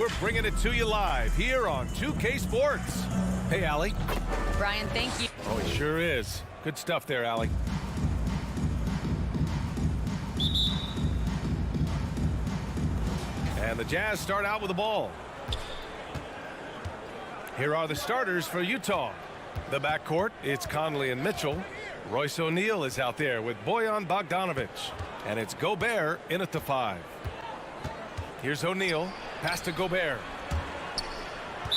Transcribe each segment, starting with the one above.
We're bringing it to you live here on 2K Sports. Hey, Allie. Brian, thank you. Oh, he sure is. Good stuff there, Allie. And the Jazz start out with the ball. Here are the starters for Utah. The backcourt, it's Conley and Mitchell. Royce O'Neal is out there with Bojan Bogdanovic. And it's Gobert in at the 5. Here's O'Neal. Pass to Gobert.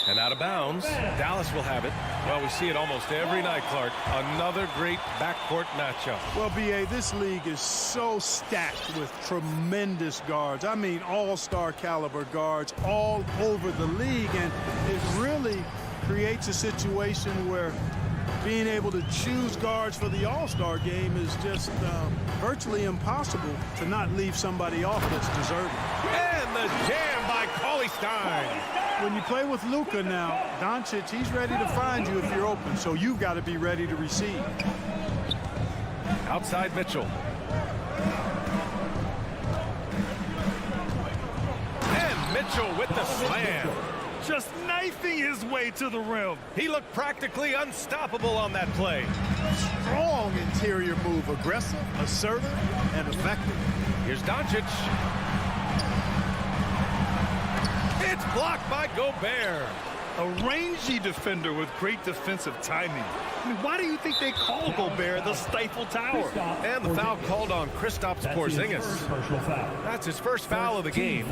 And out of bounds. Dallas will have it. Well, we see it almost every night, Clark. Another great backcourt matchup. Well, B.A., this league is so stacked with tremendous guards. I mean, all-star caliber guards all over the league. And it really creates a situation where being able to choose guards for the all-star game is just virtually impossible to not leave somebody off that's deserving. And the jam by Stein. When you play with Luka now, Doncic, he's ready to find you if you're open, so you've got to be ready to receive. Outside Mitchell. And Mitchell with the slam. Just knifing his way to the rim. He looked practically unstoppable on that play. Strong interior move, aggressive, assertive, and effective. Here's Doncic. It's blocked by Gobert. A rangy defender with great defensive timing. I mean, why do you think they call Gobert the Stifle Tower? And the foul called on Kristaps Porzingis. That's his first foul of the game.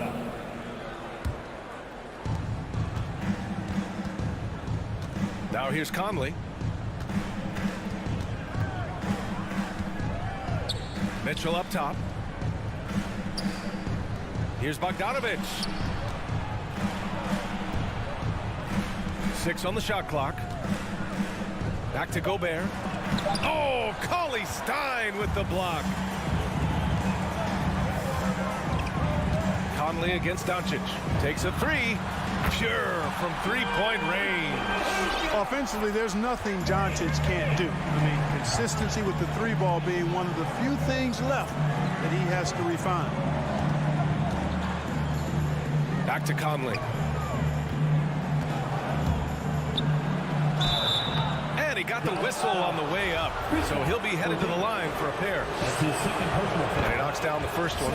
Now here's Conley. Mitchell up top. Here's Bogdanovic. 6 on the shot clock. Back to Gobert. Oh, Stein with the block. Conley against Doncic. Takes a 3. Pure from three-point range. Offensively, there's nothing Doncic can't do. I mean, consistency with the 3-ball being one of the few things left that he has to refine. Back to Conley. And he got the whistle on the way up. So he'll be headed to the line for a pair. And he knocks down the first one.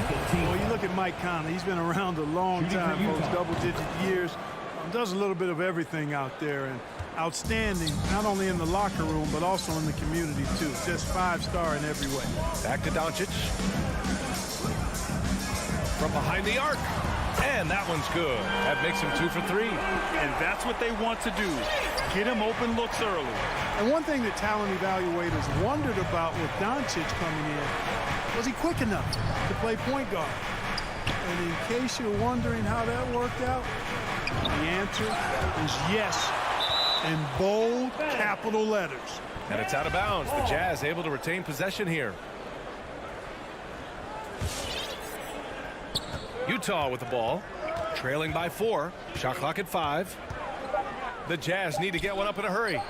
Well, you look at Mike Conley. He's been around a long time, folks, double-digit years. Does a little bit of everything out there, and outstanding, not only in the locker room, but also in the community, too. Just 5-star in every way. Back to Doncic. From behind the arc. And that one's good. That makes him 2 for 3. And that's what they want to do. Get him open looks early. And one thing that talent evaluators wondered about with Doncic coming in, was he quick enough to play point guard? And in case you're wondering how that worked out, the answer is yes, in bold capital letters. And it's out of bounds. The Jazz able to retain possession here. Utah with the ball, trailing by 4. Shot clock at 5. The Jazz need to get one up in a hurry.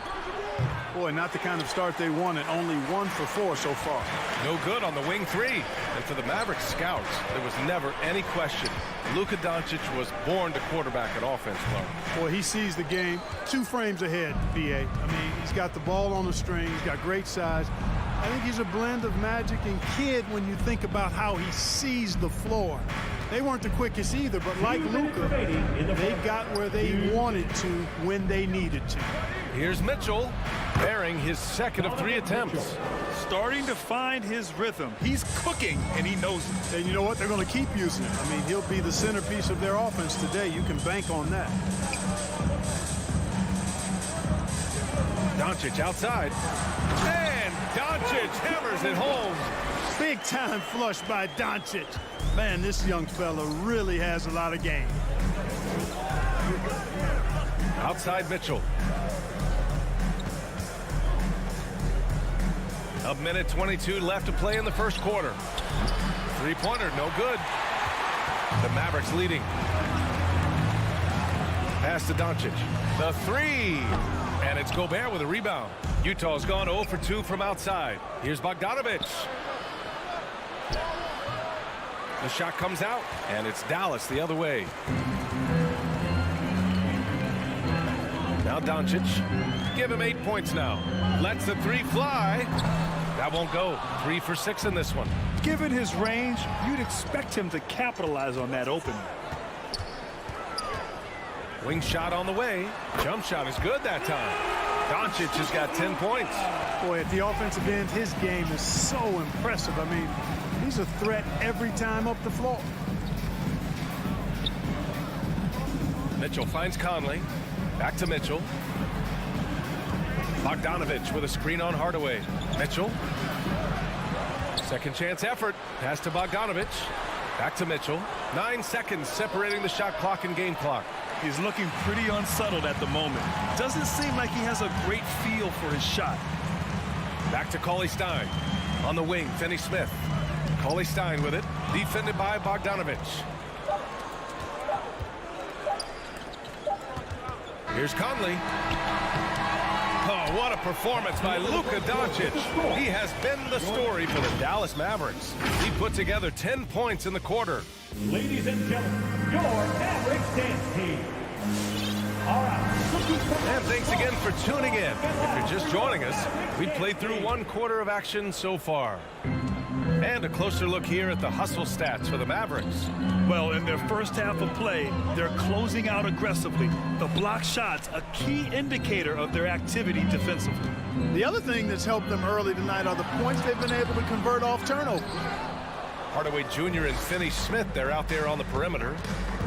Boy, not the kind of start they wanted. Only 1 for 4 so far. No good on the wing 3. And for the Mavericks scouts, there was never any question. Luka Doncic was born to quarterback at offense, Clark. Boy, he sees the game 2 frames ahead, B.A. I mean, he's got the ball on the string. He's got great size. I think he's a blend of Magic and Kidd when you think about how he sees the floor. They weren't the quickest either, but like Luka, they got where they wanted to when they needed to. Here's Mitchell, bearing his second of 3 attempts. Starting to find his rhythm. He's cooking, and he knows it. And you know what? They're going to keep using it. I mean, he'll be the centerpiece of their offense today. You can bank on that. Doncic outside. And Doncic hammers it home. Big time flush by Doncic. Man, this young fella really has a lot of game. Outside Mitchell. A minute 22 left to play in the first quarter. 3-pointer, no good. The Mavericks leading. Pass to Doncic. The 3. And it's Gobert with a rebound. Utah's gone 0 for 2 from outside. Here's Bogdanovic. The shot comes out, and it's Dallas the other way. Now Doncic. Give him 8 points now. Lets the three fly. That won't go. 3 for 6 in this one. Given his range, you'd expect him to capitalize on that opening. Wing shot on the way. Jump shot is good that time. Doncic has got 10 points. Boy, at the offensive end, his game is so impressive. I mean, he's a threat every time up the floor. Mitchell finds Conley. Back to Mitchell. Bogdanovich with a screen on Hardaway. Mitchell. Second chance effort. Pass to Bogdanovich. Back to Mitchell. 9 seconds separating the shot clock and game clock. He's looking pretty unsettled at the moment. Doesn't seem like he has a great feel for his shot. Back to Cauley-Stein. On the wing, Finney-Smith. Cauley-Stein with it. Defended by Bogdanovich. Here's Conley. Oh, what a performance by Luka Doncic. He has been the story for the Dallas Mavericks. He put together 10 points in the quarter. Ladies and gentlemen, your Mavericks dance team. All right. And thanks again for tuning in. If you're just joining us, we played through 1 quarter of action so far. And a closer look here at the hustle stats for the Mavericks. Well, in their first half of play, they're closing out aggressively. The block shots, a key indicator of their activity defensively. The other thing that's helped them early tonight are the points they've been able to convert off turnover. Hardaway Jr. and Finney-Smith, they're out there on the perimeter.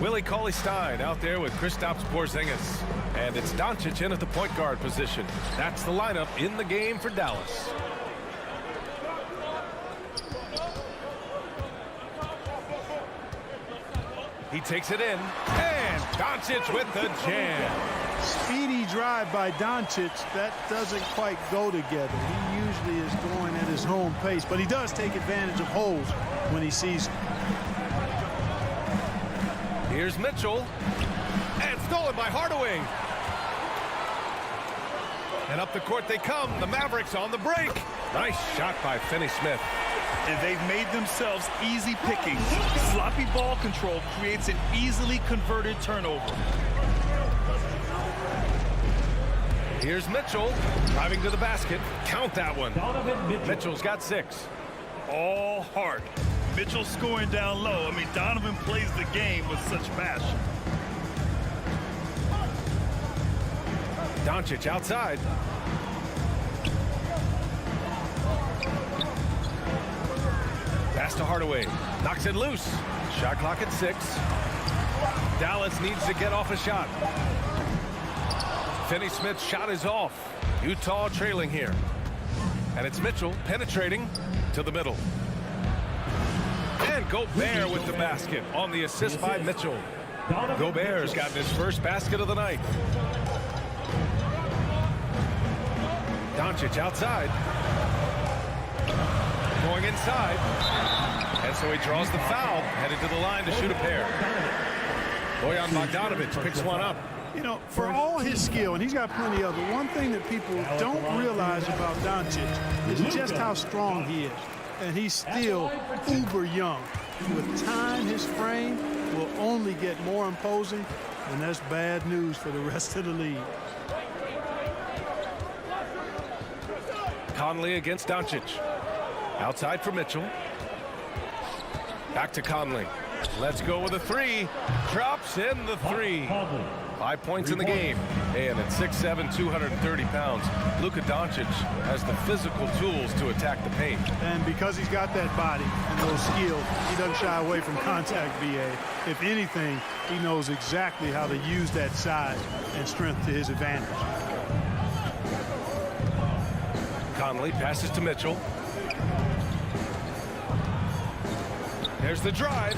Willie Cauley-Stein out there with Kristaps Porzingis. And it's Doncic in at the point guard position. That's the lineup in the game for Dallas. He takes it in, and Doncic with the jam. Speedy drive by Doncic. That doesn't quite go together. He usually is going at his own pace, but he does take advantage of holes when he sees them. Here's Mitchell, and stolen by Hardaway. And up the court they come. The Mavericks on the break. Nice shot by Finney-Smith. And they've made themselves easy pickings. Sloppy ball control creates an easily converted turnover. Here's Mitchell driving to the basket. Count that one. Mitchell's got 6. All heart. Mitchell scoring down low. I mean, Donovan plays the game with such passion. Doncic outside. Pass to Hardaway. Knocks it loose. Shot clock at 6. Dallas needs to get off a shot. Finney-Smith's shot is off. Utah trailing here. And it's Mitchell penetrating to the middle. And Gobert with the basket on the assist by Mitchell. Gobert's gotten his first basket of the night. Doncic outside. Going inside. And so he draws the foul, headed to the line to shoot a pair. Bojan Bogdanovich picks one up. You know, for all his skill, and he's got plenty of it, one thing that people don't realize about Doncic is just how strong he is. And he's still uber young. With time, his frame will only get more imposing, and that's bad news for the rest of the league. Conley against Doncic. Outside for Mitchell. Back to Conley. Let's go with a 3. Drops in the 3. 5 points in the game. And at 6'7", 230 pounds, Luka Doncic has the physical tools to attack the paint. And because he's got that body and those skills, he doesn't shy away from contact, VA. If anything, he knows exactly how to use that size and strength to his advantage. Conley passes to Mitchell. There's the drive.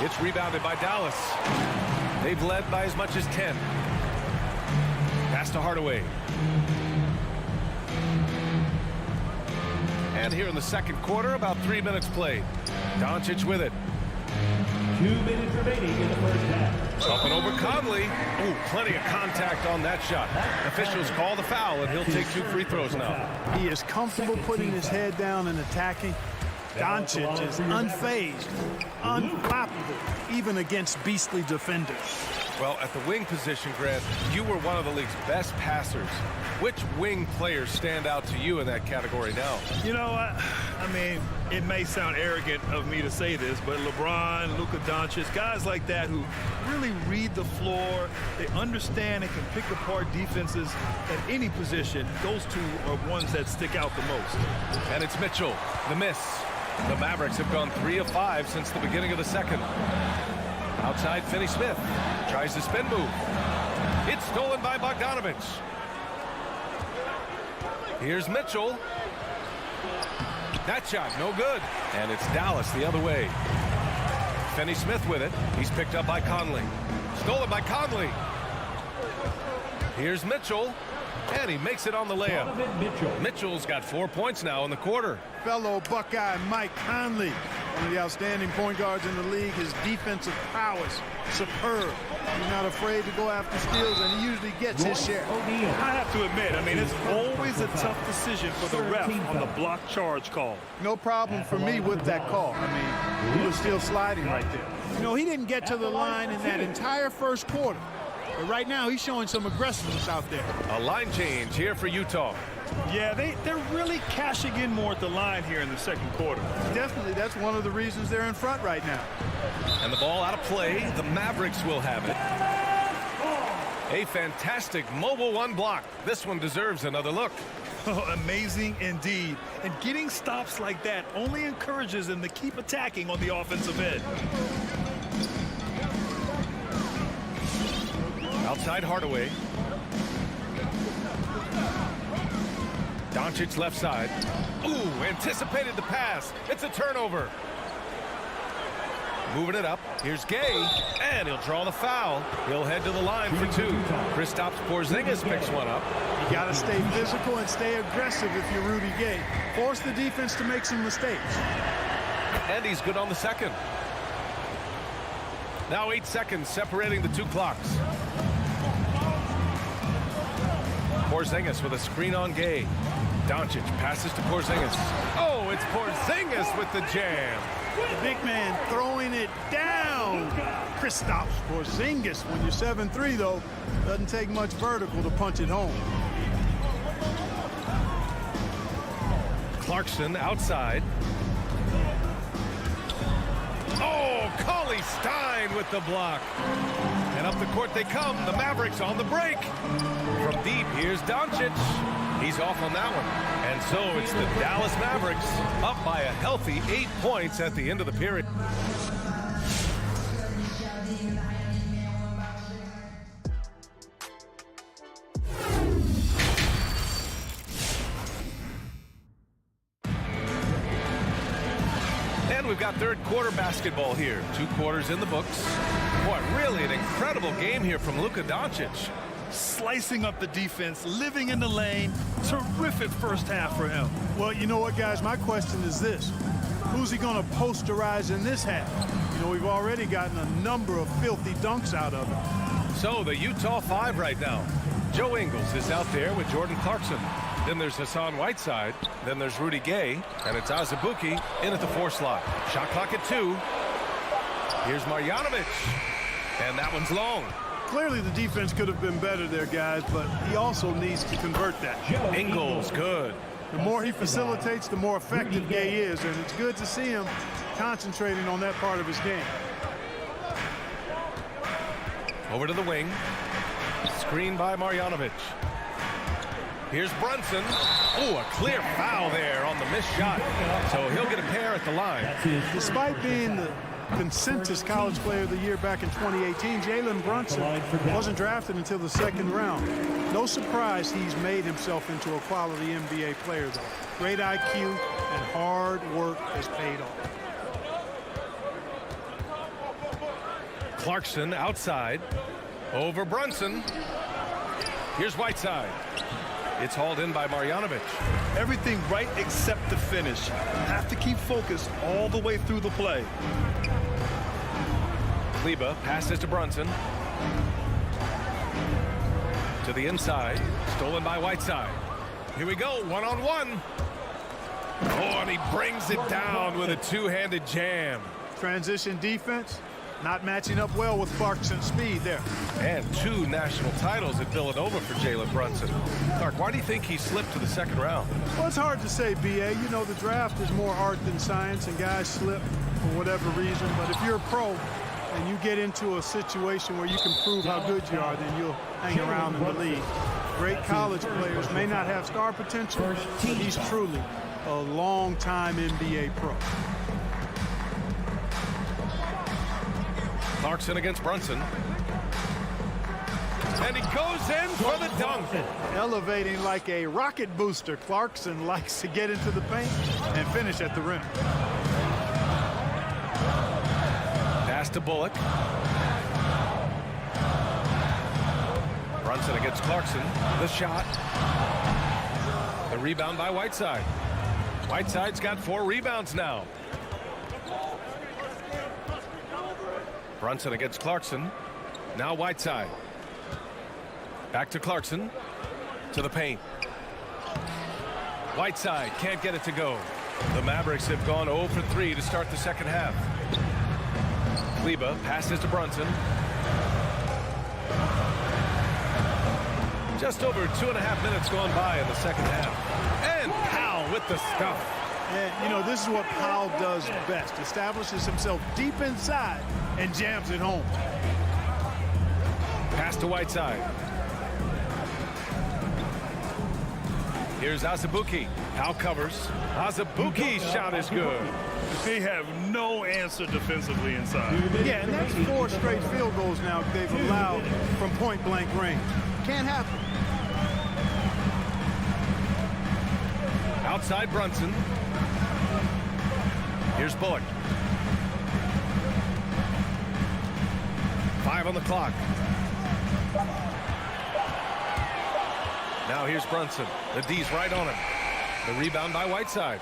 It's rebounded by Dallas. They've led by as much as 10. Pass to Hardaway. And here in the second quarter, about 3 minutes played. Doncic with it. 2 minutes remaining in the first half. Up and over Conley. Ooh, plenty of contact on that shot. Officials call the foul, and he'll take 2 free throws now. He is comfortable putting his head down and attacking. Doncic is unfazed, unflappable, even against beastly defenders. Well, at the wing position, Grant, you were one of the league's best passers. Which wing players stand out to you in that category now? You know, I mean, it may sound arrogant of me to say this, but LeBron, Luka Doncic, guys like that who really read the floor, they understand and can pick apart defenses at any position. Those two are ones that stick out the most. And it's Mitchell, the miss. The Mavericks have gone 3 of 5 since the beginning of the second. Outside, Finney-Smith tries the spin move. It's stolen by Bogdanovich. Here's Mitchell. That shot, no good. And it's Dallas the other way. Finney-Smith with it. He's picked up by Conley. Stolen by Conley. Here's Mitchell. And he makes it on the layup. Mitchell's got 4 points now in the quarter. Fellow Buckeye Mike Conley, one of the outstanding point guards in the league. His defensive prowess, superb. He's not afraid to go after steals, and he usually gets his share. I have to admit, I mean, it's always a tough decision for the ref on the block charge call. No problem for me with that call. I mean, he was still sliding right there. You know, he didn't get to the line in that entire first quarter. But right now, he's showing some aggressiveness out there. A line change here for Utah. Yeah, they're really cashing in more at the line here in the second quarter. Definitely, that's one of the reasons they're in front right now. And the ball out of play. The Mavericks will have it. A fantastic mobile one block. This one deserves another look. Oh, amazing indeed. And getting stops like that only encourages them to keep attacking on the offensive end. Outside Hardaway. Doncic left side. Ooh, anticipated the pass. It's a turnover. Moving it up. Here's Gay, and he'll draw the foul. He'll head to the line for 2. Kristaps Porzingis picks one up. You got to stay physical and stay aggressive if you're Rudy Gay. Force the defense to make some mistakes. And he's good on the second. Now 8 seconds separating the 2 clocks. Porzingis with a screen on Gay. Doncic passes to Porzingis. Oh, it's Porzingis with the jam. The big man throwing it down. Kristaps Porzingis. When you're 7'3", though, doesn't take much vertical to punch it home. Clarkson outside. Oh, Cauley Stein with the block. And up the court they come. The Mavericks on the break. From deep, here's Doncic. He's off on that one. And so it's the Dallas Mavericks up by a healthy 8 points at the end of the period. And we've got third quarter basketball here. 2 quarters in the books. Boy, really an incredible game here from Luka Doncic. Slicing up the defense, living in the lane. Terrific first half for him. Well, you know what, guys? My question is this. Who's he going to posterize in this half? You know, we've already gotten a number of filthy dunks out of him. So the Utah 5 right now. Joe Ingles is out there with Jordan Clarkson. Then there's Hassan Whiteside. Then there's Rudy Gay. And it's Azubuike in at the 4 slot. Shot clock at 2. Here's Marjanovic. And that one's long. Clearly the defense could have been better there, guys, but he also needs to convert that. Ingles, good. The more he facilitates, the more effective Gay is, and it's good to see him concentrating on that part of his game. Over to the wing. Screen by Marjanovic. Here's Brunson. Oh, a clear foul there on the missed shot. So he'll get a pair at the line. Despite being the consensus college player of the year back in 2018, Jalen Brunson wasn't drafted until the 2nd round. No surprise he's made himself into a quality NBA player, though. Great IQ and hard work has paid off. Clarkson outside. Over Brunson. Here's Whiteside. It's hauled in by Marjanovic. Everything right except the finish. Have to keep focused all the way through the play. Kleber passes to Brunson. To the inside. Stolen by Whiteside. Here we go, one-on-one. Oh, and he brings it down with a 2-handed jam. Transition defense, Not matching up well with Clarkson's speed there. And 2 national titles at Villanova for Jalen Brunson. Clark, why do you think he slipped to the second round? Well, it's hard to say, B.A. You know, the draft is more art than science, and guys slip for whatever reason. But if you're a pro and you get into a situation where you can prove how good you are, then you'll hang around in the league. Great college players may not have star potential, but he's truly a long-time NBA pro. Clarkson against Brunson. And he goes in for the dunk. Elevating like a rocket booster, Clarkson likes to get into the paint and finish at the rim. Pass to Bullock. Brunson against Clarkson. The shot. The rebound by Whiteside. Whiteside's got 4 rebounds now. Brunson against Clarkson. Now Whiteside. Back to Clarkson. To the paint. Whiteside can't get it to go. The Mavericks have gone 0 for 3 to start the second half. Kleber passes to Brunson. Just over 2.5 minutes gone by in the second half. And Powell with the stuff. And, you know, this is what Powell does best. Establishes himself deep inside and jams it home. Pass to Whiteside. Here's Azubuike. Powell covers. Azubuike's shot is good. They have no answer defensively inside. Yeah, and that's 4 straight field goals now they've allowed from point-blank range. Can't happen. Outside Brunson. Here's Bullock. 5 on the clock. Now here's Brunson. The D's right on him. The rebound by Whiteside.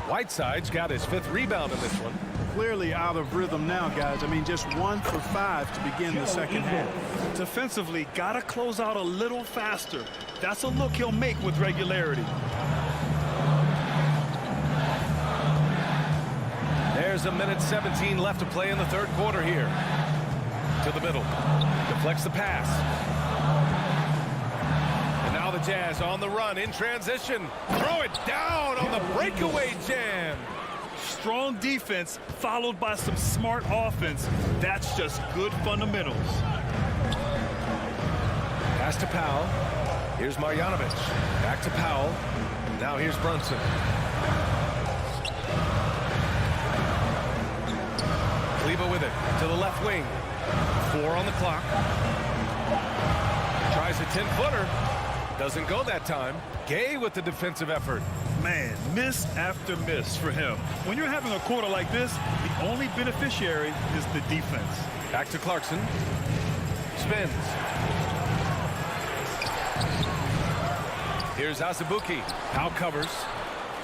Whiteside's got his 5th rebound in this one. Clearly out of rhythm now, guys. I mean, just 1 for 5 to begin the second half. Defensively, got to close out a little faster. That's a look he'll make with regularity. There's 1:17 left to play in the third quarter here. To the middle. Deflects the pass. And now the Jazz on the run in transition. Throw it down on the breakaway jam. Strong defense followed by some smart offense. That's just good fundamentals. Pass to Powell. Here's Marjanovic. Back to Powell. Now here's Brunson. Kleber with it to the left wing. 4 on the clock. Tries a 10-footer. Doesn't go that time. Gay with the defensive effort. Man, miss after miss for him. When you're having a quarter like this, the only beneficiary is the defense. Back to Clarkson. Spins. Here's Azubuike. Powell covers.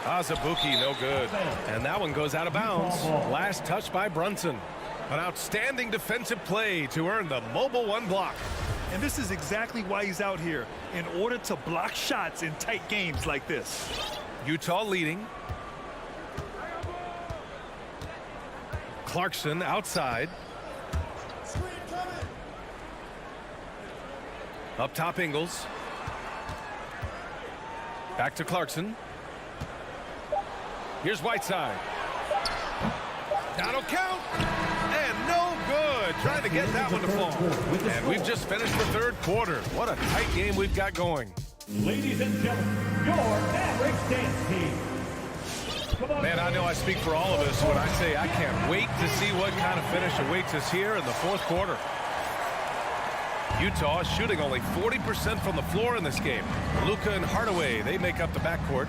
Azubuike, no good. And that one goes out of bounds. Last touch by Brunson. An outstanding defensive play to earn the mobile 1 block. And this is exactly why he's out here, in order to block shots in tight games like this. Utah leading. Clarkson outside. Up top Ingles. Back to Clarkson. Here's Whiteside. That'll count. And no good. Trying to get that one to fall. And we've just finished the third quarter. What a tight game we've got going. Ladies and gentlemen, your Mavericks dance team. Man, I know I speak for all of us when I say I can't wait to see what kind of finish awaits us here in the fourth quarter. Utah is shooting only 40% from the floor in this game. Luka and Hardaway, they make up the backcourt.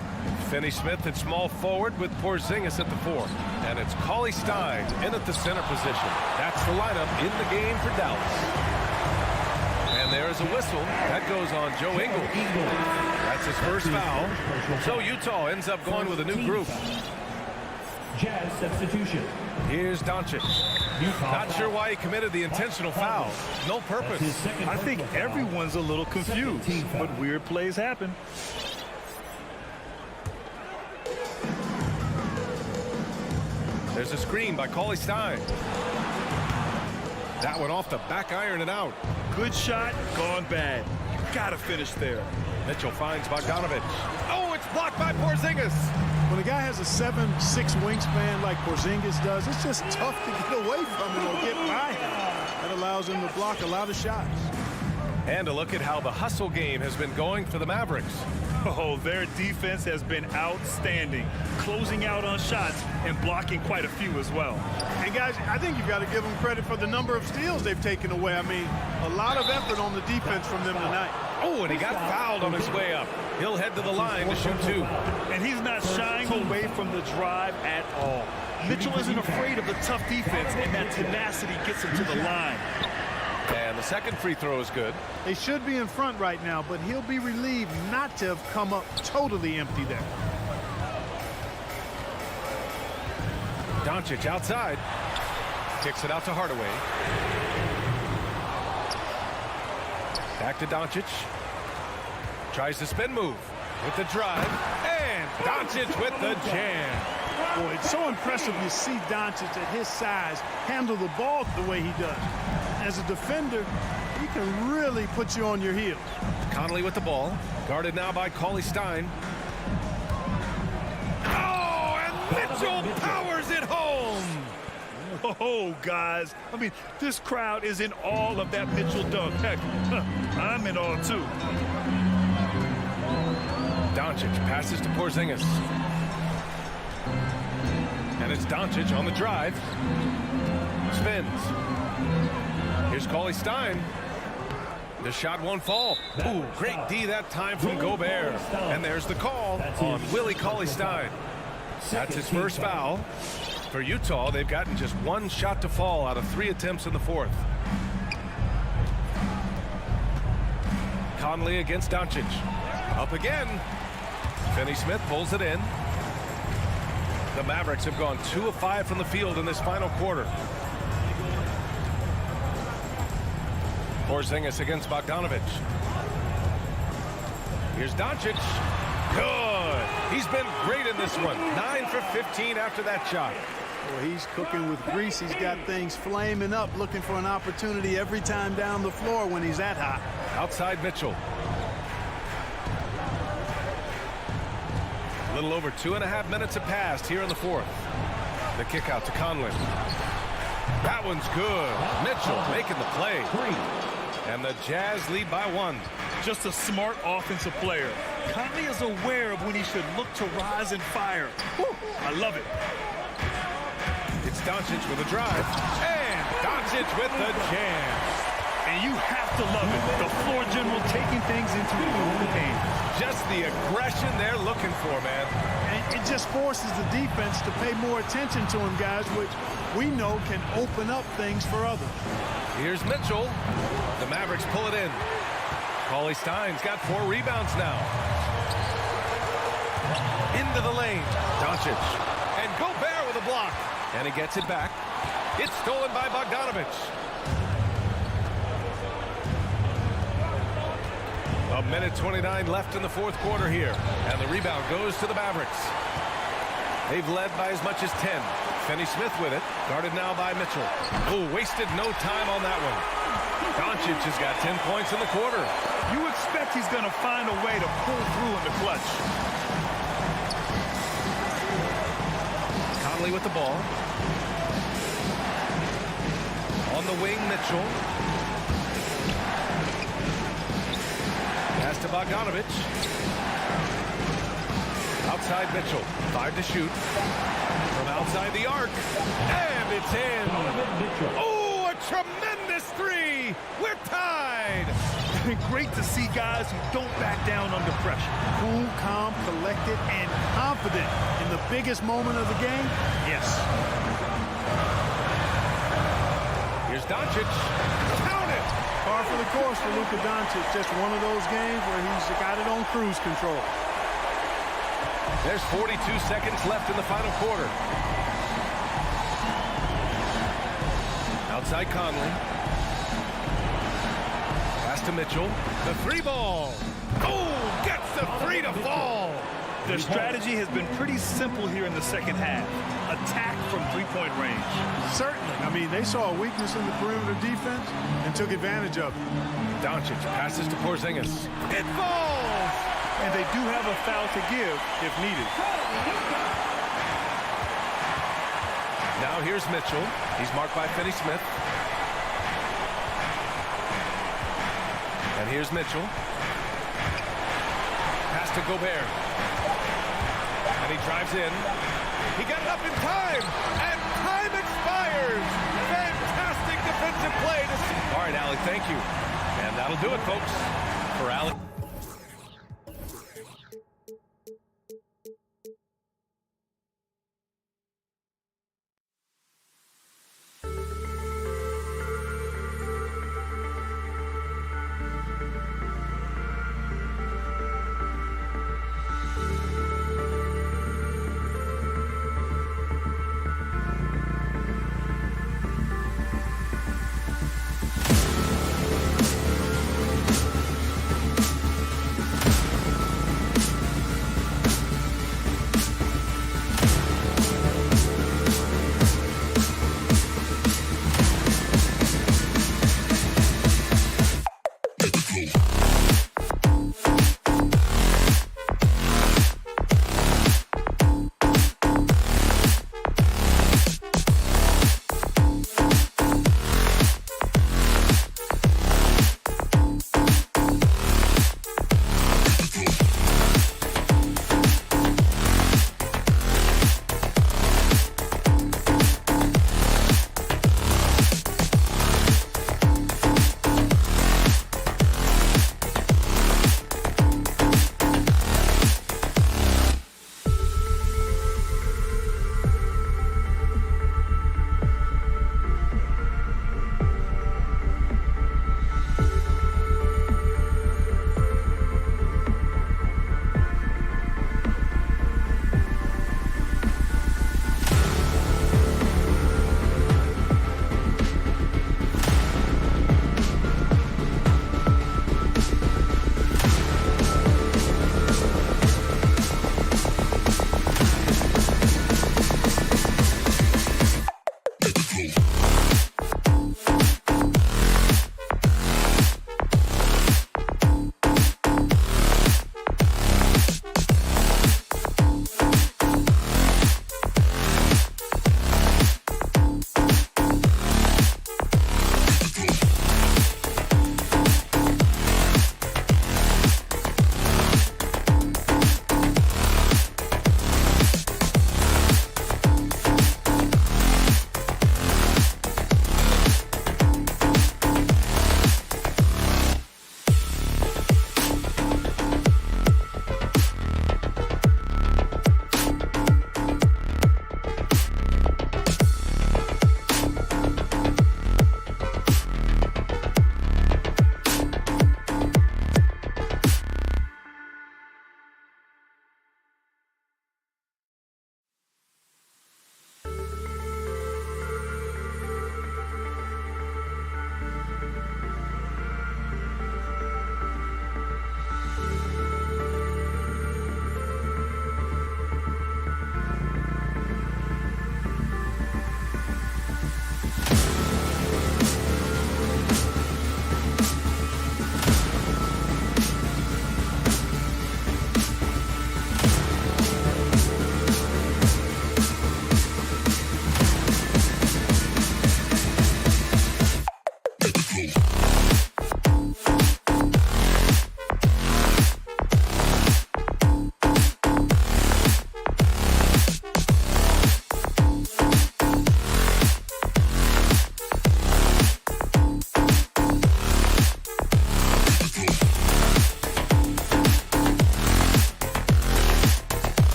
Finney-Smith at small forward with Porzingis at the 4. And it's Cauley-Stein in at the center position. That's the lineup in the game for Dallas. And there is a whistle. That goes on Joe Ingles. That's his first foul. So Utah ends up going with a new group. Jazz substitution. Here's Doncic. Not sure why he committed the intentional foul. No purpose. I think everyone's a little confused, but weird plays happen. There's a screen by Cauley-Stein. That one off the back iron and out. Good shot, gone bad. Gotta finish there. Mitchell finds Bogdanovich. Oh, it's blocked by Porzingis. When a guy has a 7'6" wingspan like Porzingis does, it's just tough to get away from him or get by him. That allows him to block a lot of shots. And a look at how the hustle game has been going for the Mavericks. Oh, their defense has been outstanding, closing out on shots and blocking quite a few as well. And guys, I think you've got to give them credit for the number of steals they've taken away. I mean, a lot of effort on the defense from them tonight. Oh, and he got fouled on his way up. He'll head to the line to shoot 2. And he's not shying away from the drive at all. Mitchell isn't afraid of the tough defense, and that tenacity gets him to the line. And the second free throw is good. They should be in front right now, but he'll be relieved not to have come up totally empty there. Doncic outside. Kicks it out to Hardaway. Back to Doncic. Tries the spin move with the drive. And Doncic with the jam. Boy, it's so impressive to see Doncic at his size handle the ball the way he does. As a defender, he can really put you on your heels. Conley with the ball. Guarded now by Cauley-Stein. Oh, and Mitchell powers it home. Oh, guys. I mean, this crowd is in awe of that Mitchell dunk. Heck, I'm in awe, too. Doncic passes to Porzingis. And it's Doncic on the drive. Spins. Here's Cauley-Stein. The shot won't fall. Ooh, great D that time from Gobert. And there's the call on Willie Cauley-Stein. That's his first foul. For Utah, they've gotten just 1 shot to fall out of 3 attempts in the 4th. Conley against Doncic. Up again. Finney-Smith pulls it in. The Mavericks have gone 2 of 5 from the field in this final quarter. Porzingis against Bogdanovich. Here's Doncic. Good. He's been great in this one. 9 for 15 after that shot. Well, he's cooking with grease. He's got things flaming up, looking for an opportunity every time down the floor when he's that hot. Outside Mitchell. A little over 2.5 minutes have passed here in the 4th. The kick out to Conley. That one's good. Mitchell making the play. And the Jazz lead by 1. Just a smart offensive player. Conley is aware of when he should look to rise and fire. Whew, I love it. It's Doncic with a drive. And Doncic with the jam. And you have to love it. The floor general taking things into his own hands. Just the aggression they're looking for, man. And it just forces the defense to pay more attention to him, guys, which we know can open up things for others. Here's Mitchell. The Mavericks pull it in. Cauley-Stein's got 4 rebounds now. Into the lane. Doncic. And Gobert with a block. And he gets it back. It's stolen by Bogdanovich. A minute 29 left in the 4th quarter here. And the rebound goes to the Mavericks. They've led by as much as 10. Finney-Smith with it. Guarded now by Mitchell. Oh, wasted no time on that one. Doncic has got 10 points in the quarter. You expect he's going to find a way to pull through in the clutch. Conley with the ball. On the wing, Mitchell. Pass to Bogdanovich. Outside Mitchell. 5 to shoot. From outside the arc. And it's in. Oh, a tremendous 3. We're tied. Great to see guys who don't back down under pressure. Cool, calm, collected, and confident in the biggest moment of the game. Yes. Here's Doncic. Count it. Par for the course for Luka Doncic. Just one of those games where he's got it on cruise control. There's 42 seconds left in the final quarter. Outside Conley. Pass to Mitchell. The 3 ball. Oh, gets the 3 to fall. Their strategy has been pretty simple here in the second half. Attack from three-point range. Certainly. I mean, they saw a weakness in the perimeter defense and took advantage of it. Doncic passes to Porzingis. It falls! And they do have a foul to give if needed. Now here's Mitchell. He's marked by Finney-Smith. And here's Mitchell. Pass to Gobert. And he drives in. He got it up in time. And time expires. Fantastic defensive play. All right, Allie, thank you. And that'll do it, folks, for Allie.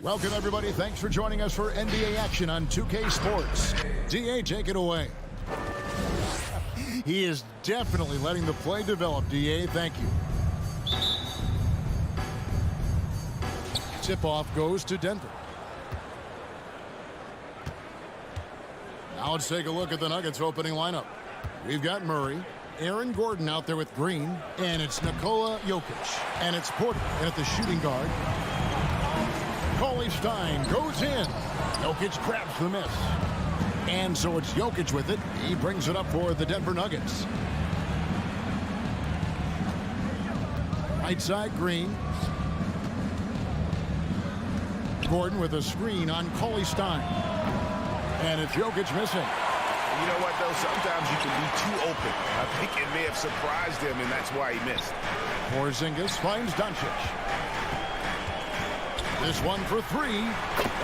Welcome, everybody. Thanks for joining us for NBA action on 2K Sports. DA, take it away. He is definitely letting the play develop, DA. Thank you. Tip-off goes to Denver. Now let's take a look at the Nuggets opening lineup. We've got Murray, Aaron Gordon out there with Green, and it's Nikola Jokic. And it's Porter at the shooting guard. Stein goes in. Jokic grabs the miss. And so it's Jokic with it. He brings it up for the Denver Nuggets. Right side, Green. Gordon with a screen on Stein. And it's Jokic missing. You know what, though? Sometimes you can be too open. I think it may have surprised him, and that's why he missed. Porzingis finds Doncic. This one for three.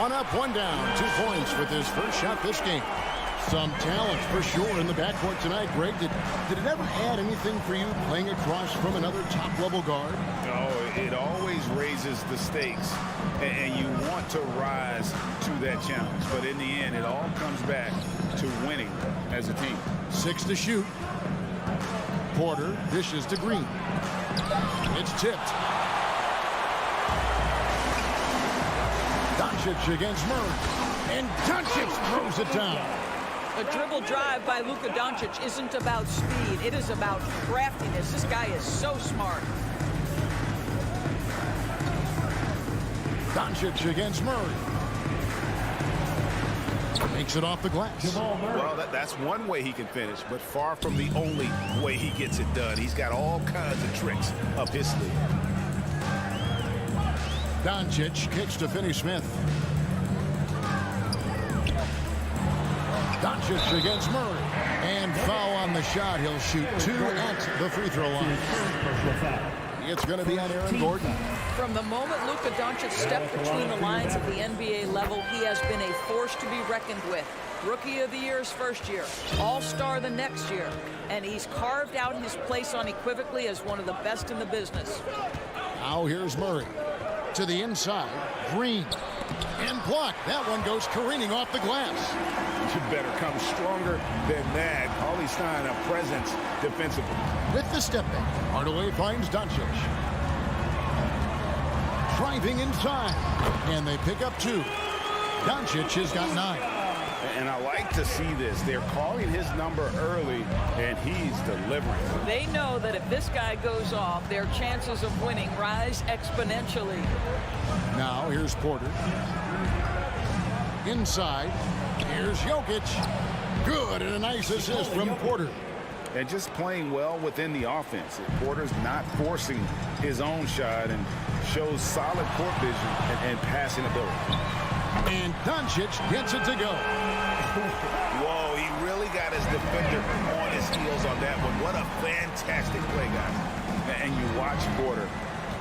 One up, one down. 2 points with his first shot this game. Some talent for sure in the backcourt tonight. Greg, did it ever add anything for you playing across from another top-level guard? Oh, it always raises the stakes, and you want to rise to that challenge. But in the end, it all comes back to winning as a team. 6 to shoot. Porter dishes to Green. It's tipped. Doncic against Murray. And Doncic throws it down. A dribble drive by Luka Doncic isn't about speed. It is about craftiness. This guy is so smart. Doncic against Murray. Makes it off the glass. Well, that's one way he can finish, but far from the only way he gets it done. He's got all kinds of tricks up his sleeve. Doncic kicks to Finney-Smith. Doncic against Murray. And foul on the shot. He'll shoot 2 at the free throw line. It's going to be on Aaron Gordon. From the moment Luka Doncic stepped between the lines at the NBA level, he has been a force to be reckoned with. Rookie of the Year his first year, All-Star the next year, and he's carved out his place unequivocally as one of the best in the business. Now here's Murray. To the inside, Green. And blocked. That one goes careening off the glass. You better come stronger than that. Stein, a presence defensively. With the step back, Hardaway finds Doncic. Driving inside. And they pick up 2. Doncic has got 9. And I like to see this. They're calling his number early, and he's delivering. They know that if this guy goes off, their chances of winning rise exponentially. Now here's Porter. Inside. Here's Jokic. Good, and a nice assist from Porter. And just playing well within the offense. Porter's not forcing his own shot and shows solid court vision and passing ability. And Doncic gets it to go. Whoa, he really got his defender on his heels on that one. What a fantastic play, guys. And you watch Porter.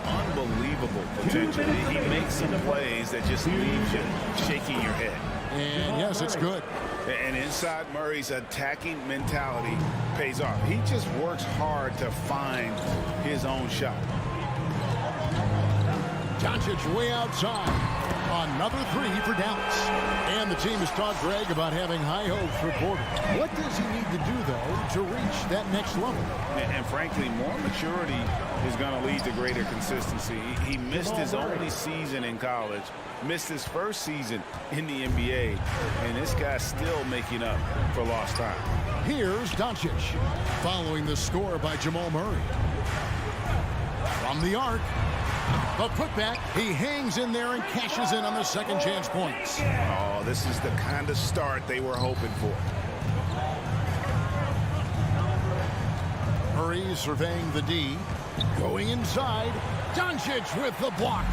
Unbelievable potential. He makes some plays that just leaves you shaking your head. And yes, it's good. And inside Murray's attacking mentality pays off. He just works hard to find his own shot. Doncic way outside. Another 3 for Dallas. And the team has talked, Greg, about having high hopes for Porter. What does he need to do, though, to reach that next level? And frankly, more maturity is going to lead to greater consistency. He missed his only season in college, missed his first season in the NBA, and this guy's still making up for lost time. Here's Doncic, following the score by Jamal Murray. From the arc. A putback, he hangs in there and cashes in on the second chance points. Oh, this is the kind of start they were hoping for. Murray surveying the D. Going inside. Doncic with the block.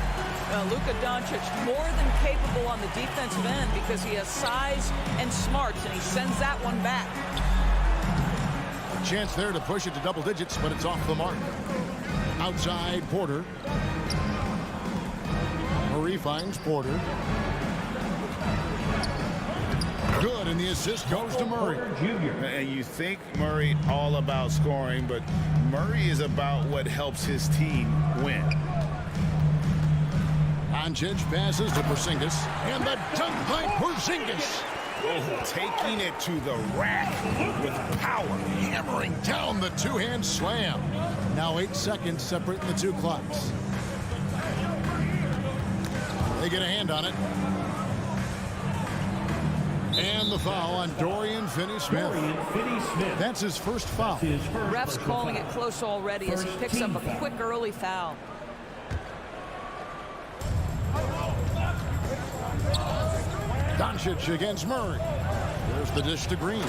Luka Doncic more than capable on the defensive end because he has size and smarts, and he sends that one back. A chance there to push it to double digits, but it's off the mark. Outside, Porter. Murray finds Porter. Good, and the assist goes to Murray. And you think Murray all about scoring, but Murray is about what helps his team win. Doncic passes to Porzingis, and the dunk by Porzingis. Oh, taking it to the rack with power. Hammering down the two-hand slam. Now 8 seconds separating the two clocks. They get a hand on it. And the foul on Dorian Finney-Smith. That's his first foul. Refs calling it close already as he picks up a quick early foul. Doncic against Murray. There's the dish to Green.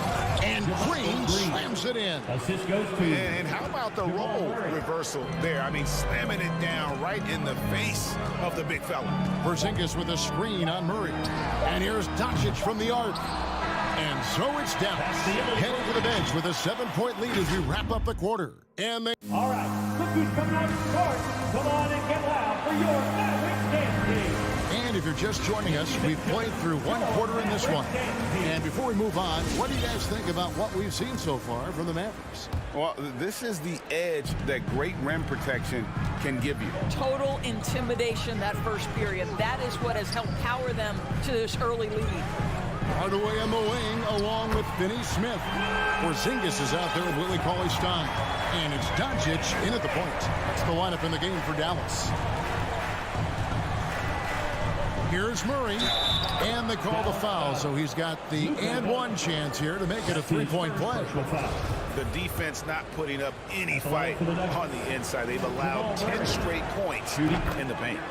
And Green slams it in. Assist goes to. And how about the role reversal there? I mean, slamming it down right in the face of the big fella. Porzingis with a screen on Murray. And here's Doncic from the arc. And so it's Dallas heading to the bench with a 7-point lead as we wrap up the quarter. And they... All right, look who's coming on the court. Come on and get loud for your Mavericks dance team. And if you're just joining us, we've played through one quarter in this one. And before we move on, what do you guys think about what we've seen so far from the Mavericks? Well, this is the edge that great rim protection can give you. Total intimidation that first period. That is what has helped power them to this early lead. Hardaway on the wing along with Finney-Smith. Porzingis is out there with Willie Cauley-Stein. And it's Doncic in at the point. That's the lineup in the game for Dallas. Here's Murray, and they call the foul, so he's got the and-one chance here to make it a 3-point play. The defense not putting up any fight on the inside. They've allowed 10 straight points in the paint.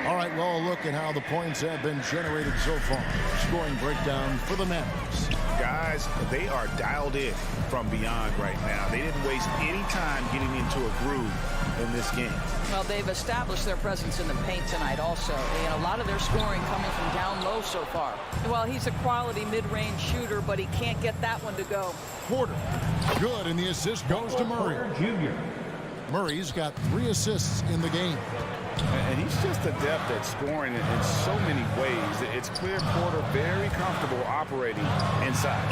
All right, well, look at how the points have been generated so far. Scoring breakdown for the Mavericks. Guys, they are dialed in from beyond right now. They didn't waste any time getting into a groove in this game. Well, they've established their presence in the paint tonight also. And a lot of their scoring coming from down low so far. Well, he's a quality mid-range shooter, but he can't get that one to go. Porter, good, and the assist goes to Murray. Jr. Murray's got 3 assists in the game. And he's just adept at scoring in so many ways. It's clear Porter very comfortable operating inside.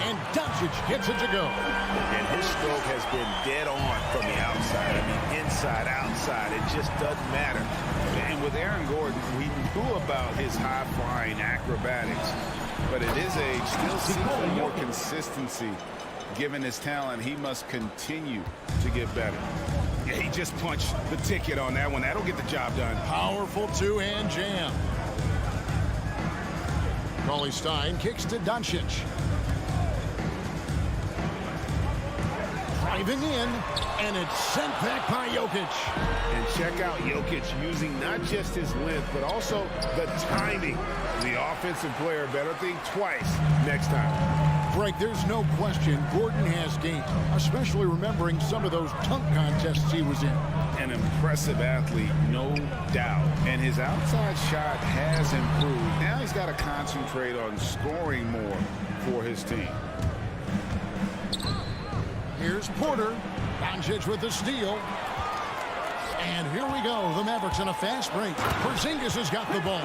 And Doncic gets it to go. And his stroke has been dead on from the outside. I mean, inside, outside, it just doesn't matter. And with Aaron Gordon, we knew about his high-flying acrobatics. But it is still seems for more consistency. Given his talent, he must continue to get better. Yeah, he just punched the ticket on that one. That'll get the job done. Powerful two-hand jam. Cauley-Stein kicks to Doncic. Driving in, and it's sent back by Jokic. And check out Jokic using not just his length, but also the timing. The offensive player better think twice next time. Greg, there's no question Gordon has game, especially remembering some of those dunk contests he was in. An impressive athlete, no doubt. And his outside shot has improved. Now he's got to concentrate on scoring more for his team. Here's Porter. Doncic with the steal. And here we go. The Mavericks in a fast break. Porzingis has got the ball.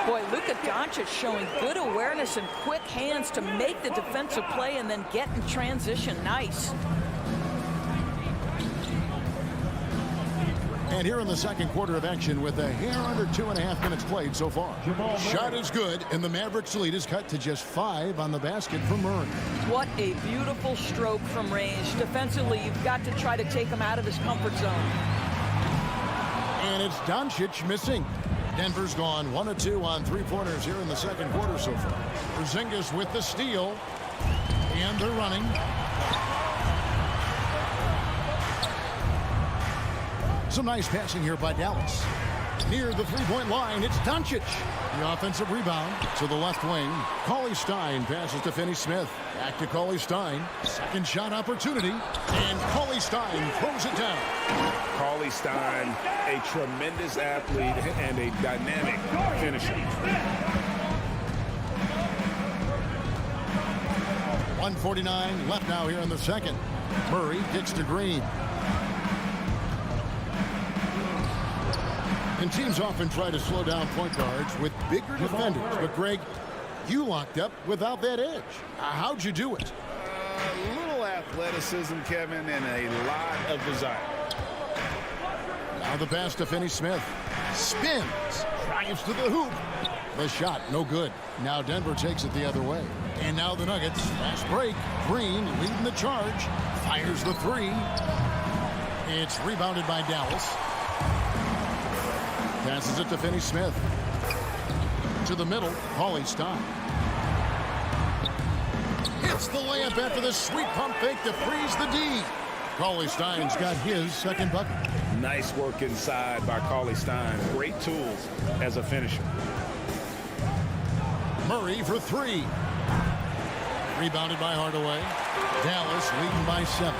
Boy, Luka Doncic showing good awareness and quick hands to make the defensive play and then get in transition. Nice. And here in the second quarter of action with a hair under 2.5 minutes played so far. Shot is good, and the Mavericks lead is cut to just 5 on the basket from Murray. What a beautiful stroke from range. Defensively, you've got to try to take him out of his comfort zone. And it's Doncic missing. Denver's gone 1 of 2 on 3-pointers here in the second quarter so far. Porzingis with the steal. And they're running. Some nice passing here by Dallas. Near the 3-point line, it's Doncic. The offensive rebound to the left wing. Cauley-Stein passes to Finney-Smith. Back to Cauley-Stein. Second shot opportunity. And Cauley-Stein throws it down. Cauley-Stein, a tremendous athlete and a dynamic finisher. 1:49 left now here in the second. Murray kicks to Green. And teams often try to slow down point guards with bigger defenders. But, Greg, you locked up without that edge. How'd you do it? A little athleticism, Kevin, and a lot of desire. Now the pass to Finney-Smith. Spins. Drives to the hoop. The shot, no good. Now Denver takes it the other way. And now the Nuggets. Fast break. Green leading the charge. Fires the three. It's rebounded by Dallas. Passes it to Finney-Smith. To the middle. Paulie Stein. Hits the layup after the sweet pump fake to freeze the D. Paulie Stein's got his second bucket. Nice work inside by Paulie Stein. Great tools as a finisher. Murray for three. Rebounded by Hardaway. Dallas leading by 7.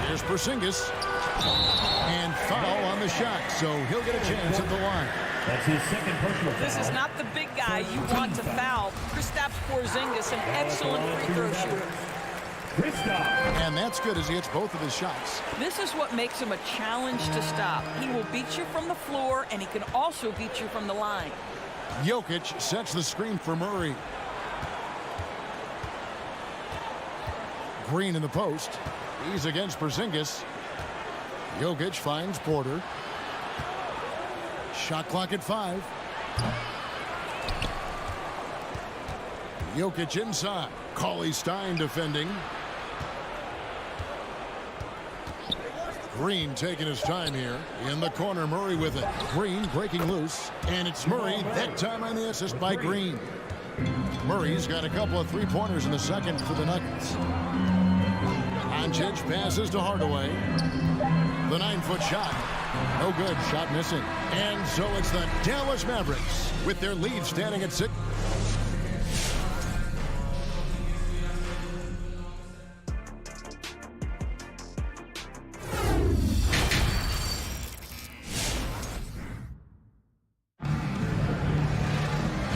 Here's Porzingis. And foul on the shot, so he'll get a chance at the line. That's his second personal foul. This is not the big guy you want to foul. Kristaps Porzingis, an excellent free throw shooter. And that's good as he hits both of his shots. This is what makes him a challenge to stop. He will beat you from the floor, and he can also beat you from the line. Jokic sets the screen for Murray. Green in the post. He's against Porzingis. Jokic finds Porter. Shot clock at 5. Jokic inside. Paulie Stein defending. Green taking his time here. In the corner, Murray with it. Green breaking loose. And it's Murray, that time on the assist by Green. Murray's got a couple of three-pointers in the second for the Nuggets. Doncic passes to Hardaway. The 9-foot shot. No good. Shot missing. And so it's the Dallas Mavericks with their lead standing at 6.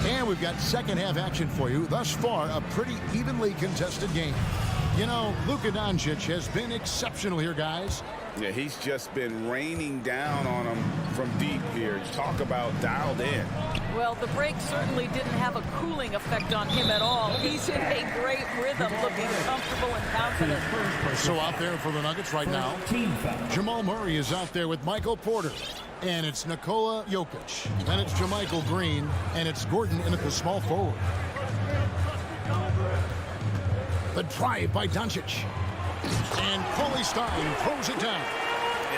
And we've got second half action for you. Thus far, a pretty evenly contested game. You know, Luka Doncic has been exceptional here, guys. Yeah, he's just been raining down on him from deep here. Talk about dialed in. Well, the break certainly didn't have a cooling effect on him at all. He's in a great rhythm, looking comfortable and confident. So out there for the Nuggets right now, Jamal Murray is out there with Michael Porter. And it's Nikola Jokic. And it's JaMychal Green. And it's Gordon in at the small forward. The drive by Doncic. And Paulie Stein throws it down.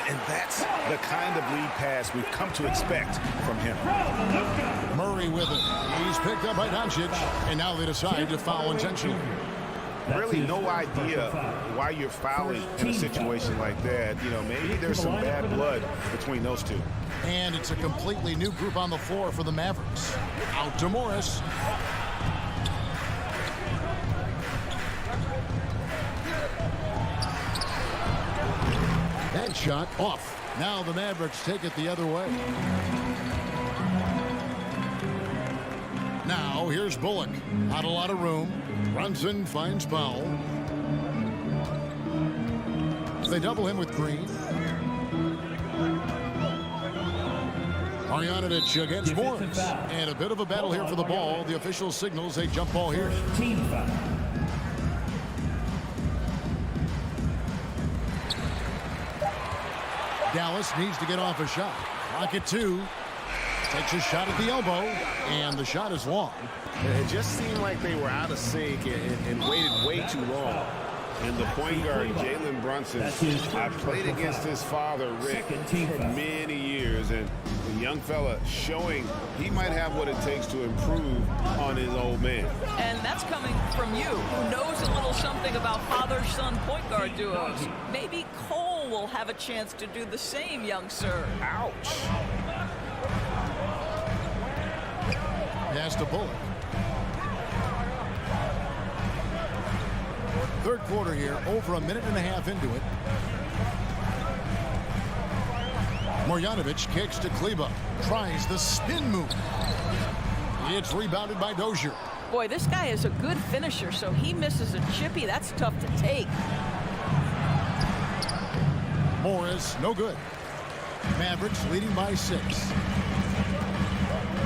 And that's the kind of lead pass we've come to expect from him. Murray with it. He's picked up by Doncic. And now they decide to foul intentionally. Really no idea why you're fouling in a situation like that. You know, maybe there's some bad blood between those two. And it's a completely new group on the floor for the Mavericks. Out to Morris. That shot off. Now the Mavericks take it the other way. Now here's Bullock. Not a lot of room. Brunson finds Powell. They double him with Green. Marjanovic against Morris. And a bit of a battle here for the ball. The official signals a jump ball here. Team foul. Dallas needs to get off a shot. Clock at 2. Takes a shot at the elbow. And the shot is long. It just seemed like they were out of sync and waited way too long. And the point guard, Jalen Brunson, I played against his father, Rick, for many years. And the young fella showing he might have what it takes to improve on his old man. And that's coming from you, who knows a little something about father-son point guard duos. Maybe Cole will have a chance to do the same, young sir. Ouch. Pass to Bullock. Third quarter here, over a minute and a half into it. Marjanovic kicks to Kleber. Tries the spin move. It's rebounded by Dozier. Boy, this guy is a good finisher, so he misses a chippy. That's tough to take. Morris, no good. Mavericks leading by 6.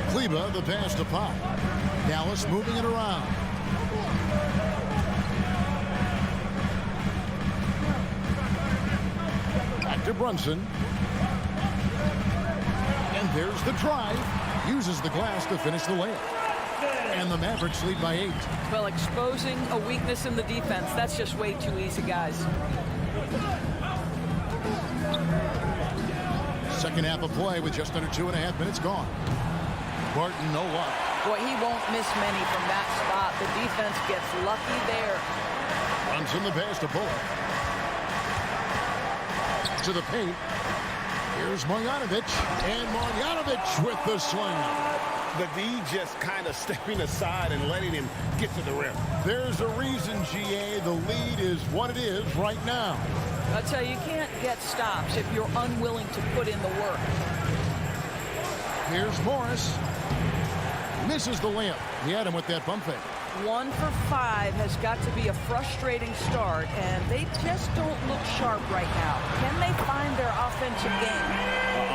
Kleber, the pass to Pop. Dallas moving it around. Back to Brunson. And There's the drive. Uses the glass to finish the layup. And the Mavericks lead by 8. Well, exposing a weakness in the defense, that's just way too easy, guys. Second half of play with just under 2.5 minutes gone. Barton, no luck. Boy, he won't miss many from that spot. The defense gets lucky there. Brunson the pass to Bullock. To the paint. Here's Marjanovic. And Marjanovic with the slam. The D just kind of stepping aside and letting him get to the rim. There's a reason, GA, the lead is what it is right now. I'll tell you, you can't get stops if you're unwilling to put in the work. Here's Morris. Misses the layup. He had him with that bump fake. 1 for 5 has got to be a frustrating start, and they just don't look sharp right now. Can they find their offensive game?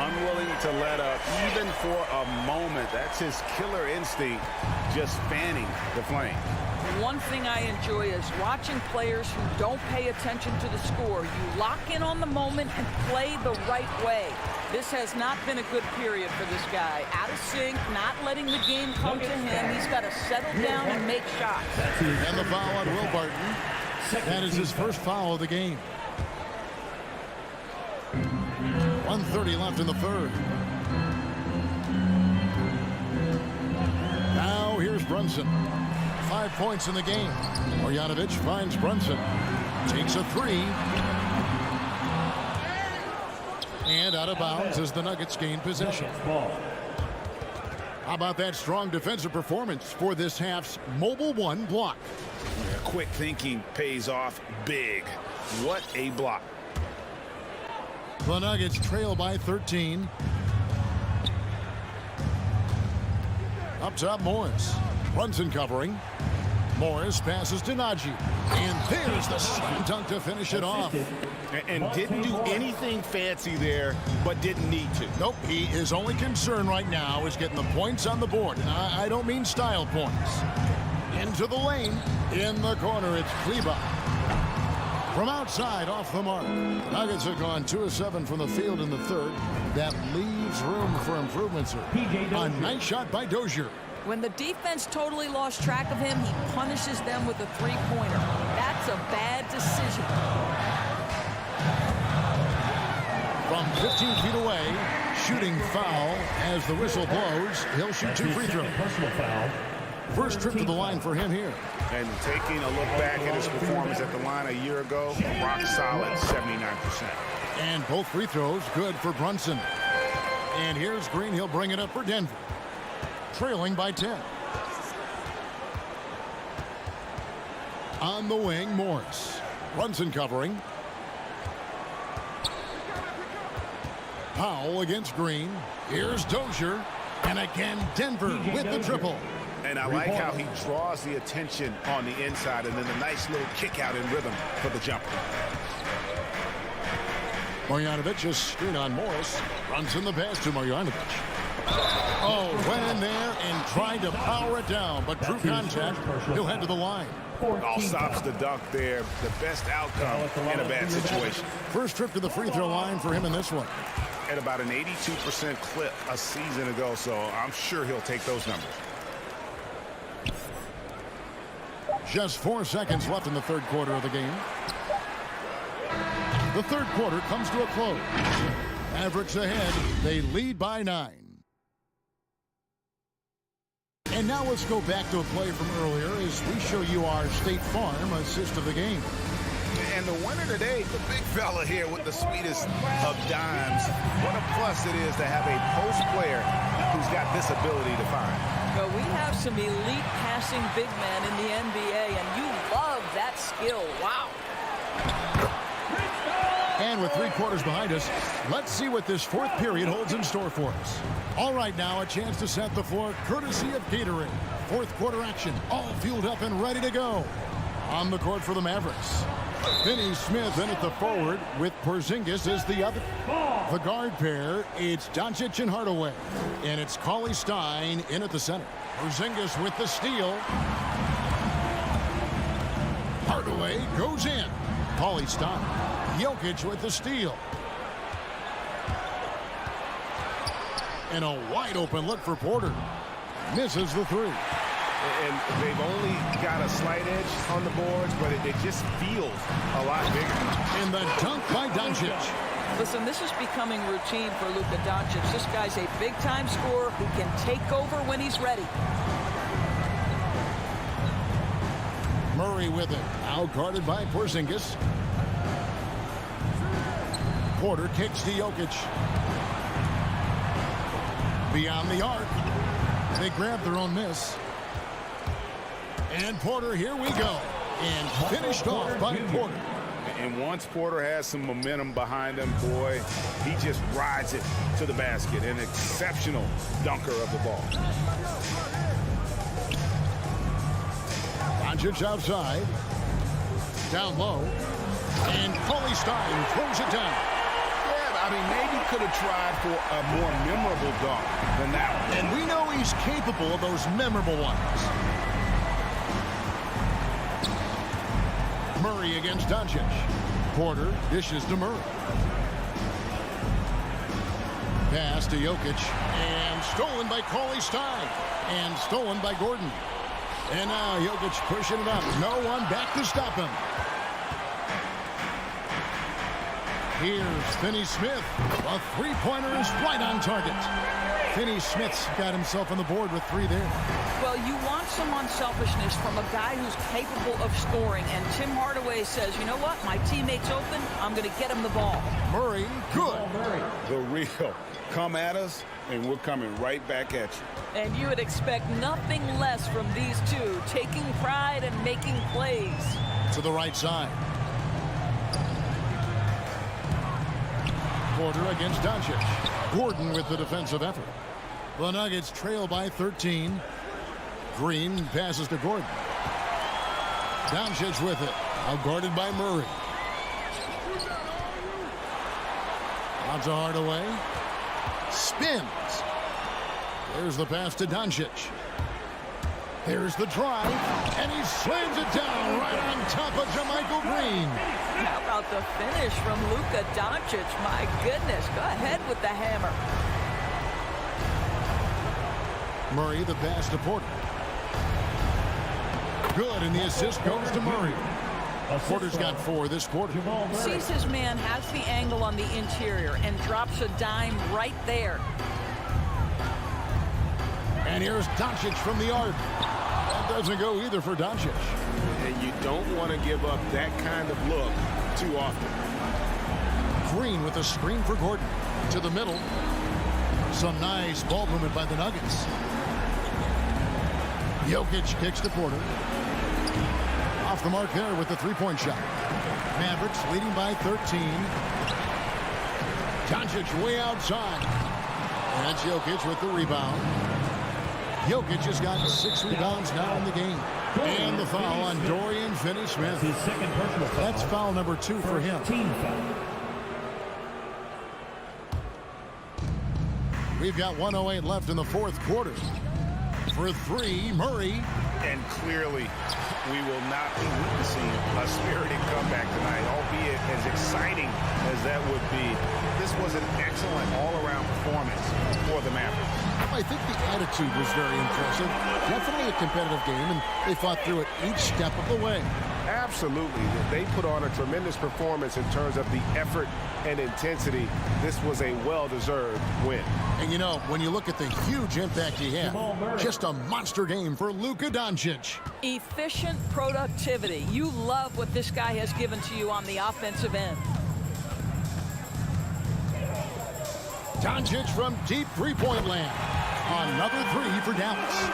Unwilling to let up even for a moment. That's his killer instinct, just fanning the flame. One thing I enjoy is watching players who don't pay attention to the score. You lock in on the moment and play the right way. This has not been a good period for this guy. Out of sync, not letting the game come to him. He's got to settle down and make shots. And the foul on Will Barton. That is his first foul of the game. 1:30 left in the third. Now here's Brunson. 5 points in the game. Marjanovic finds Brunson. Takes a 3. And out of bounds as the Nuggets gain possession. How about that strong defensive performance for this half's Mobile One block? Yeah, quick thinking pays off big. What a block. The Nuggets trail by 13. Up top, Morris. Brunson covering. Morris passes to Najee. And there's the slam dunk to finish it off. And didn't do anything fancy there, but didn't need to. Nope, his only concern right now is getting the points on the board. And I don't mean style points. Into the lane. In the corner, it's Kleber. From outside, off the mark. The Nuggets have gone 2 of 7 from the field in the third. That leaves room for improvement, sir. A nice shot by Dozier. When the defense totally lost track of him, he punishes them with a three-pointer. That's a bad decision. From 15 feet away, shooting foul as the whistle blows. He'll shoot 2 free throws. First trip to the line for him here. And taking a look back at his performance at the line a year ago, rock solid, 79%. And both free throws good for Brunson. And here's Green. He'll bring it up for Denver. Trailing by 10. On the wing, Morris. Brunson covering. Powell against Green. Here's Dozier. And again, Denver with the triple. And I like how he draws the attention on the inside and then a nice little kick out in rhythm for the jumper. Marjanovic is screen on Morris. Brunson the pass to Marjanovic. Oh, went in there and tried to power it down, but drew contact. He'll head to the line. All stops the dunk there. The best outcome in a bad situation. First trip to the free throw line for him in this one. At about an 82% clip a season ago, so I'm sure he'll take those numbers. Just 4 seconds left in the third quarter of the game. The third quarter comes to a close. Mavericks ahead. They lead by 9. And now let's go back to a play from earlier as we show you our State Farm assist of the game. And the winner today, the big fella here with the sweetest of dimes. What a plus it is to have a post player who's got this ability to find. Well, we have some elite passing big men in the NBA, and you love that skill. Wow. And with 3 quarters behind us, let's see what this fourth period holds in store for us. All right, now a chance to set the floor courtesy of Gatorade. Fourth quarter action, all fueled up and ready to go. On the court for the Mavericks. Finney Smith in at the forward with Porzingis as the other. The guard pair, it's Doncic and Hardaway. And it's Cauley Stein in at the center. Porzingis with the steal. Hardaway goes in. Cauley Stein. Jokic with the steal. And a wide open look for Porter. Misses the three. And they've only got a slight edge on the boards, but it just feels a lot bigger. And the dunk by Doncic. Listen, this is becoming routine for Luka Doncic. This guy's a big-time scorer who can take over when he's ready. Murray with it. Now guarded by Porzingis. Porter kicks to Jokic. Beyond the arc. They grab their own miss. And Porter, here we go. And finished off by Porter. And once Porter has some momentum behind him, boy, he just rides it to the basket. An exceptional dunker of the ball. Doncic outside. Down low. And Cauley Stein throws it down. Yeah, I mean, maybe could have tried for a more memorable dunk than that one. And we know he's capable of those memorable ones. Murray against Doncic. Porter dishes to Murray. Pass to Jokic. And stolen by Cauley Stein. And stolen by Gordon. And now Jokic pushing it up. No one back to stop him. Here's Finney-Smith. A three-pointer is right on target. Finney-Smith's got himself on the board with three there. Well, you want some unselfishness from a guy who's capable of scoring. And Tim Hardaway says, you know what? My teammate's open. I'm going to get him the ball. Murray, good. The real. Come at us, and we're coming right back at you. And you would expect nothing less from these two, taking pride and making plays. To the right side. Porter against Doncic. Gordon with the defensive effort. The Nuggets trail by 13. Green passes to Gordon. Doncic with it. Now guarded by Murray. Out to Hardaway. Spins. There's the pass to Doncic. There's the drive. And he slams it down right on top of JaMychal Green. How about the finish from Luka Doncic? My goodness. Go ahead with the hammer. Murray, the pass to Porter. Good, and the assist goes to Murray. Porter's got 4 this quarter. Sees his man, has the angle on the interior, and drops a dime right there. And here's Doncic from the arc. That doesn't go either for Doncic. And you don't want to give up that kind of look too often. Green with a screen for Gordon. To the middle. Some nice ball movement by the Nuggets. Jokic kicks to Porter. Off the mark there with the three-point shot. Mavericks leading by 13. Doncic way outside. And that's Jokic with the rebound. Jokic has got 6 rebounds now in the game. And the foul on Dorian Finney-Smith. His second personal foul. That's foul number 2 for him. Team foul. We've got 1:08 left in the fourth quarter. For 3, Murray. And clearly, we will not be witnessing a spirited comeback tonight, albeit as exciting as that would be. This was an excellent all-around performance for the Mavericks. I think the attitude was very impressive. Definitely a competitive game, and they fought through it each step of the way. Absolutely. They put on a tremendous performance in terms of the effort and intensity. This was a well-deserved win. And you know, when you look at the huge impact he had, just a monster game for Luka Doncic. Efficient productivity. You love what this guy has given to you on the offensive end. Doncic from deep three-point land. Another 3 for Dallas.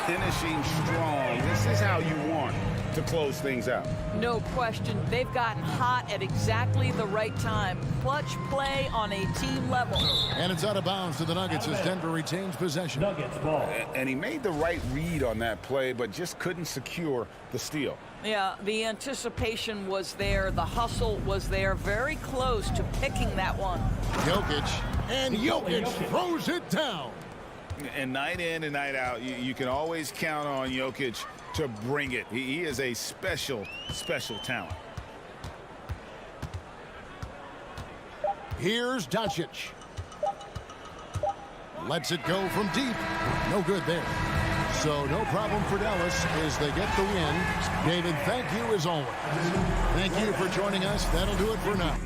Finishing strong. This is how you want to close things out. No question. They've gotten hot at exactly the right time. Clutch play on a team level. And it's out of bounds to the Nuggets as Denver retains possession. Nuggets ball. And he made the right read on that play, but just couldn't secure the steal. Yeah, the anticipation was there. The hustle was there. Very close to picking that one. Jokic. And Jokic throws it down. And night in and night out, you can always count on Jokic to bring it. He is a special, special talent. Here's Doncic. Lets it go from deep. No good there. So no problem for Dallas as they get the win. David, thank you as always. Thank you for joining us. That'll do it for now.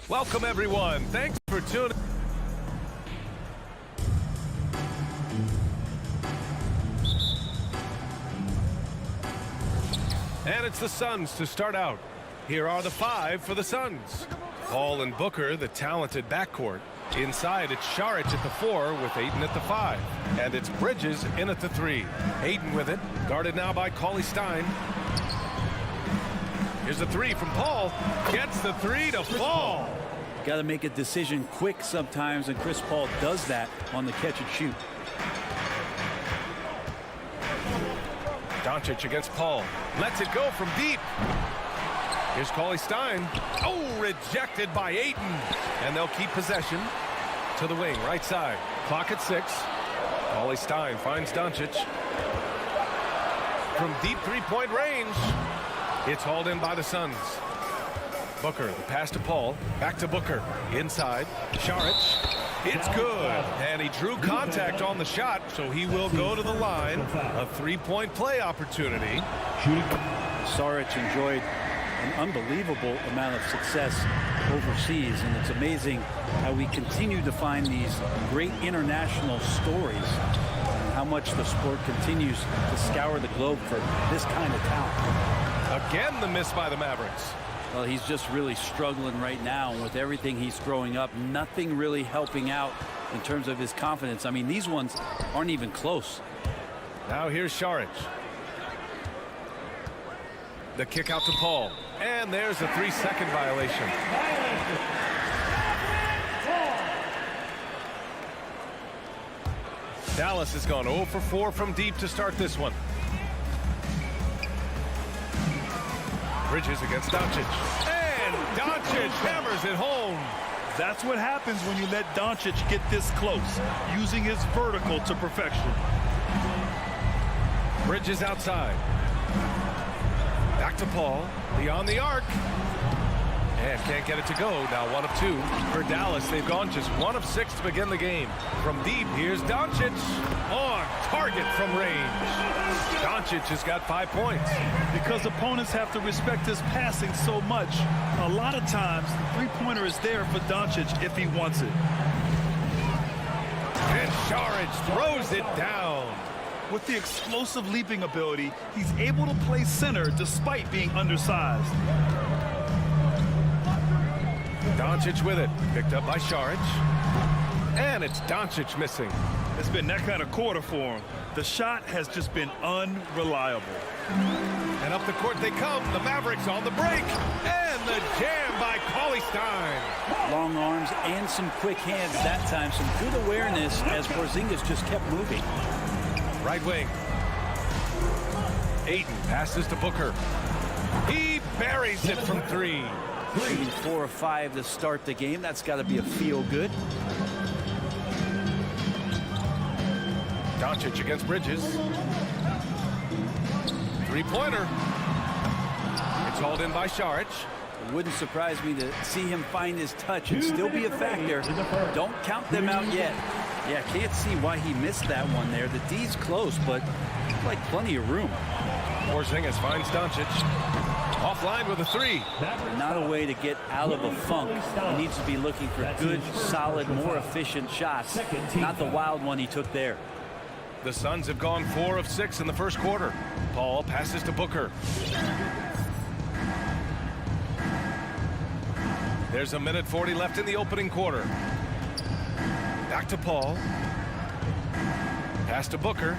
Welcome, everyone. Thanks for tuning. And it's the Suns to start out. Here are the 5 for the Suns. Paul and Booker, the talented backcourt. Inside, it's Saric at the 4 with Ayton at the 5. And it's Bridges in at the 3. Ayton with it, guarded now by Cauley-Stein. Here's the 3 from Paul. Gets the 3 to fall. Got to make a decision quick sometimes, and Chris Paul does that on the catch and shoot. Doncic against Paul. Lets it go from deep. Here's Cauley-Stein. Oh, rejected by Ayton. And they'll keep possession to the wing, right side. Clock at 6. Cauley-Stein finds Doncic. From deep three-point range. It's hauled in by the Suns. Booker, the pass to Paul. Back to Booker. Inside. Saric. It's good. And he drew contact on the shot, so he will go to the line. A three-point play opportunity. Saric enjoyed an unbelievable amount of success overseas, and it's amazing how we continue to find these great international stories and how much the sport continues to scour the globe for this kind of talent. Again, the miss by the Mavericks. Well, he's just really struggling right now, and with everything he's throwing up, nothing really helping out in terms of his confidence. I mean, these ones aren't even close. Now here's Saric. The kick out to Paul. And there's a 3-second violation. Dallas has gone 0 for 4 from deep to start this one. Bridges against Doncic. And Doncic hammers it home. That's what happens when you let Doncic get this close, using his vertical to perfection. Bridges outside. Back to Paul. Beyond the arc. And can't get it to go. Now 1 of 2 for Dallas. They've gone just 1 of 6 to begin the game. From deep, here's Doncic. On target from range. Doncic has got 5 points. Because opponents have to respect his passing so much, a lot of times the three-pointer is there for Doncic if he wants it. And Saric throws it down. With the explosive leaping ability, he's able to play center despite being undersized. Doncic with it. Picked up by Saric. And it's Doncic missing. It's been that kind of quarter for him. The shot has just been unreliable. And up the court they come. The Mavericks on the break. And the jam by Cauley-Stein. Long arms and some quick hands that time. Some good awareness as Porzingis just kept moving. Right wing. Ayton passes to Booker. He buries it from 3. Shooting 4 of 5 to start the game. That's got to be a feel good. Doncic against Bridges. Three-pointer. It's hauled in by Saric. It wouldn't surprise me to see him find his touch and still be a factor. Don't count them out yet. Yeah, can't see why he missed that one there. The D's close, but like plenty of room. Porzingis finds Doncic. Offline with a 3. Not a way to get out of a funk. He needs to be looking for good, solid, more efficient shots. Not the wild one he took there. The Suns have gone 4 of 6 in the first quarter. Paul passes to Booker. There's a minute 40 left in the opening quarter. Back to Paul. Pass to Booker.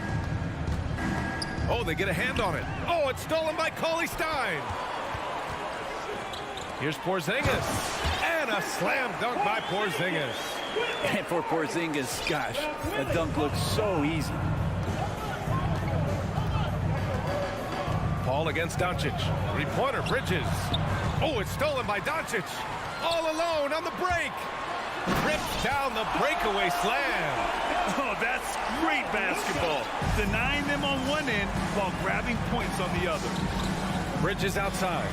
Oh, they get a hand on it. Oh, it's stolen by Cauley-Stein. Here's Porzingis. And a slam dunk by Porzingis. And for Porzingis, gosh, a dunk looks so easy. Paul against Doncic. Three-pointer, Bridges. Oh, it's stolen by Doncic. All alone on the break. Rips down the breakaway slam. Oh, that's great basketball. Denying them on one end while grabbing points on the other. Bridges outside.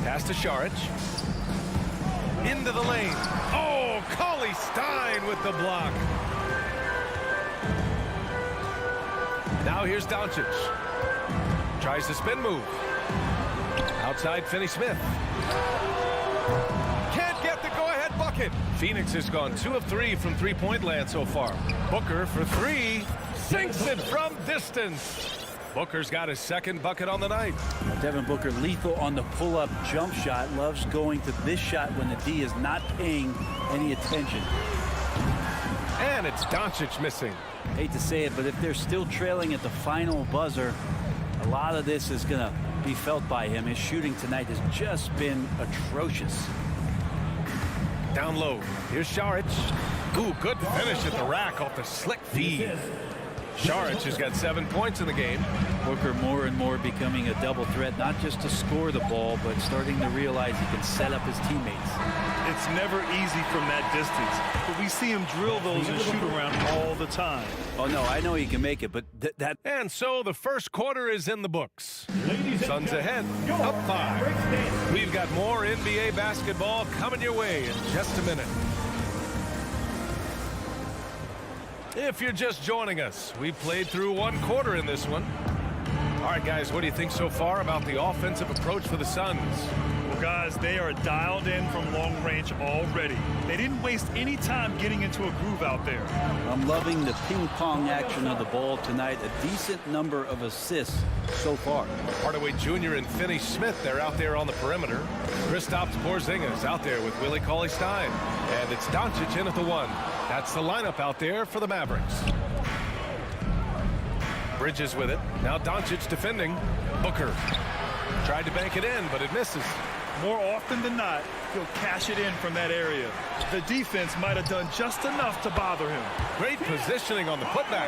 Pass to Saric. Into the lane. Oh, Cauley-Stein with the block. Now here's Doncic. Tries the spin move. Outside Finney-Smith. Can't get the go-ahead bucket. Phoenix has gone 2 of 3 from three-point land so far. Booker for 3. Sinks it from distance. Booker's got his second bucket on the night. Devin Booker lethal on the pull-up jump shot. Loves going to this shot when the D is not paying any attention. And it's Doncic missing. Hate to say it, but if they're still trailing at the final buzzer, a lot of this is going to be felt by him. His shooting tonight has just been atrocious. Down low. Here's Saric. Ooh, good finish at the rack off the slick feed. Saric has got 7 points in the game. Booker more and more becoming a double threat, not just to score the ball, but starting to realize he can set up his teammates. It's never easy from that distance, but we see him drill those and shoot around all the time. Oh, no, I know he can make it, but that... And so the first quarter is in the books. Suns ahead, up 5. We've got more NBA basketball coming your way in just a minute. If you're just joining us, we played through 1 quarter in this one. All right, guys, what do you think so far about the offensive approach for the Suns? Well, guys, they are dialed in from long range already. They didn't waste any time getting into a groove out there. I'm loving the ping-pong action of the ball tonight. A decent number of assists so far. Hardaway Jr. and Finney Smith, they're out there on the perimeter. Kristaps Porzingis out there with Willie Cauley-Stein. And it's Doncic in at the 1. That's the lineup out there for the Mavericks. Bridges with it. Now Doncic defending. Booker tried to bank it in, but it misses. More often than not, he'll cash it in from that area. The defense might have done just enough to bother him. Great positioning on the putback.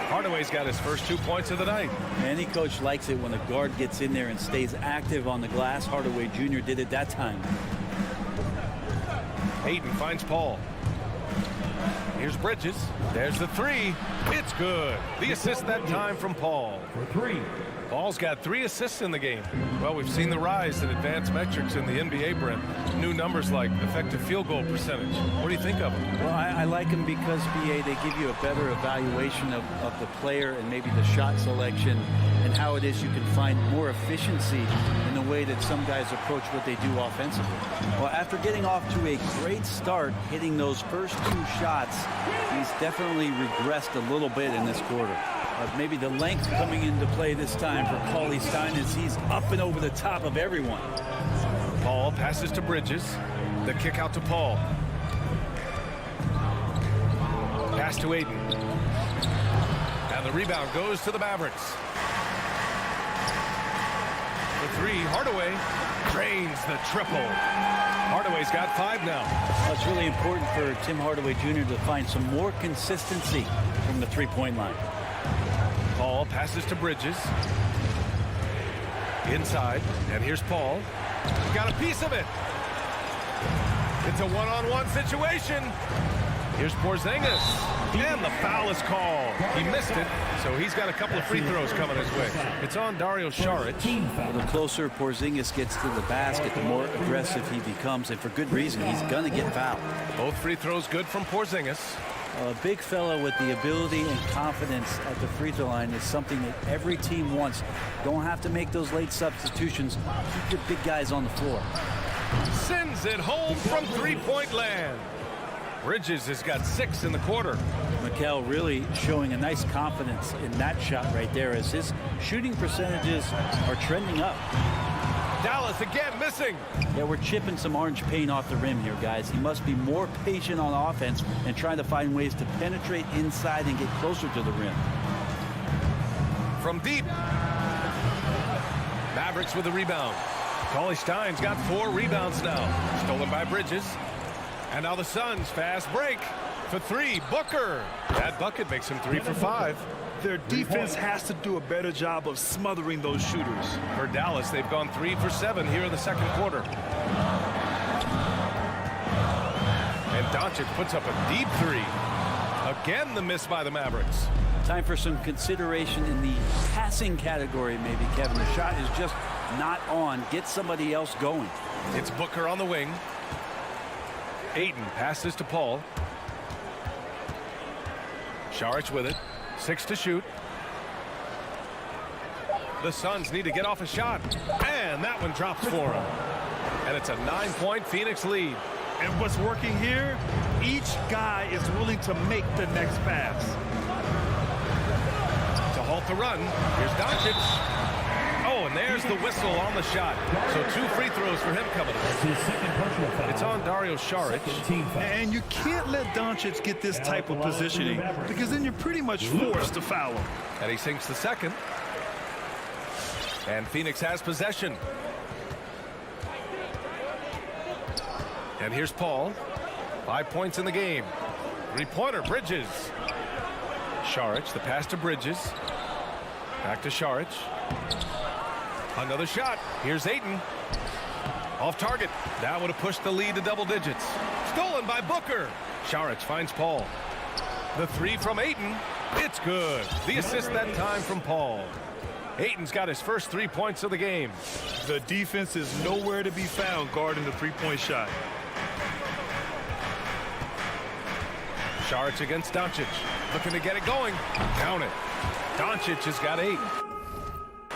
Hardaway's got his first 2 points of the night. Any coach likes it when a guard gets in there and stays active on the glass. Hardaway Jr. did it that time. Ayton finds Paul. Here's Bridges. There's the 3. It's good. The assist that time from Paul. For 3. Paul's got 3 assists in the game. Well, we've seen the rise in advanced metrics in the NBA, Brent. New numbers like effective field goal percentage. What do you think of them? Well, I like them because, BA, they give you a better evaluation of the player and maybe the shot selection and how it is you can find more efficiency in the way that some guys approach what they do offensively. Well, after getting off to a great start, hitting those first 2 shots, he's definitely regressed a little bit in this quarter. Maybe the length coming into play this time for Cauley-Stein as he's up and over the top of everyone. Paul passes to Bridges. The kick out to Paul. Pass to Ayton. And the rebound goes to the Mavericks. The 3, Hardaway drains the triple. Hardaway's got 5 now. Well, it's really important for Tim Hardaway Jr. to find some more consistency from the three-point line. Paul passes to Bridges. Inside, and here's Paul. Got a piece of it. It's a one-on-one situation. Here's Porzingis. And the foul is called. He missed it, so he's got a couple of free throws coming his way. It's on Dario Saric. Well, the closer Porzingis gets to the basket, the more aggressive he becomes, and for good reason. He's going to get fouled. Both free throws good from Porzingis. A big fella with the ability and confidence at the free throw line is something that every team wants. Don't have to make those late substitutions. Keep your big guys on the floor. Sends it home from three-point land. Bridges has got 6 in the quarter. Mikal really showing a nice confidence in that shot right there as his shooting percentages are trending up. Dallas again missing. Yeah, we're chipping some orange paint off the rim here, guys. He must be more patient on offense and trying to find ways to penetrate inside and get closer to the rim. From deep. Mavericks with the rebound. Cauley-Stein's got 4 rebounds now. Stolen by Bridges. And now the Suns fast break for 3. Booker. That bucket makes him 3 for 5. Their defense has to do a better job of smothering those shooters. For Dallas, they've gone 3 for 7 here in the second quarter. And Doncic puts up a deep 3. Again, the miss by the Mavericks. Time for some consideration in the passing category, maybe, Kevin. The shot is just not on. Get somebody else going. It's Booker on the wing. Ayton passes to Paul. Saric with it. 6 to shoot. The Suns need to get off a shot. And that one drops for him. And it's a 9-point Phoenix lead. And what's working here, each guy is willing to make the next pass. To halt the run, here's Doncic. Oh, and there's the whistle on the shot. So 2 free throws for him coming up. His second personal foul. It's on Dario Saric. Team foul. And you can't let Doncic get this type of positioning because then you're pretty much forced to foul him. And he sinks the second. And Phoenix has possession. And here's Paul. 5 points in the game. 3-pointer, Bridges. Saric, the pass to Bridges. Back to Saric. Another shot. Here's Ayton. Off target. That would have pushed the lead to double digits. Stolen by Booker. Saric finds Paul. The 3 from Ayton. It's good. The assist that time from Paul. Ayton's got his first 3 points of the game. The defense is nowhere to be found guarding the 3-point shot. Saric against Doncic. Looking to get it going. Count it. Doncic has got 8.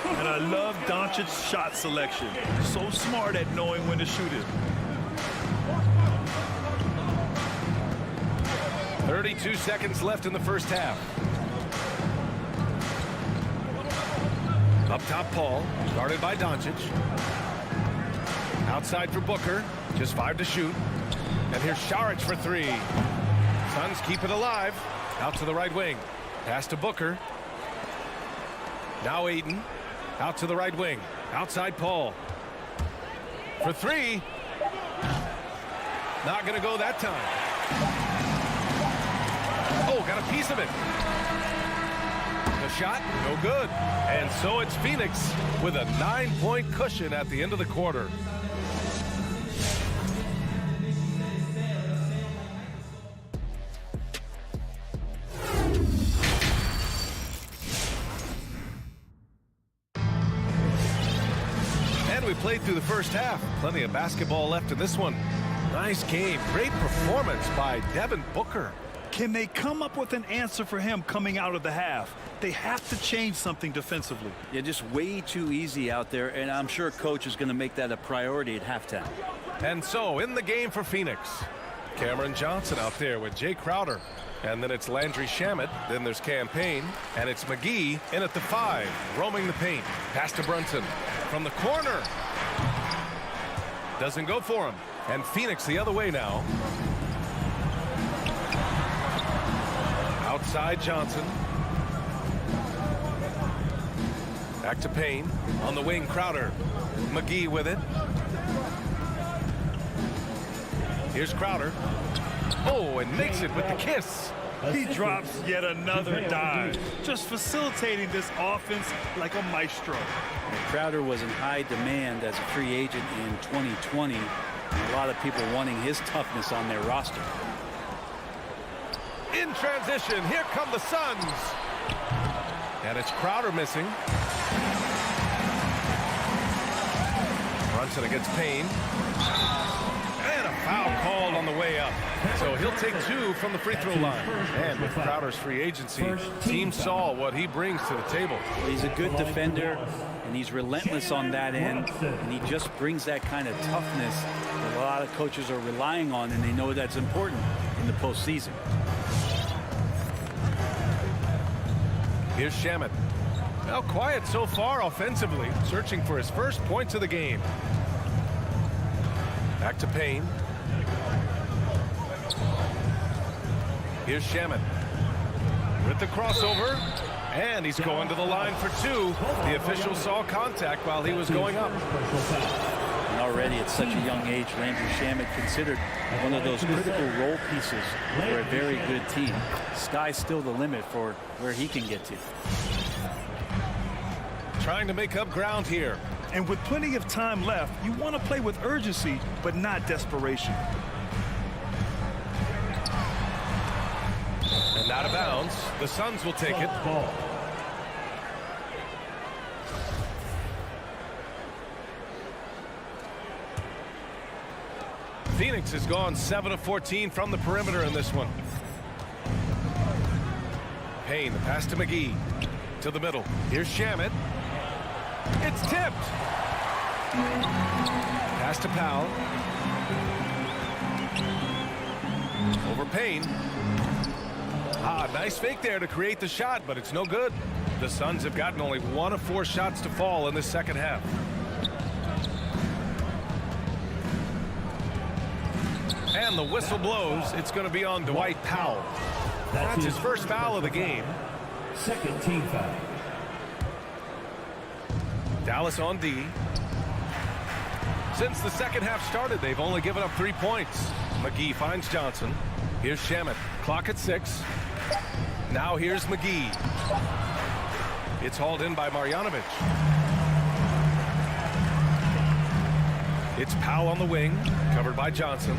And I love Doncic's shot selection. So smart at knowing when to shoot it. 32 seconds left in the first half. Up top, Paul. Guarded by Doncic. Outside for Booker. Just 5 to shoot. And here's Saric for 3. Suns keep it alive. Out to the right wing. Pass to Booker. Now Ayton. Out to the right wing. Outside Paul. For 3. Not going to go that time. Oh, got a piece of it. The shot, no good. And so it's Phoenix with a 9-point cushion at the end of the quarter. We played through the first half. Plenty of basketball left in this one. Nice game. Great performance by Devin Booker. Can they come up with an answer for him coming out of the half? They have to change something defensively. Yeah, just way too easy out there, and I'm sure coach is going to make that a priority at halftime. And so in the game for Phoenix, Cameron Johnson out there with Jay Crowder. And then it's Landry Shamet. Then there's Cam Payne. And it's McGee in at the 5, roaming the paint. Pass to Brunson from the corner. Doesn't go for him. And Phoenix the other way now. Outside Johnson. Back to Payne. On the wing, Crowder. McGee with it. Here's Crowder. Oh, and makes it with the kiss. He drops yet another dive, just facilitating this offense like a maestro. And Crowder was in high demand as a free agent in 2020, and a lot of people wanting his toughness on their roster. In transition, here come the Suns. And it's Crowder missing. Brunson against Payne. And a foul called on the way up. So he'll take 2 from the free throw line. And with Crowder's free agency, team saw what he brings to the table. He's a good defender, and he's relentless on that end, and he just brings that kind of toughness that a lot of coaches are relying on, and they know that's important in the postseason. Here's Shamet. Now quiet so far offensively, searching for his first points of the game. Back to Payne. Here's Shamet with the crossover, and he's going to the line for 2. The official saw contact while he was going up. And already at such a young age, Landry Shamet considered one of those critical role pieces for a very good team. Sky's still the limit for where he can get to. Trying to make up ground here. And with plenty of time left, you want to play with urgency, but not desperation. And out of bounds. The Suns will take it. Phoenix has gone 7 of 14 from the perimeter in this one. Payne, the pass to McGee. To the middle. Here's Shamet. It's tipped. Pass to Powell. Over Payne. Nice fake there to create the shot, but it's no good. The Suns have gotten only 1 of 4 shots to fall in the second half. And the whistle blows. It's going to be on Dwight Powell. That's his first foul of the game. Second team foul. Dallas on D. Since the second half started, they've only given up 3 points. McGee finds Johnson. Here's Shamet. Clock at 6. Now here's McGee. It's hauled in by Marjanovic. It's Powell on the wing, covered by Johnson.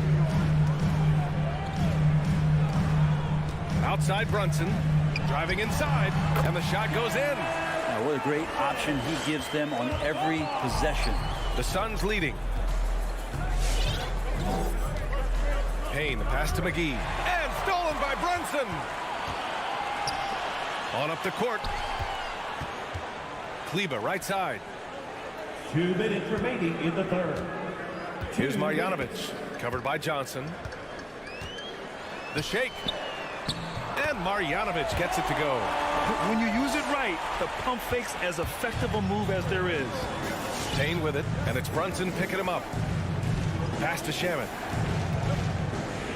Outside Brunson, driving inside, and the shot goes in. Now, what a great option he gives them on every possession. The Suns leading. Payne, the pass to McGee, and stolen by Brunson. On up the court. Kleber, right side. 2 minutes remaining in the third. Here's Marjanovic, covered by Johnson. The shake. And Marjanovic gets it to go. When you use it right, the pump fake's as effective a move as there is. Payne with it, and it's Brunson picking him up. Pass to Shamet.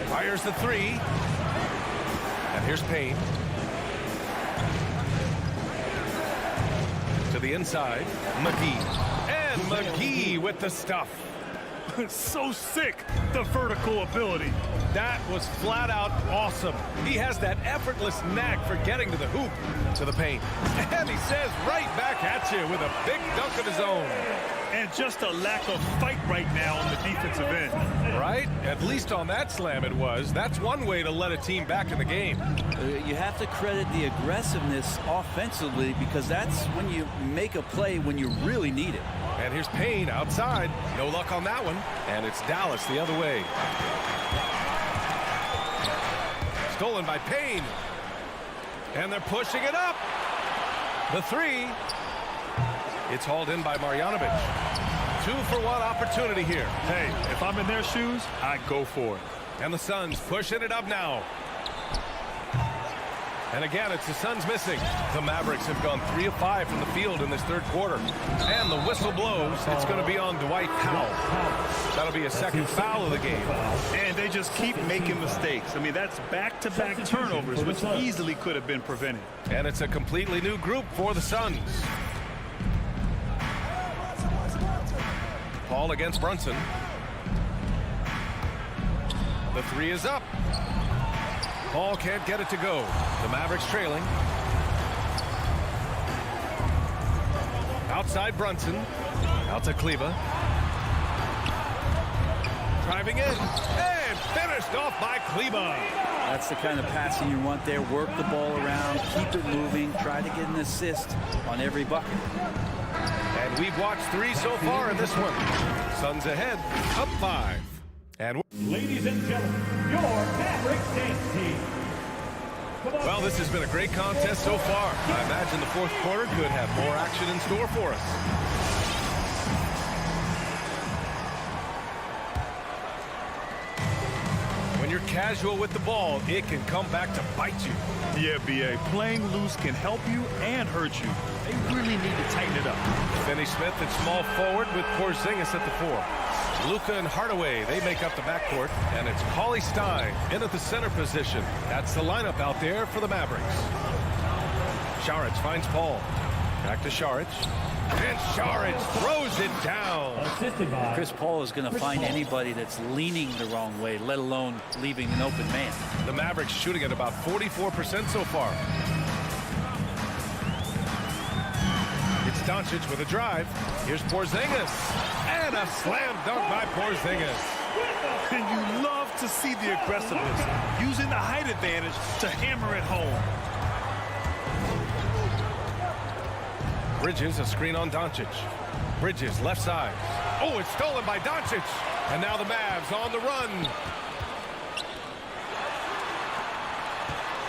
Fires the 3. And here's Payne. To the inside, McGee. And McGee with the stuff. So sick, the vertical ability. That was flat out awesome. He has that effortless knack for getting to the hoop. To the paint. And he says right back at you with a big dunk of his own. And just a lack of fight right now on the defensive end. Right? At least on that slam it was. That's one way to let a team back in the game. You have to credit the aggressiveness offensively, because that's when you make a play when you really need it. And here's Payne outside. No luck on that one. And it's Dallas the other way. Stolen by Payne. And they're pushing it up. The 3. It's hauled in by Marjanovic. 2-for-1 opportunity here. Hey, if I'm in their shoes, I go for it. And the Suns pushing it up now. And again, it's the Suns missing. The Mavericks have gone 3 of 5 from the field in this third quarter. And the whistle blows. It's going to be on Dwight Powell. That'll be a second foul of the game. And they just keep making mistakes. I mean, that's back-to-back turnovers, which easily could have been prevented. And it's a completely new group for the Suns. Paul against Brunson. The 3 is up. Paul can't get it to go. The Mavericks trailing. Outside Brunson. Out to Kleber. Driving in. And finished off by Kleber. That's the kind of passing you want there. Work the ball around. Keep it moving. Try to get an assist on every bucket. And we've watched 3 so far in this one. Suns ahead. Up 5. And Ladies and gentlemen, your Mavericks dance team. well, this has been a great contest so far. I imagine the fourth quarter could have more action in store for us. When you're casual with the ball, it can come back to bite you. Yeah, B.A. Playing loose can help you and hurt you. They really need to tighten it up. Finney-Smith at small forward with Porzingis at the 4. Luka and Hardaway, they make up the backcourt, and it's Cauley Stein in at the center position. That's the lineup out there for the Mavericks. Šarić finds Paul. Back to Šarić. And Šarić throws it down. Assisted by Chris Paul is going to find anybody that's leaning the wrong way, let alone leaving an open man. The Mavericks shooting at about 44% so far. It's Doncic with a drive. Here's Porzingis. And a slam dunk by Porzingis. And you love to see the aggressiveness, using the height advantage to hammer it home. Bridges, a screen on Doncic. Bridges, left side. Oh, it's stolen by Doncic. And now the Mavs on the run.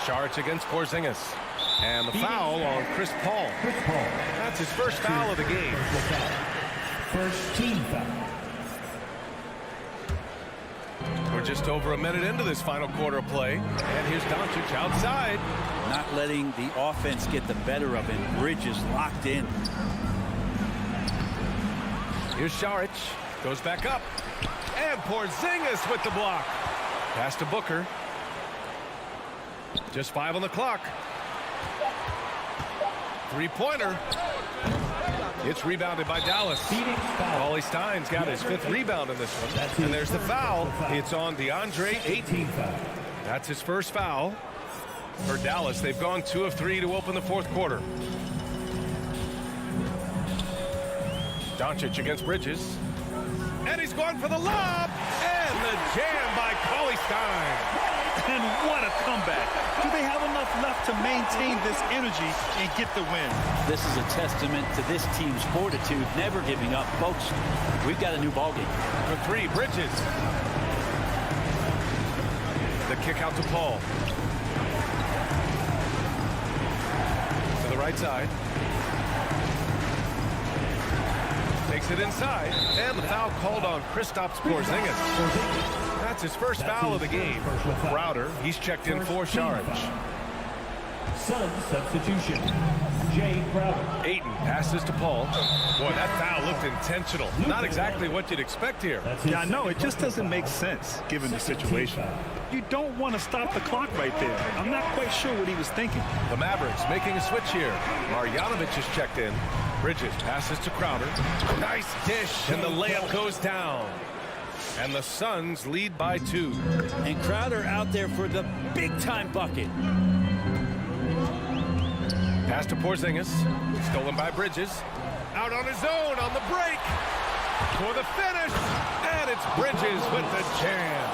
Šarić against Porzingis. And the foul on Chris Paul. That's his first foul of the game. First team foul. We're just over a minute into this final quarter of play. And here's Doncic outside. Not letting the offense get the better of him. Bridges locked in. Here's Saric. Goes back up. And Porzingis with the block. Pass to Booker. Just 5 on the clock. Three-pointer. It's rebounded by Dallas. Paulie Stein's got his 5th rebound in this one. And there's the foul. It's on Deandre Ayton. That's his first foul for Dallas. They've gone 2 of 3 to open the 4th quarter. Doncic against Bridges. And he's going for the lob. And the jam by Paulie Stein. And what a comeback. Do they have enough left to maintain this energy and get the win? This is a testament to this team's fortitude, never giving up. Folks, we've got a new ballgame. For 3, Bridges. The kick out to Paul. To the right side. Takes it inside. And the foul called on Kristaps Porzingis. That's his first foul of the game. Crowder, he's checked in for Saric. Suns substitution. Jay Crowder. Ayton passes to Paul. Boy, that foul looked intentional. Not exactly what you'd expect here. Yeah, I know. It just doesn't make sense given the situation. You don't want to stop the clock right there. I'm not quite sure what he was thinking. The Mavericks making a switch here. Marjanovic is checked in. Bridges passes to Crowder. Nice dish, and the layup goes down. And the Suns lead by 2. And Crowder out there for the big-time bucket. Pass to Porzingis. Stolen by Bridges. Out on his own on the break. For the finish. And it's Bridges with the jam.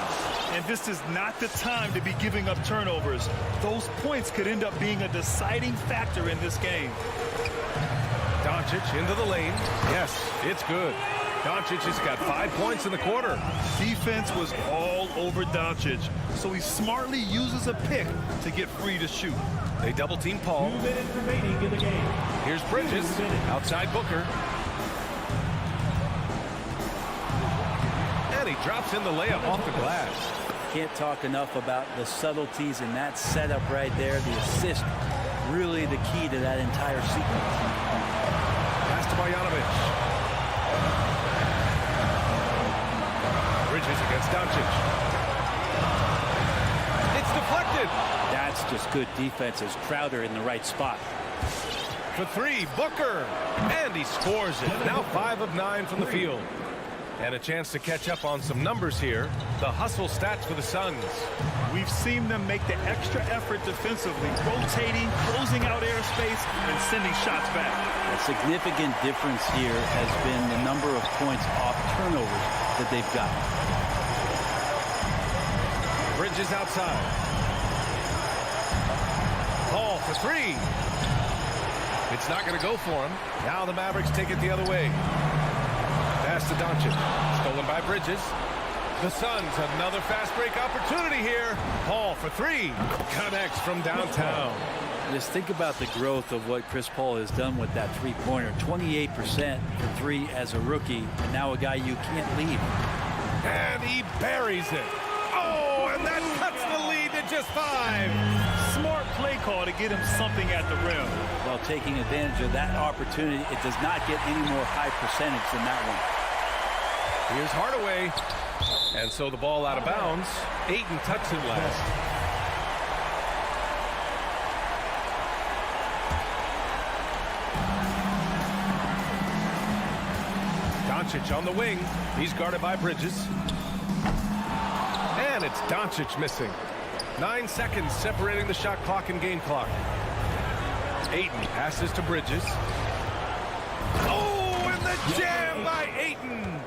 And this is not the time to be giving up turnovers. Those points could end up being a deciding factor in this game. Doncic into the lane. Yes, it's good. Doncic has got 5 points in the quarter. Defense was all over Doncic, so he smartly uses a pick to get free to shoot. They double team Paul. 2 minutes remaining in the game. Here's Bridges outside Booker. And he drops in the layup off the glass. Can't talk enough about the subtleties in that setup right there. The assist, really the key to that entire sequence. Pass to Marjanovic. Bridges against Doncic. It's deflected. That's just good defense as Crowder in the right spot. For 3, Booker. And he scores it. Now 5 of 9 from the field. And a chance to catch up on some numbers here. The hustle stats for the Suns. We've seen them make the extra effort defensively, rotating, closing out airspace, and sending shots back. A significant difference here has been the number of points off turnovers that they've got. Bridges outside. Paul for 3. It's not going to go for him. Now the Mavericks take it the other way. Pass to Doncic. Stolen by Bridges. The Suns, another fast break opportunity here. Paul for 3. Connects from downtown. Just think about the growth of what Chris Paul has done with that three-pointer. 28% for 3 as a rookie, and now a guy you can't leave. And he buries it. Oh, and that cuts the lead to just 5. Smart play call to get him something at the rim. While taking advantage of that opportunity, it does not get any more high percentage than that one. Here's Hardaway. And so the ball out of bounds. Ayton touched it last. Doncic on the wing. He's guarded by Bridges. And it's Doncic missing. 9 seconds separating the shot clock and game clock. Ayton passes to Bridges. Oh, and the jam by Ayton.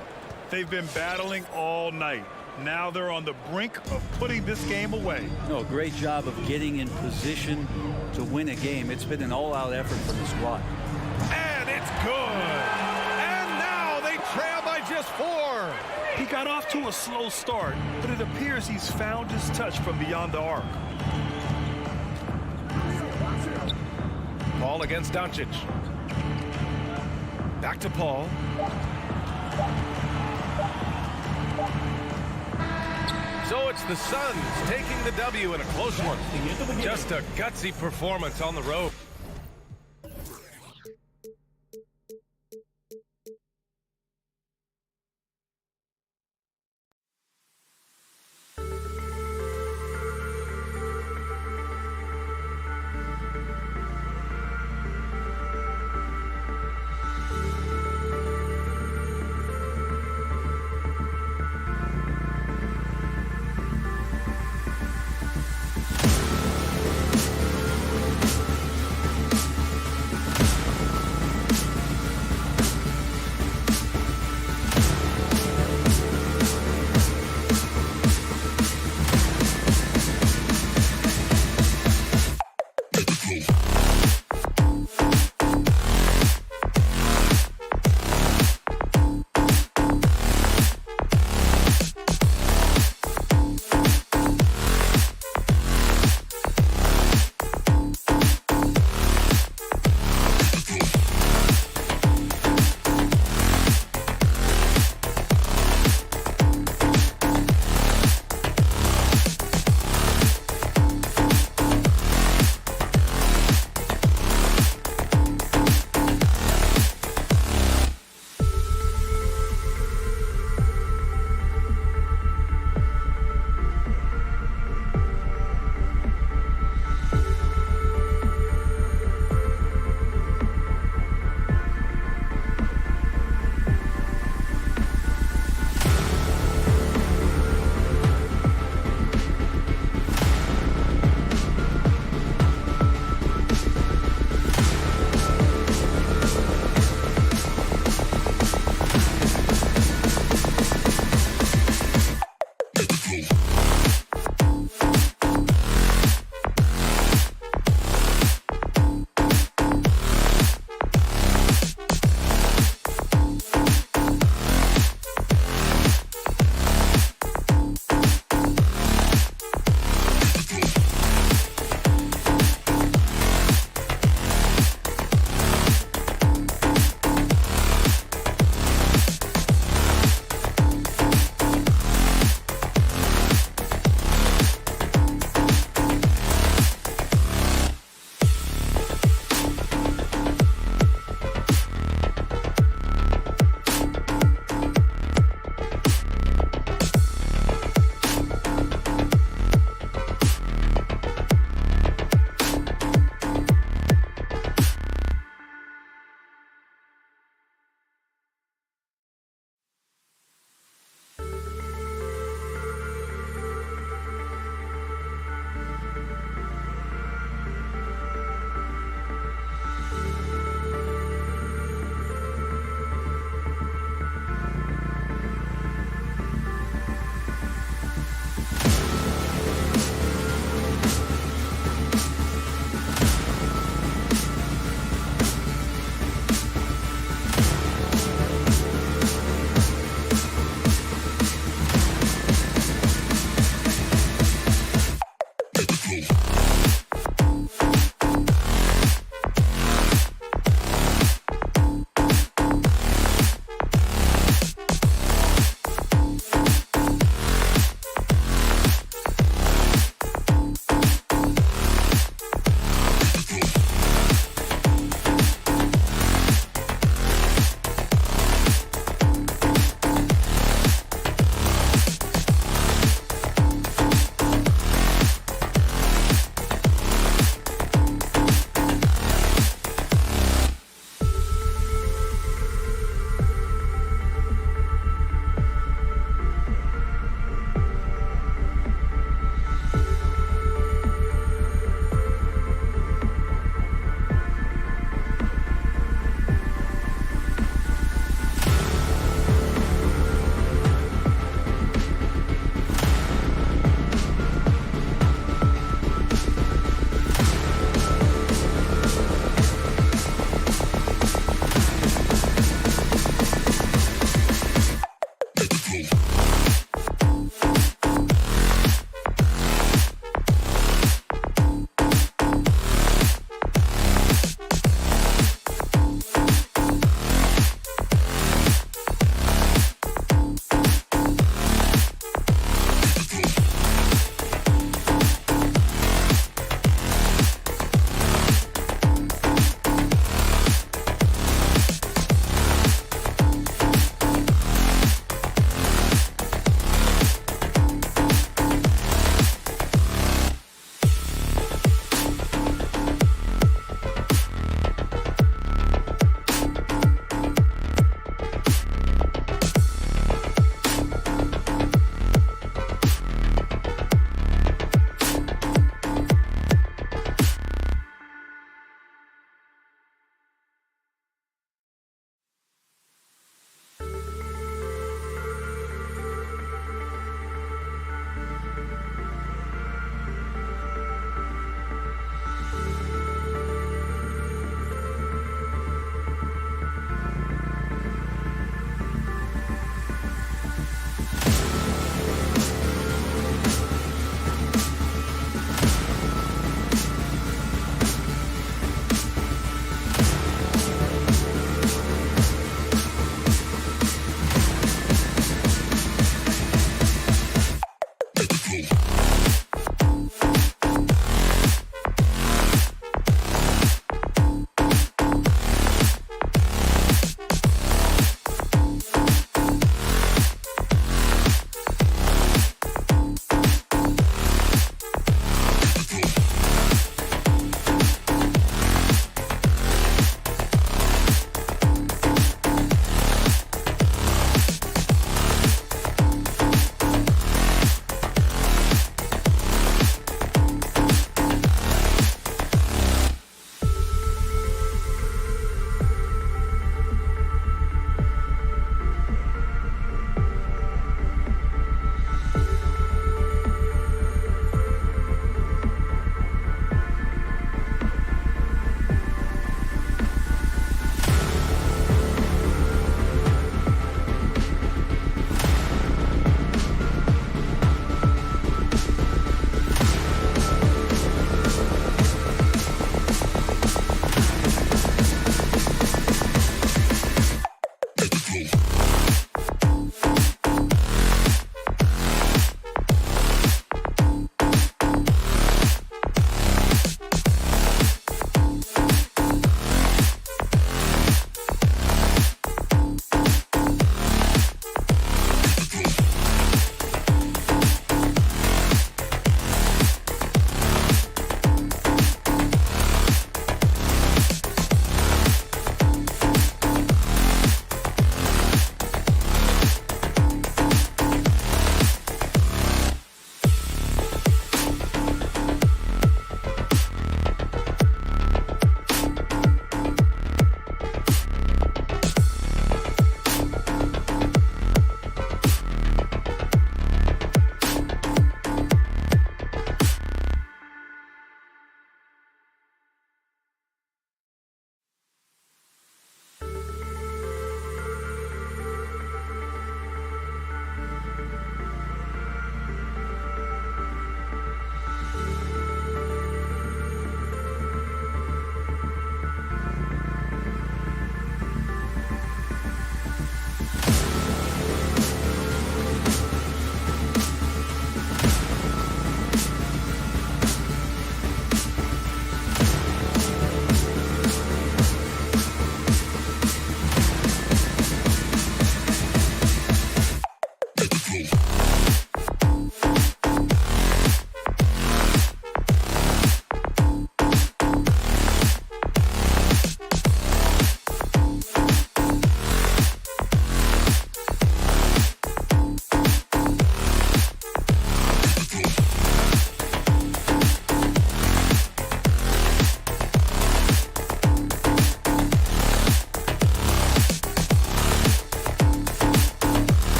They've been battling all night. Now they're on the brink of putting this game away. No, a great job of getting in position to win a game. It's been an all-out effort for the squad. And it's good. And now they trail by just 4. He got off to a slow start, but it appears he's found his touch from beyond the arc. Paul against Doncic. Back to Paul. So it's the Suns taking the W in a close one. Just a gutsy performance on the road.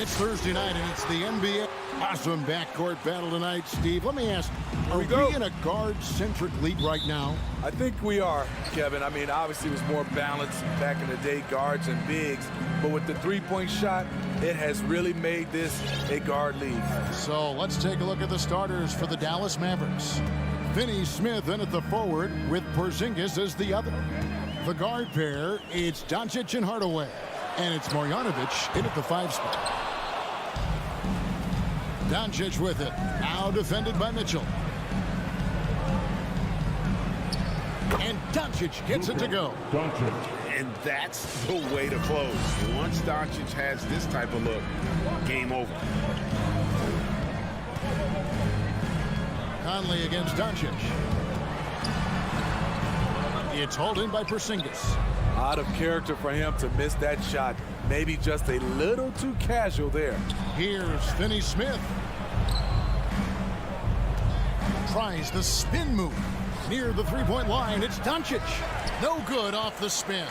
It's Thursday night, and it's the NBA. Awesome backcourt battle tonight, Steve. Let me ask, are we in a guard-centric league right now? I think we are, Kevin. I mean, obviously it was more balanced back in the day, guards and bigs. But with the three-point shot, it has really made this a guard league. So let's take a look at the starters for the Dallas Mavericks. Finney Smith in at the forward with Porzingis as the other. The guard pair, it's Doncic and Hardaway. And it's Marjanovic in at the 5 spot. Doncic with it. Now defended by Mitchell. And Doncic gets it to go. And that's the way to close. Once Doncic has this type of look, game over. Conley against Doncic. It's hauled in by Porzingis. Out of character for him to miss that shot. Maybe just a little too casual there. Here's Finney Smith. Tries the spin move. Near the three-point line, it's Doncic. No good off the spin.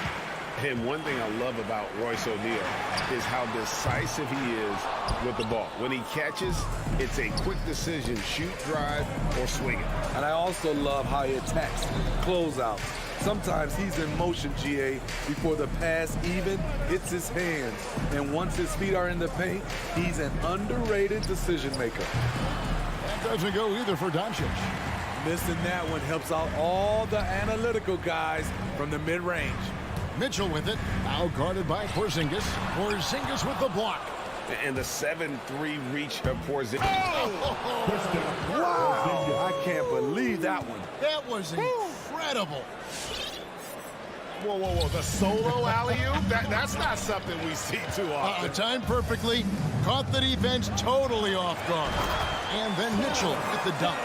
And one thing I love about Royce O'Neal is how decisive he is with the ball. When he catches, it's a quick decision, shoot, drive, or swing it. And I also love how he attacks closeouts. Sometimes he's in motion, GA, before the pass even hits his hands. And once his feet are in the paint, he's an underrated decision maker. That doesn't go either for Doncic. Missing that one helps out all the analytical guys from the mid-range. Mitchell with it. Now guarded by Porzingis. Porzingis with the block. And the 7-3 reach of Porzingis. Oh! Wow! I can't believe that one. That was incredible. Whoa, whoa, whoa. The solo alley-oop? That's not something we see too often. Timed perfectly. Caught the defense totally off guard. And then Mitchell with the dunk.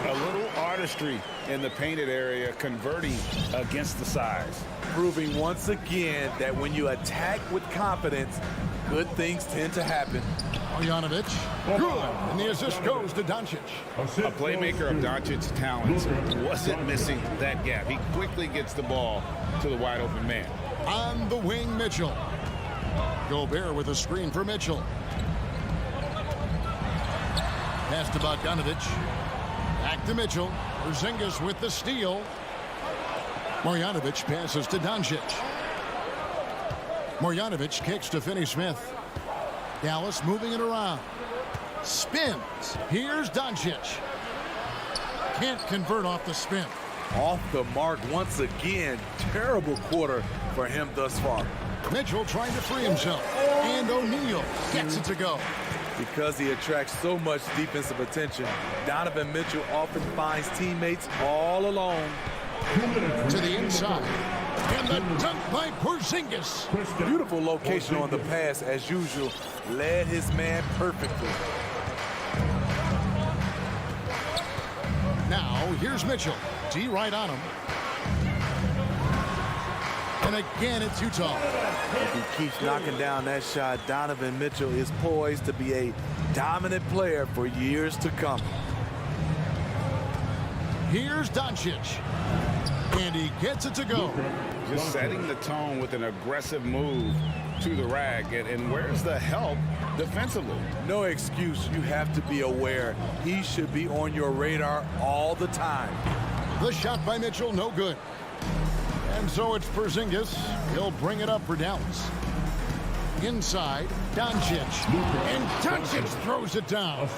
A little artistry in the painted area, converting against the size. Proving once again that when you attack with confidence, good things tend to happen. Marjanovic. Good. And the assist goes to Doncic. A playmaker of Doncic's talents wasn't missing that gap. He quickly gets the ball to the wide open man. On the wing, Mitchell. Gobert with a screen for Mitchell. Pass to Bogdanovic. Back to Mitchell. Porzingis with the steal. Marjanovic passes to Doncic. Marjanovic kicks to Finney Smith. Dallas moving it around. Spins. Here's Doncic. Can't convert off the spin. Off the mark once again. Terrible quarter for him thus far. Mitchell trying to free himself. And O'Neal gets it to go. Because he attracts so much defensive attention, Donovan Mitchell often finds teammates all alone. To the inside. And the dunk by Porzingis. Beautiful location on the pass, as usual. Led his man perfectly. Now, here's Mitchell. D right on him. And again, it's Utah. If he keeps knocking down that shot, Donovan Mitchell is poised to be a dominant player for years to come. Here's Doncic. And he gets it to go. Just setting the tone with an aggressive move to the rack. And where's the help defensively? No excuse. You have to be aware. He should be on your radar all the time. The shot by Mitchell, no good. And so it's Porzingis. He'll bring it up for Dallas. Inside, Doncic. And Doncic throws it down.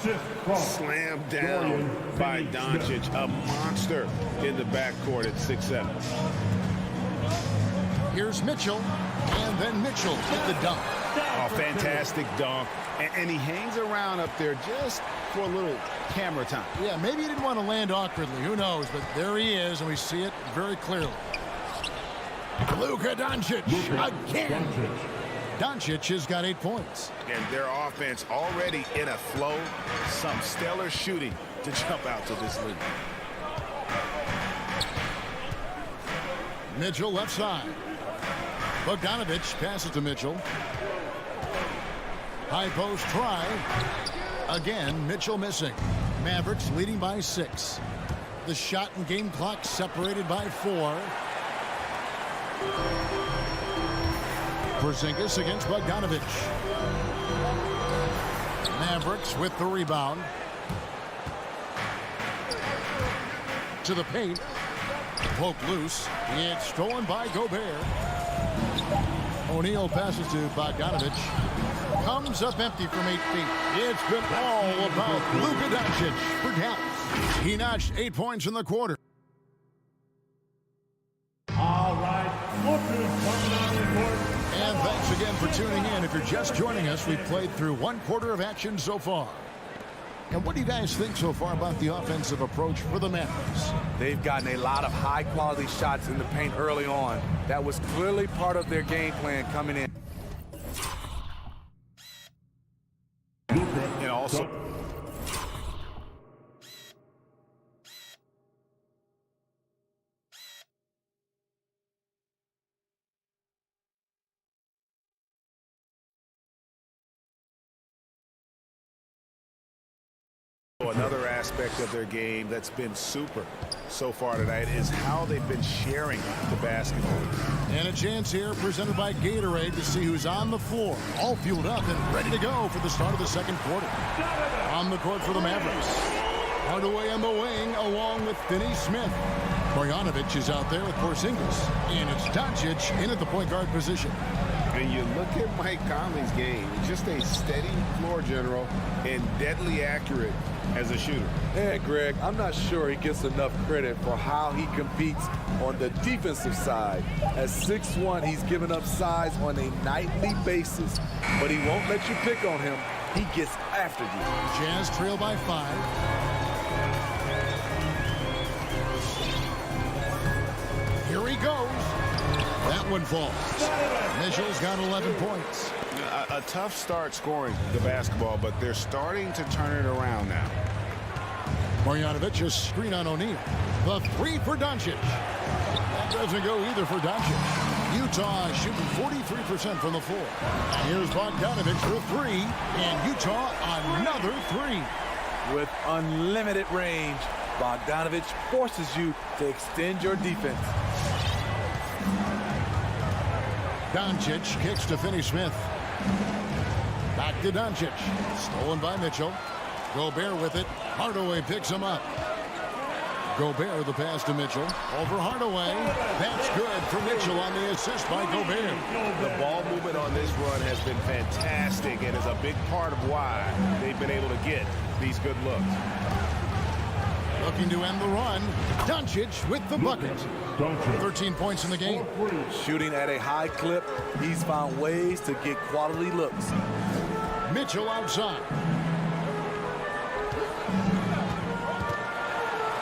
Slammed down by Doncic. A monster in the backcourt at 6'7". Here's Mitchell. And then Mitchell with the dunk. Oh, fantastic dunk. And he hangs around up there just for a little camera time. Yeah, maybe he didn't want to land awkwardly. Who knows? But there he is, and we see it very clearly. Luka Doncic again. Doncic has got 8 points. And their offense already in a flow. Some stellar shooting to jump out to this lead. Mitchell left side. Bogdanovic passes to Mitchell. High post try. Again, Mitchell missing. Mavericks leading by 6. The shot and game clock separated by 4. Porzingis against Bogdanovic. Mavericks with the rebound. To the paint. Poke loose. It's stolen by Gobert. O'Neal passes to Bogdanovich. Comes up empty from 8 feet. It's been all about Luka Doncic for Dallas. He notched 8 points in the quarter. All right, Luka's coming on the court. And thanks again for tuning in. If you're just joining us, we've played through 1 quarter of action so far. And what do you guys think so far about the offensive approach for the Mavericks? They've gotten a lot of high-quality shots in the paint early on. That was clearly part of their game plan coming in. And also, another aspect of their game that's been super so far tonight is how they've been sharing the basketball. And a chance here presented by Gatorade to see who's on the floor. All fueled up and ready to go for the start of the second quarter. On the court for the Mavericks. Hardaway on the wing along with Finney-Smith. Bogdanovich is out there with Porzingis. And it's Doncic in at the point guard position. And you look at Mike Conley's game, just a steady floor general and deadly accurate as a shooter. Yeah, Greg, I'm not sure he gets enough credit for how he competes on the defensive side. At 6'1", he's given up size on a nightly basis, but he won't let you pick on him. He gets after you. Jazz trail by 5. Here he goes. That one falls. Mitchell's got 11 points. A tough start scoring the basketball, but they're starting to turn it around now. Bogdanovich a screen on O'Neal. The 3 for Doncic. That doesn't go either for Doncic. Utah shooting 43% from the floor. Here's Bogdanovich for 3, and Utah another 3. With unlimited range, Bogdanovich forces you to extend your defense. Doncic kicks to Finney-Smith. Back to Doncic. Stolen by Mitchell. Gobert with it. Hardaway picks him up. Gobert the pass to Mitchell. Over Hardaway. That's good for Mitchell on the assist by Gobert. The ball movement on this run has been fantastic and is a big part of why they've been able to get these good looks. Looking to end the run. Doncic with the bucket. 13 points in the game. Shooting at a high clip, he's found ways to get quality looks. Mitchell outside.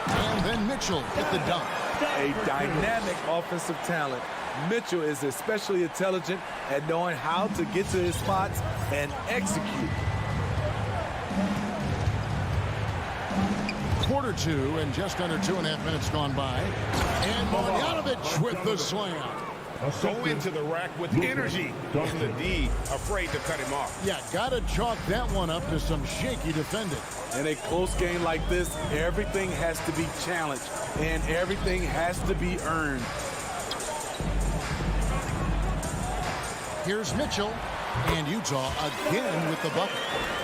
And then Mitchell at the dunk. A dynamic offensive talent. Mitchell is especially intelligent at knowing how to get to his spots and execute. Quarter 2 and just under 2.5 minutes gone by. And Bogdanovich with the slam. Go into the rack with energy. And the D afraid to cut him off. Yeah, gotta chalk that one up to some shaky defending. In a close game like this, everything has to be challenged and everything has to be earned. Here's Mitchell. And Utah again with the bucket.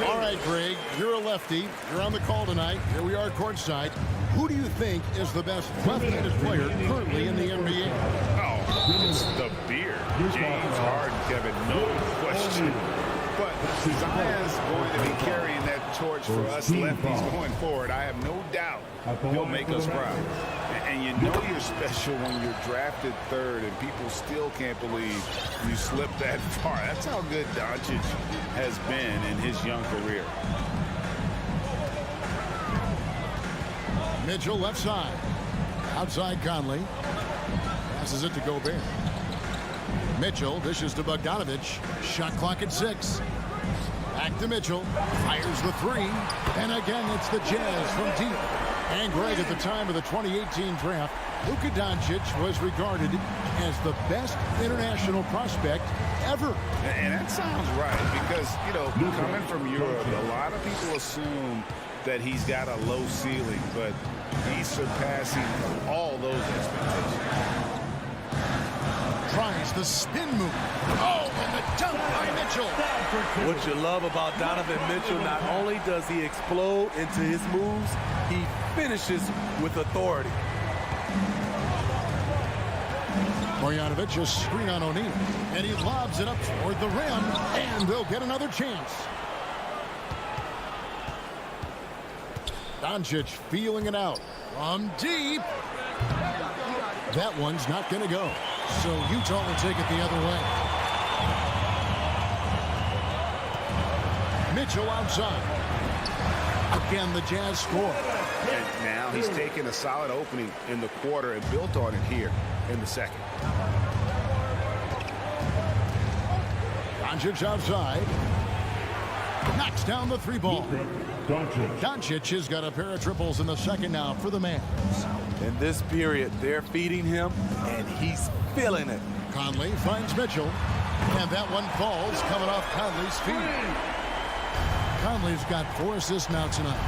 All right, Greg, you're a lefty. You're on the call tonight. Here we are courtside. Who do you think is the best left-handed player currently in the NBA? Oh, it's the beard. James Harden, Kevin, no question. But Zion's going to be carrying that torch for us lefties going forward. I have no doubt he'll make us proud. And you know you're special when you're drafted 3rd and people still can't believe you slipped that far. That's how good Doncic has been in his young career. Mitchell left side. Outside Conley. Passes it to Gobert. Mitchell dishes to Bogdanovich. Shot clock at 6. Back to Mitchell. Fires the 3. And again, it's the Jazz from deep. And Greg, at the time of the 2018 draft, Luka Doncic was regarded as the best international prospect ever. And that sounds right because, you know, coming from Europe, a lot of people assume that he's got a low ceiling, but he's surpassing all those expectations. Tries the spin move. Oh, and the dunk by Mitchell. What you love about Donovan Mitchell, not only does he explode into his moves, he finishes with authority. Marjanovic, a screen on O'Neal, and he lobs it up toward the rim, and they'll get another chance. Doncic feeling it out from deep. That one's not going to go. So Utah will take it the other way. Mitchell outside. Again, the Jazz score. And now he's taken a solid opening in the quarter and built on it here in the second. Doncic outside. Knocks down the three ball. Doncic has got a pair of triples in the second now for the Mavs. In this period, they're feeding him, and he's feeling it. Conley finds Mitchell, and that one falls coming off Conley's feet. Conley's got 4 assists now tonight.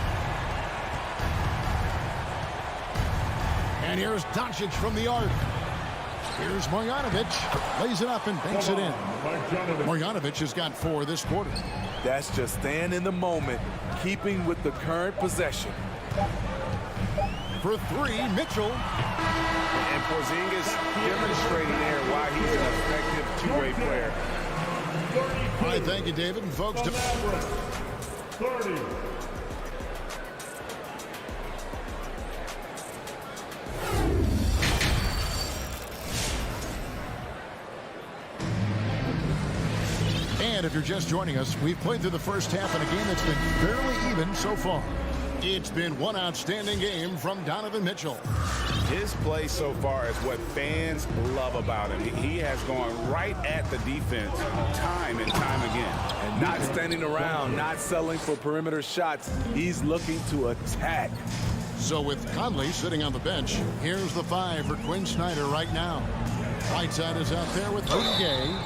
And here's Doncic from the arc. Here's Marjanovic. Lays it up and banks it in. Marjanovic has got 4 this quarter. That's just staying in the moment, keeping with the current possession. For 3, Mitchell. And Porzingis demonstrating there why he's an effective two-way player. All right, thank you, David. And folks, 30. and if you're just joining us, we've played through the first half in a game that's been fairly even so far. It's been one outstanding game from Donovan Mitchell. His play so far is what fans love about him. He has gone right at the defense time and time again. And not standing around, not settling for perimeter shots. He's looking to attack. So with Conley sitting on the bench, here's the 5 for Quinn Snyder right now. Whiteside is out there with Rudy Gay.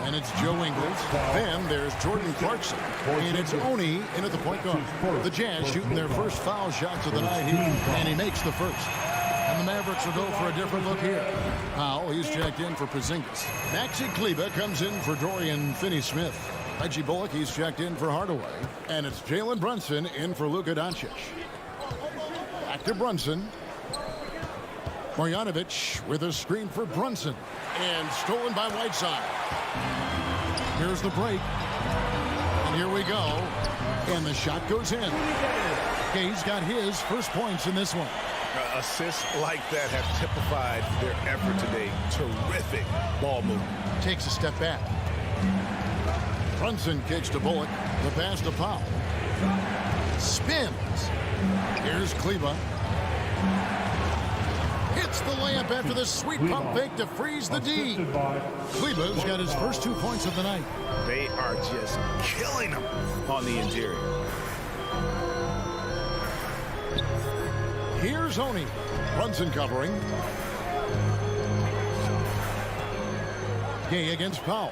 And it's Joe Ingles. Then there's Jordan Clarkson. And it's Oni in at the point guard. The Jazz shooting their first foul shots of the night here. And he makes the first. And the Mavericks will go for a different look here. Powell, he's checked in for Porzingis. Maxi Kleber comes in for Dorian Finney-Smith. Reggie Bullock, he's checked in for Hardaway. And it's Jalen Brunson in for Luka Doncic. Back to Brunson. Marjanovic with a screen for Brunson. And stolen by Whiteside. Here's the break. And here we go. And the shot goes in. Gay's got his first points in this one. Assists like that have typified their effort today. Terrific ball movement. Takes a step back. Brunson kicks to Bullock. The pass to Powell. Spins. Here's Kleber. Hits the layup after the sweet pump fake to freeze the D. Kleber's got his first 2 points of the night. They are just killing them on the interior. Here's Oni. Brunson covering. Gay against Powell.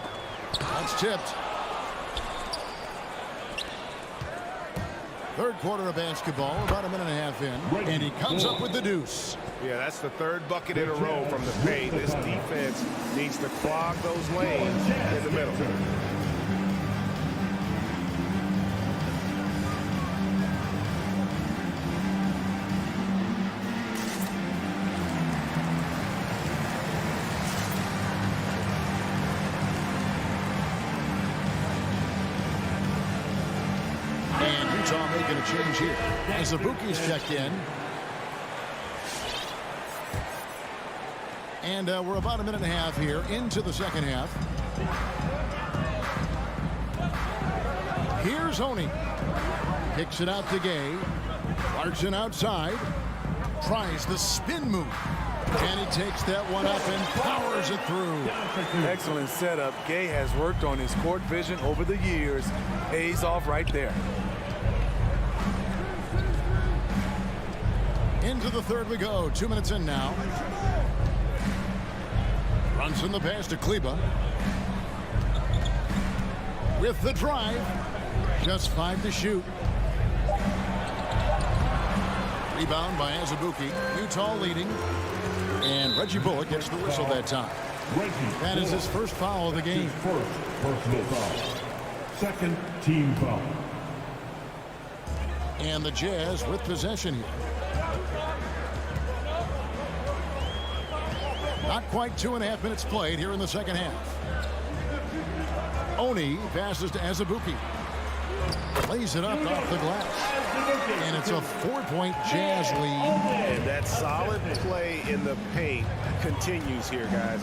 That's tipped. Third quarter of basketball, about a minute and a half in. And he comes up with the deuce. Yeah, that's the third bucket in a row from the paint. This defense needs to clog those lanes in the middle. Making a change here. As Azubuike's checked in. And we're about a minute and a half here into the second half. Here's Oni. Kicks it out to Gay. Clarkson outside. Tries the spin move. And he takes that one up and powers it through. Excellent setup. Gay has worked on his court vision over the years. Pays off right there. Into the third we go. 2 minutes in now. Brunson the pass to Kleber. With the drive. Just 5 to shoot. Rebound by Azubuike. Utah leading. And Reggie Bullock gets the whistle that time. That is his first foul of the game. First personal foul. Second team foul. And the Jazz with possession here. Not quite 2.5 minutes played here in the second half. Oni passes to Azubuike. Lays it up off the glass. And it's a 4-point Jazz lead. And that solid play in the paint continues here, guys.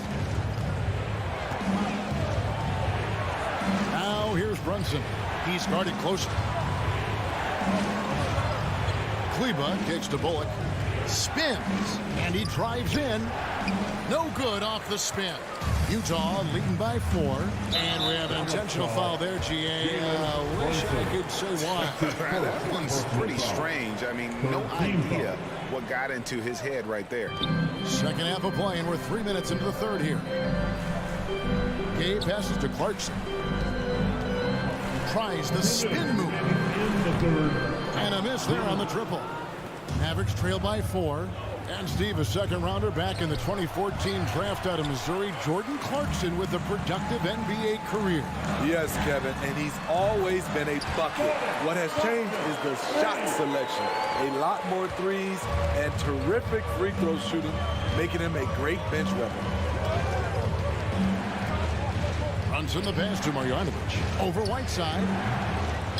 Now here's Brunson. He's guarded closer. Kleba kicks to Bullock. Spins. And he drives in. No good off the spin. Utah leading by 4. And we have an intentional foul there, GA. Wish I could say why. That one's pretty strange. I mean, no idea what got into his head right there. Second half of play, and we're 3 minutes into the third here. Gabe passes to Clarkson. Tries the spin move. And a miss there on the triple. Mavericks trail by 4. And Steve, a second rounder back in the 2014 draft out of Missouri, Jordan Clarkson with a productive NBA career. Yes, Kevin, and he's always been a bucket. What has changed is the shot selection. A lot more threes and terrific free throw shooting, making him a great bench weapon. Brunson the pass to Marjanovic. Over Whiteside.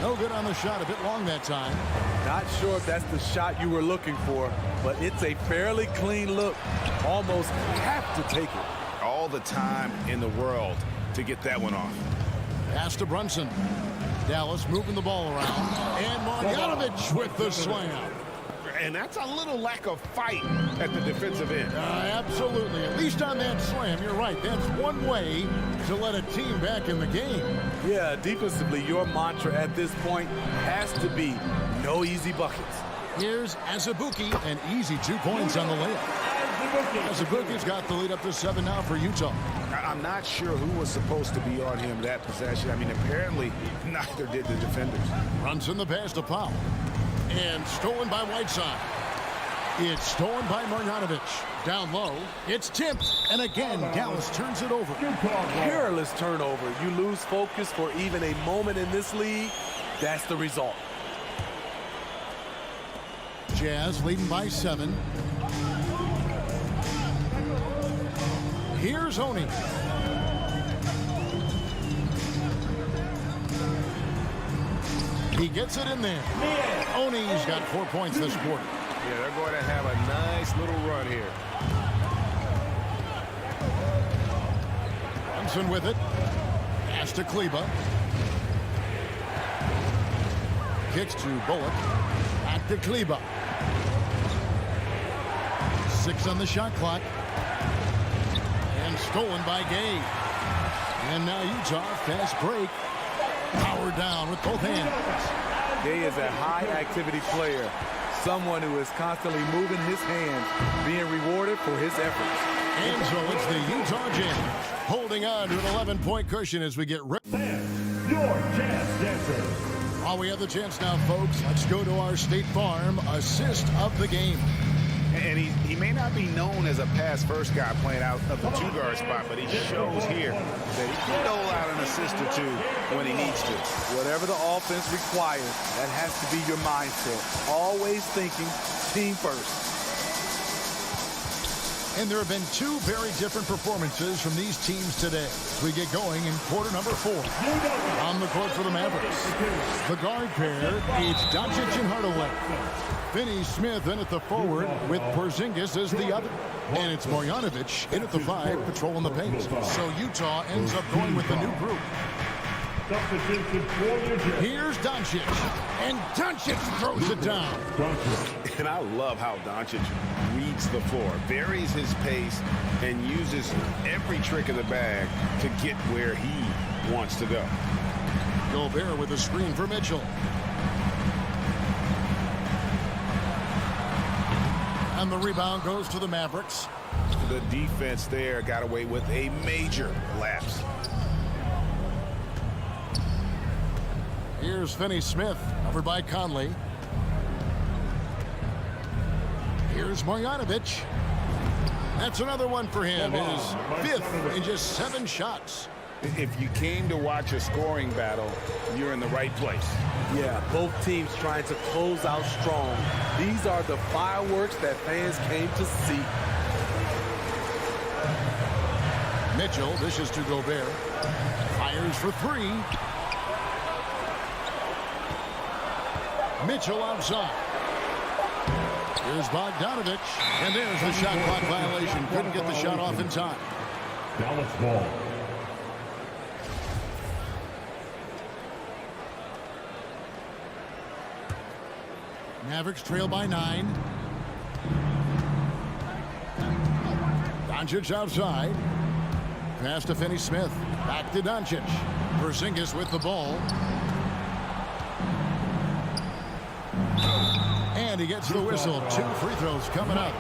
No good on the shot, a bit long that time. Not sure if that's the shot you were looking for, but it's a fairly clean look. Almost have to take it. All the time in the world to get that one off. Pass to Brunson. Dallas moving the ball around. And Marjanovic with the slam. And that's a little lack of fight at the defensive end. Absolutely. At least on that slam, you're right. That's one way to let a team back in the game. Yeah, defensively, your mantra at this point has to be no easy buckets. Here's Azubuike, an easy 2 points on the layup. Azubuike's got the lead up to 7 now for Utah. I'm not sure who was supposed to be on him that possession. I mean, apparently neither did the defenders. Brunson the pass to Powell. And stolen by Whiteside. It's stolen by Marjanovic. Down low. It's tipped. And again, Dallas turns it over. Careless turnover. You lose focus for even a moment in this league. That's the result. Jazz leading by 7. Here's Oni. He gets it in there. Oni's got 4 points this quarter. Yeah, they're going to have a nice little run here. Brunson with it. Pass to Kleba. Kicks to Bullock. Back to Kleba. 6 on the shot clock. And stolen by Gay. And now Utah, fast break. Power down with both hands. Gay is a high-activity player, someone who is constantly moving his hands, being rewarded for his efforts. And so it's the Utah Jazz holding on to an 11-point cushion as we get ready. Your Jazz Dancer. While we have the chance now, folks, let's go to our State Farm assist of the game. And he may not be known as a pass-first guy playing out of the 2-guard spot, but he shows here that he can dole out an assist or 2 when he needs to. Whatever the offense requires, that has to be your mindset. Always thinking team first. And there have been 2 very different performances from these teams today as we get going in quarter number 4. On the court for the Mavericks, the guard pair, it's Doncic and Hardaway. Finney Smith in at the forward with Porzingis as the other. And it's Marjanovic in at the 5, patrolling the paint. So Utah ends up going with the new group. Here's Doncic. And Doncic throws it down. And I love how Doncic reads the floor, varies his pace, and uses every trick of the bag to get where he wants to go. Gobert with a screen for Mitchell. And the rebound goes to the Mavericks. The defense there got away with a major lapse. Here's Finney Smith, covered by Conley. Here's Marjanovic. That's another one for him. His 5th in just 7 shots. If you came to watch a scoring battle, you're in the right place. Yeah, both teams trying to close out strong. These are the fireworks that fans came to see. Mitchell dishes to Gobert. Fires for 3. Mitchell outside. Here's Bogdanovich. And there's the shot clock violation. Couldn't get the shot off in time. Dallas ball. Mavericks trail by 9. Doncic outside. Pass to Finney-Smith. Back to Doncic. Porzingis with the ball. And he gets the whistle. 2 free throws coming up.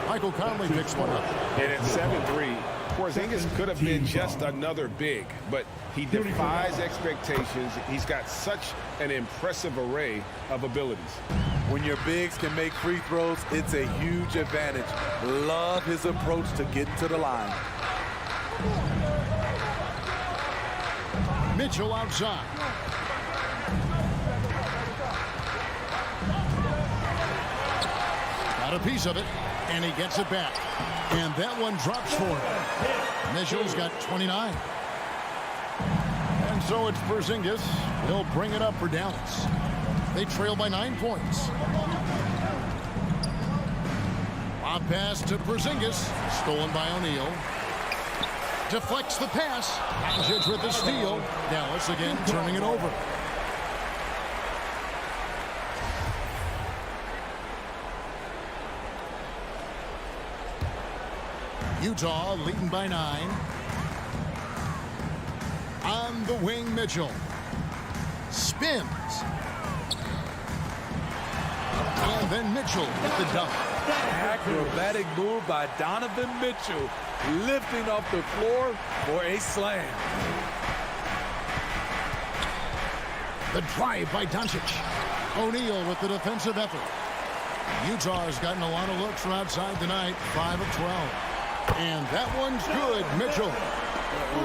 Michael Conley picks one up. And at 7-3, Porzingis could have been just another big, but he defies expectations. He's got such an impressive array of abilities. When your bigs can make free throws, it's a huge advantage. Love his approach to getting to the line. Mitchell outside. Got a piece of it, and he gets it back. And that one drops for him. Mitchell's got 29. And so it's Porzingis. He'll bring it up for Dallas. They trail by 9 points. Lob pass to Porzingis. Stolen by O'Neal. Deflects the pass. Doncic with the steal. Dallas again turning it over. Utah leading by 9. On the wing, Mitchell. Spins. And then Mitchell with the dunk. Acrobatic move by Donovan Mitchell, lifting off the floor for a slam. The drive by Doncic. O'Neal with the defensive effort. Utah has gotten a lot of looks from outside tonight. 5 of 12. And that one's good. Mitchell.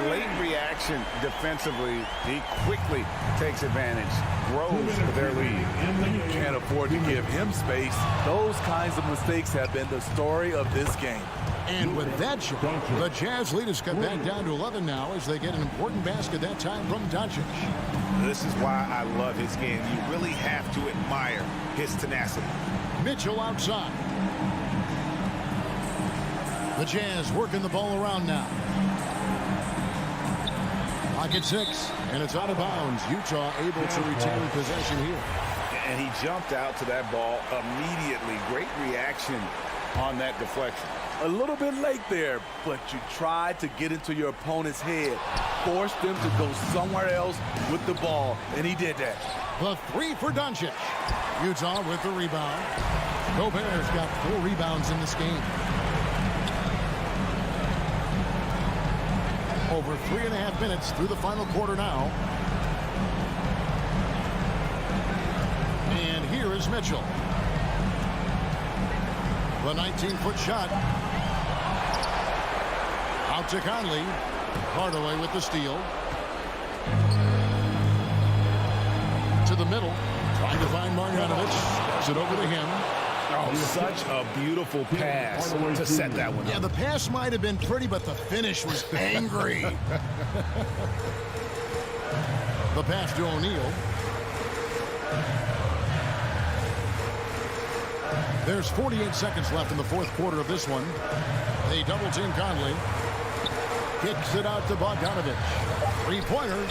Late reaction defensively. He quickly takes advantage, grows their lead. You can't afford to give him space. Those kinds of mistakes have been the story of this game. And with that shot, the Jazz lead has cut back down to 11 now as they get an important basket that time from Doncic. This is why I love his game. You really have to admire his tenacity. Mitchell outside. The Jazz working the ball around now. Clock at 6, and it's out of bounds. Utah able to retain possession here. And he jumped out to that ball immediately. Great reaction on that deflection. A little bit late there, but you tried to get into your opponent's head. Forced them to go somewhere else with the ball, and he did that. The 3 for Doncic. Utah with the rebound. Gobert's got 4 rebounds in this game. Over 3.5 minutes through the final quarter now. And here is Mitchell. The 19-foot shot. Out to Conley. Hardaway with the steal. To the middle. Trying to find Marjanovic. Gets it over to him. Oh, such a beautiful pass to set that one up. Yeah, the pass might have been pretty, but the finish was angry. The pass to O'Neal. There's 48 seconds left in the fourth quarter of this one. They double-team Conley. Kicks it out to Bogdanovich. 3-pointer.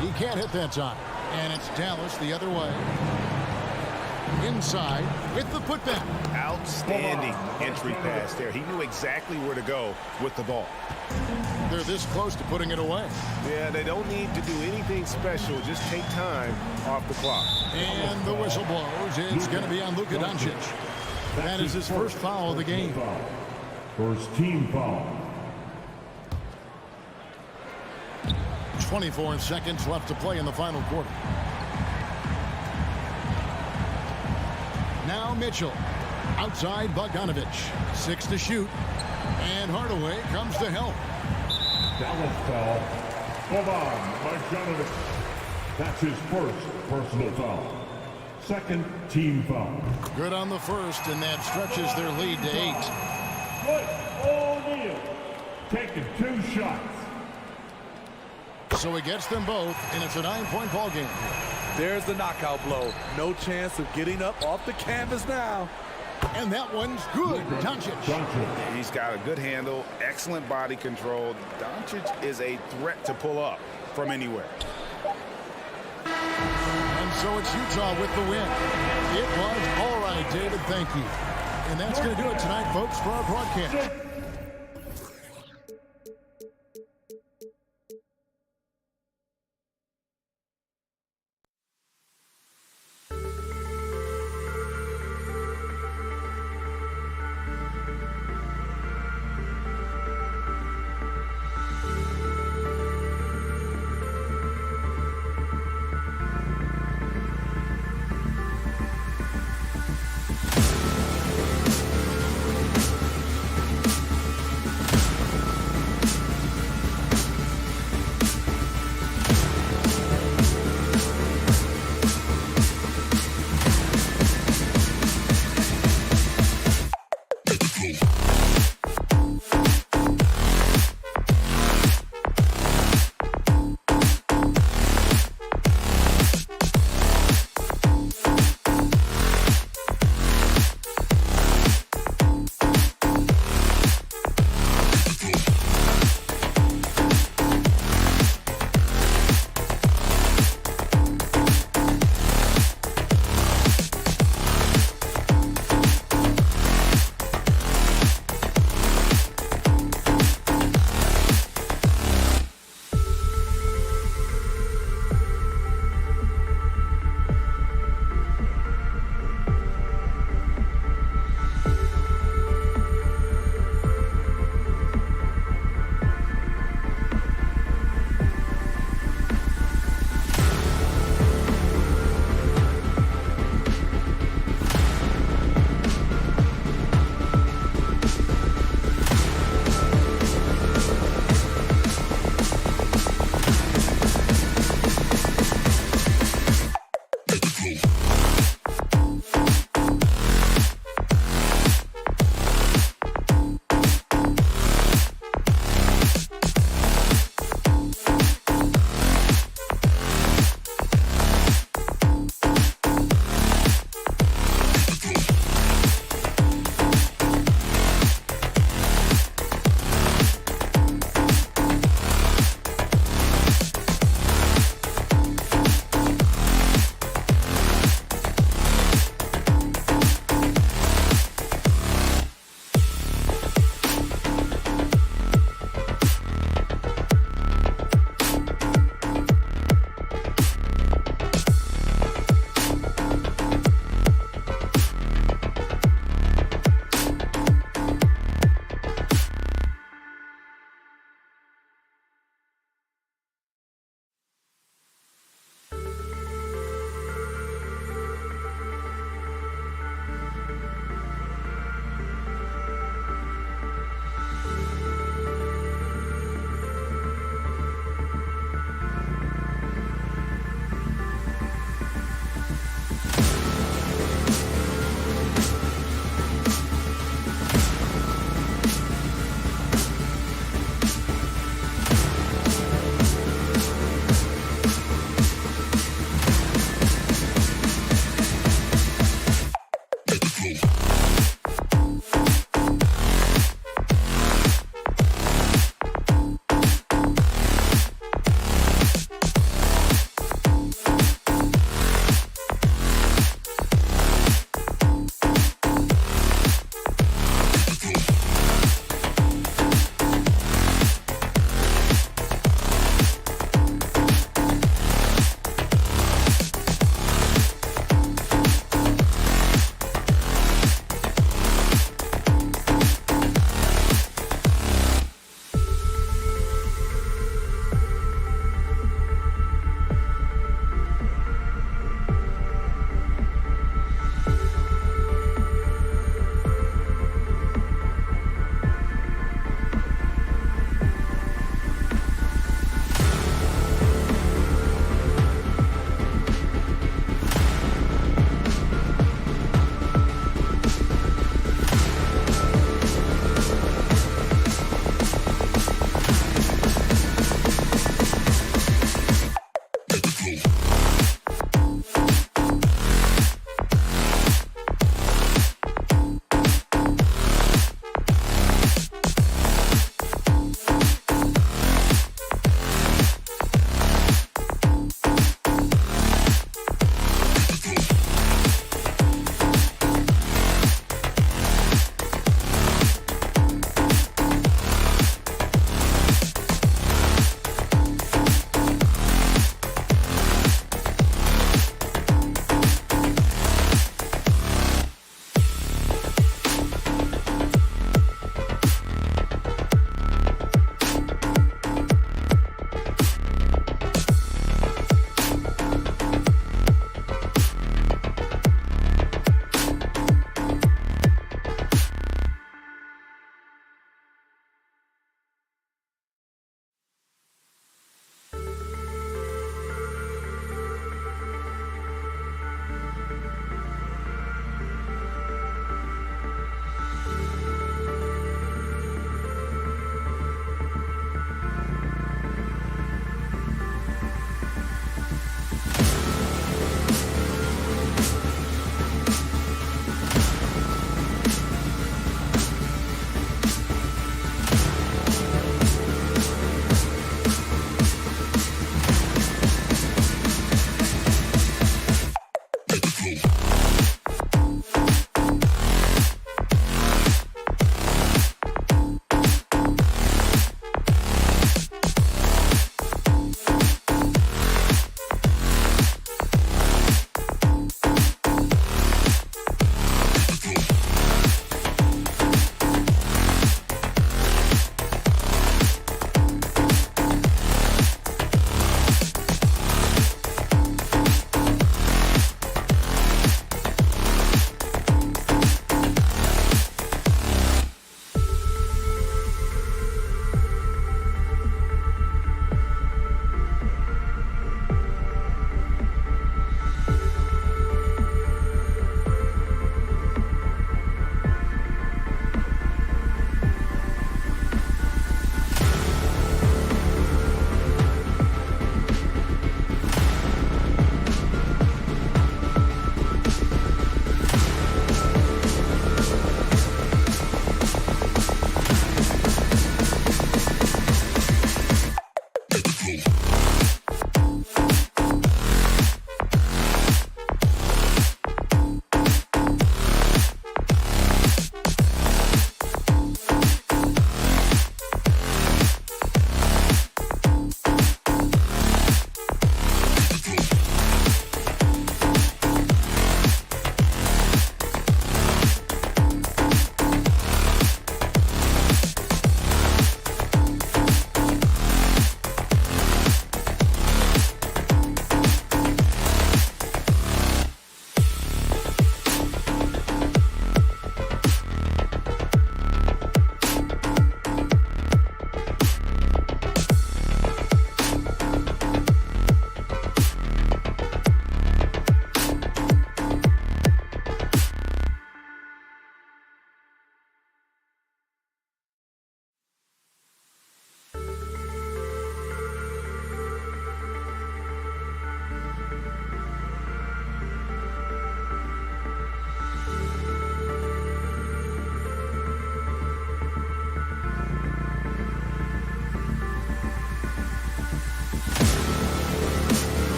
He can't hit that time. And it's Dallas the other way. Inside with the putback. Outstanding entry pass there. He knew exactly where to go with the ball. They're this close to putting it away. Yeah, they don't need to do anything special. Just take time off the clock. And the whistle blows. It's going to be on Luka Doncic. That is his first foul of the game. First team foul. 24 seconds left to play in the final quarter. Now Mitchell. Outside Bogdanovich. 6 to shoot. And Hardaway comes to help. Dallas foul. Bogdanovich. That's his first personal foul. Second team foul. Good on the first, and that stretches their lead to 8. O'Neal taking 2 shots. So he gets them both, and it's a 9-point ball game. There's the knockout blow. No chance of getting up off the canvas now. And that one's good. Doncic. He's got a good handle, excellent body control. Doncic is a threat to pull up from anywhere. And so it's Utah with the win. It was all right, David. Thank you. And that's going to do it tonight, folks, for our broadcast.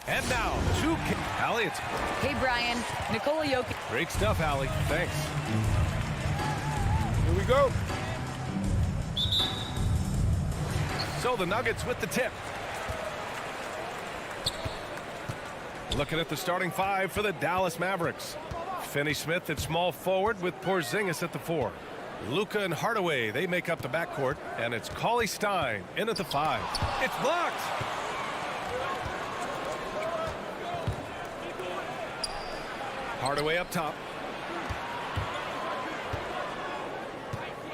And now, Allie, it's Hey, Brian. Nikola Jokic. great stuff, Allie. Thanks. Here we go. So the Nuggets with the tip. Looking at the starting five for the Dallas Mavericks. Finney Smith at small forward with Porzingis at the 4. Luka and Hardaway, they make up the backcourt, and it's Cauley Stein in at the 5. It's blocked. Hardaway up top.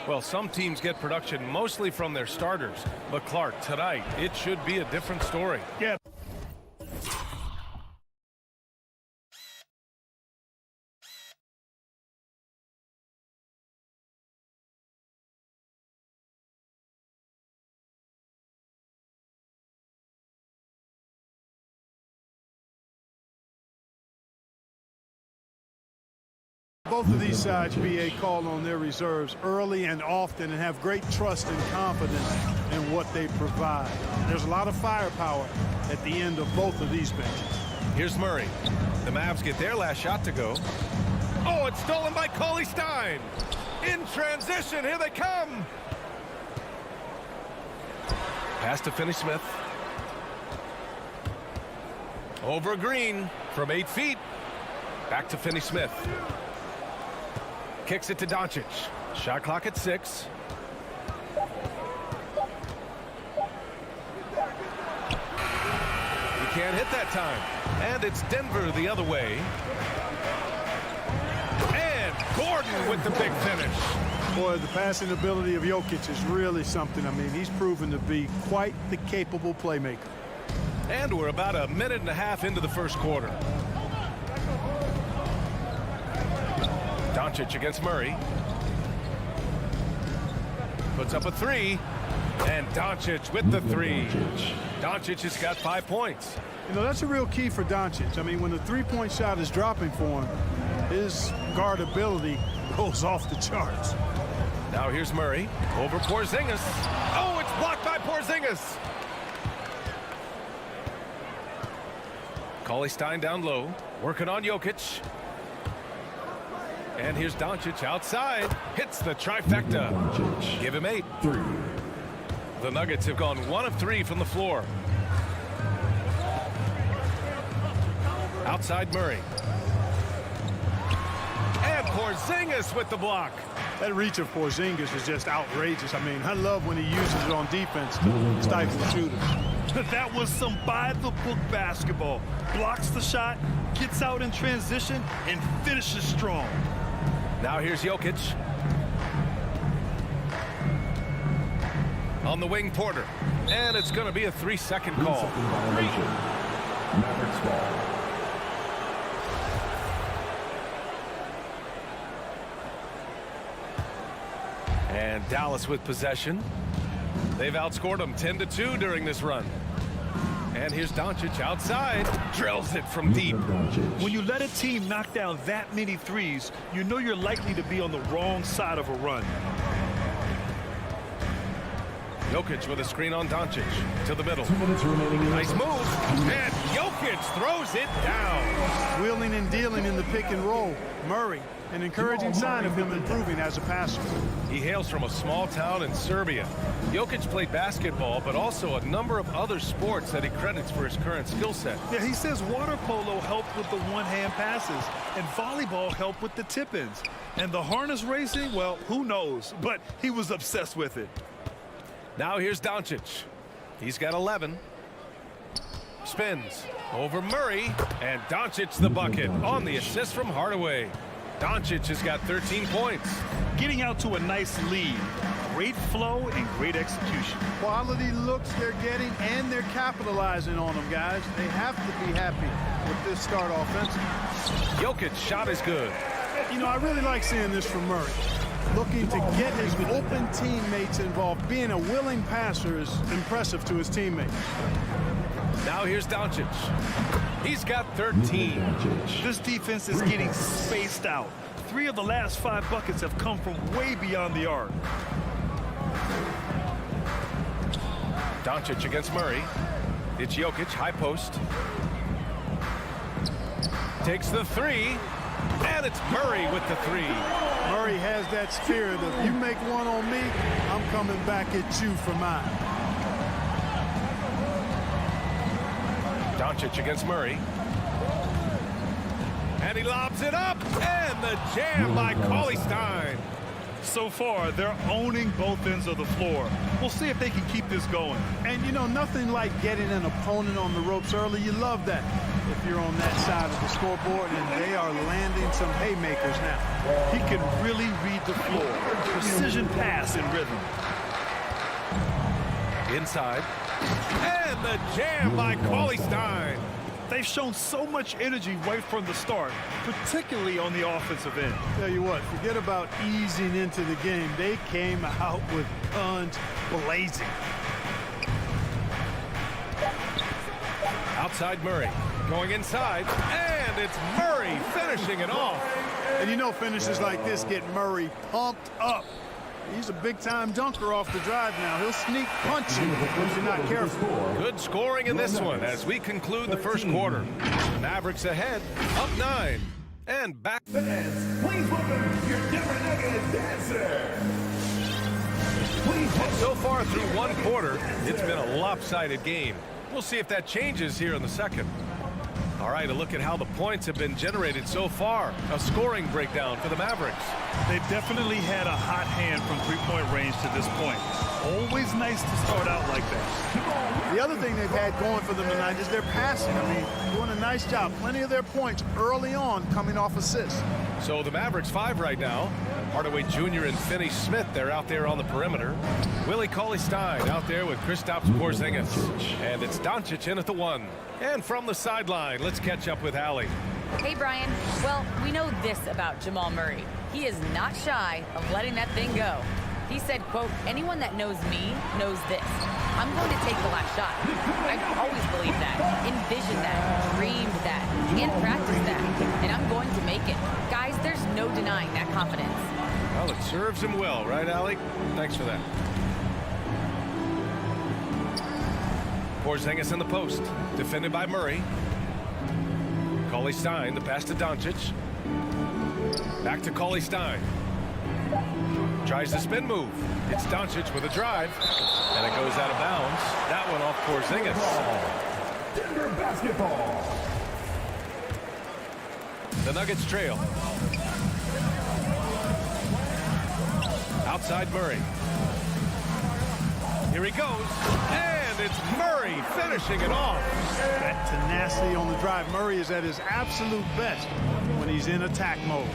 Well, some teams get production mostly from their starters, but Clark, tonight, it should be a different story. Yeah. Both of these sides, BA, call on their reserves early and often and have great trust and confidence in what they provide. There's a lot of firepower at the end of both of these benches. Here's Murray. The Mavs get their last shot to go. Oh, it's stolen by Cauley Stein. In transition, here they come. Pass to Finney Smith. Over Green from 8 feet. Back to Finney Smith. Kicks it to Doncic. Shot clock at 6. He can't hit that time. And it's Denver the other way. And Gordon with the big finish. Boy, the passing ability of Jokic is really something. I mean, he's proven to be quite the capable playmaker. And we're about a minute and a half into the first quarter. Doncic against Murray. Puts up a 3. And Doncic with the 3. Doncic has got 5 points. You know, that's a real key for Doncic. I mean, when the three-point shot is dropping for him, his guardability goes off the charts. Now here's Murray over Porzingis. Oh, it's blocked by Porzingis. Cauley Stein down low, working on Jokic. And here's Doncic outside. Hits the trifecta. Give him 8. The Nuggets have gone 1 of 3 from the floor. Outside Murray. And Porzingis with the block. That reach of Porzingis is just outrageous. I mean, I love when he uses it on defense to stifle shooters. That was some by-the-book basketball. Blocks the shot, gets out in transition, and finishes strong. Now here's Jokic. On the wing, Porter. And it's going to be a 3-second call. Mavericks ball. And Dallas with possession. They've outscored them 10-2 during this run. And here's Doncic outside. Drills it from deep. When you let a team knock down that many threes, you know you're likely to be on the wrong side of a run. Jokic with a screen on Doncic. To the middle. 2 minutes remaining. Nice move. And Jokic throws it down. Wheeling and dealing in the pick and roll. Murray, an encouraging sign of him improving as a passer. He hails from a small town in Serbia. Jokic played basketball, but also a number of other sports that he credits for his current skill set. Yeah, he says water polo helped with the one-hand passes, and volleyball helped with the tip-ins. And the harness racing, well, who knows? But he was obsessed with it. Now here's Doncic. He's got 11. Spins over Murray, and Doncic the bucket on the assist from Hardaway. Doncic has got 13 points. Getting out to a nice lead. Great flow and great execution. Quality looks they're getting, and they're capitalizing on them, guys. They have to be happy with this start offensively. Jokic's shot is good. You know, I really like seeing this from Murray. Looking to get his open teammates involved. Being a willing passer is impressive to his teammates. Now here's Doncic. He's got 13. This defense is getting spaced out. 3 of the last 5 buckets have come from way beyond the arc. Doncic against Murray. It's Jokic, high post. Takes the three, and it's Murray with the three. Murray has that spirit of, you make one on me, I'm coming back at you for mine. Doncic against Murray. And he lobs it up, and the jam by Cauley-Stein. So far, they're owning both ends of the floor. We'll see if they can keep this going. And, you know, nothing like getting an opponent on the ropes early. You love that if you're on that side of the scoreboard, and they are landing some haymakers now. He can really read the floor. Precision pass and rhythm. Inside. And the jam by Cauley-Stein. They've shown so much energy right from the start, particularly on the offensive end. Tell you what, forget about easing into the game. They came out with guns blazing. Outside Murray. Going inside. And it's Murray finishing it off. And you know finishes like this get Murray pumped up. He's a big-time dunker off the drive now. He'll sneak punch you if you're not careful. Good scoring in this one as we conclude the first quarter. Mavericks ahead, up 9. And back. Fans, please welcome your Denver Nuggets dancer. And so far through one quarter, it's been a lopsided game. We'll see if that changes here in the second. All right, a look at how the points have been generated so far. A scoring breakdown for the Mavericks. They've definitely had a hot hand from three-point range to this point. Always nice to start out like that. The other thing they've had going for them tonight is their passing. I mean, doing a nice job. Plenty of their points early on coming off assists. So the Mavericks 5 right now. Hardaway Jr. and Finney Smith, they're out there on the perimeter. Willie Cauley-Stein out there with Kristaps Porzingis. And it's Doncic in at the 1. And from the sideline, let's catch up with Allie. Hey, Brian. Well, we know this about Jamal Murray. He is not shy of letting that thing go. He said, quote, anyone that knows me knows this. I'm going to take the last shot. I've always believed that, envisioned that, dreamed that, and practiced that. And I'm going to make it. Guys, there's no denying that confidence. Well, it serves him well, right, Allie? Thanks for that. Porzingis in the post, defended by Murray. Cauley-Stein, the pass to Doncic. Back to Cauley-Stein. Tries the spin move. It's Doncic with a drive. And it goes out of bounds. That one off Porzingis. Denver basketball. The Nuggets trail. Outside Murray. Here he goes. And it's Murray finishing it off. That tenacity on the drive. Murray is at his absolute best when he's in attack mode.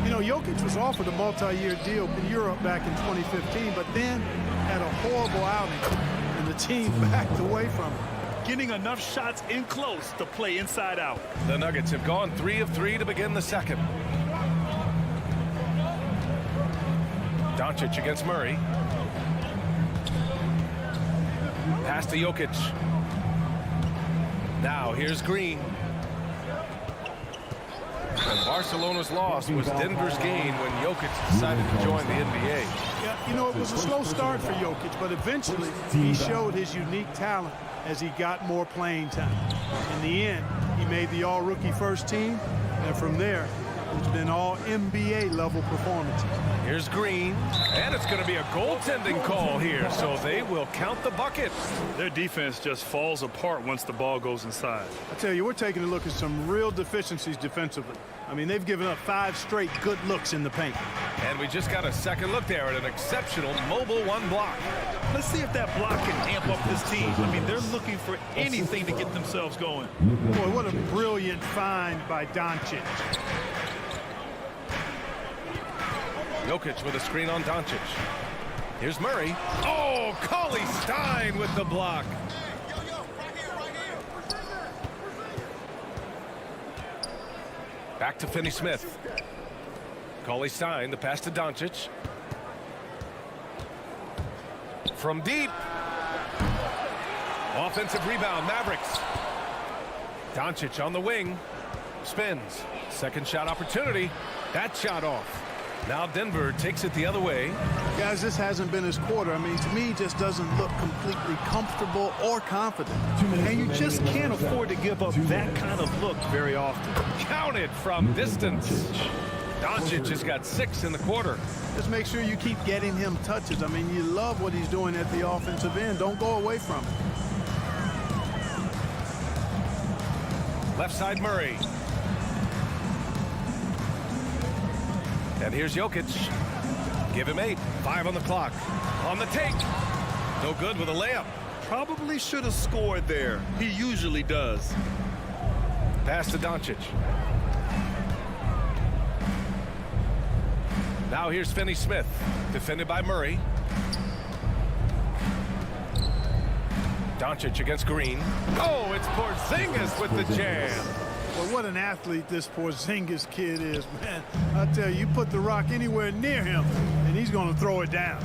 You know, Jokic was offered a multi-year deal in Europe back in 2015, but then had a horrible outing, and the team backed away from him. Getting enough shots in close to play inside out. The Nuggets have gone 3 of 3 to begin the second. Doncic against Murray. Pass to Jokic. Now here's Green. And Barcelona's loss was Denver's gain when Jokic decided to join the NBA. Yeah, you know, it was a slow start for Jokic, but eventually he showed his unique talent as he got more playing time. In the end, he made the all-rookie first team, and from there, it's been all NBA level performances. Here's Green, and it's going to be a goaltending call here, so they will count the bucket. Their defense just falls apart once the ball goes inside. I tell you, we're taking a look at some real deficiencies defensively. I mean, they've given up 5 straight good looks in the paint. And we just got a second look there at an exceptional mobile 1 block. Let's see if that block can amp up this team. I mean, they're looking for anything to get themselves going. Boy, what a brilliant find by Doncic. Jokic with a screen on Doncic. Here's Murray. Oh, Cauley-Stein with the block. Back to Finney Smith. Cauley-Stein, the pass to Doncic. From deep. Offensive rebound, Mavericks. Doncic on the wing. Spins. Second shot opportunity. That shot off. Now Denver takes it the other way. Guys, this hasn't been his quarter. I mean, to me, just doesn't look completely comfortable or confident. And you just can't afford to give up that kind of look very often. Counted from distance. Doncic has got 6 in the quarter. Just make sure you keep getting him touches. I mean, you love what he's doing at the offensive end. Don't go away from it. Left side Murray. And here's Jokic. Give him 8. 5 on the clock. On the take. No good with a layup. Probably should have scored there. He usually does. Pass to Doncic. Now here's Finney-Smith. Defended by Murray. Doncic against Green. Oh, it's Porzingis with the jam. Well, what an athlete this Porzingis kid is, man. I tell you, you put the rock anywhere near him, and he's going to throw it down.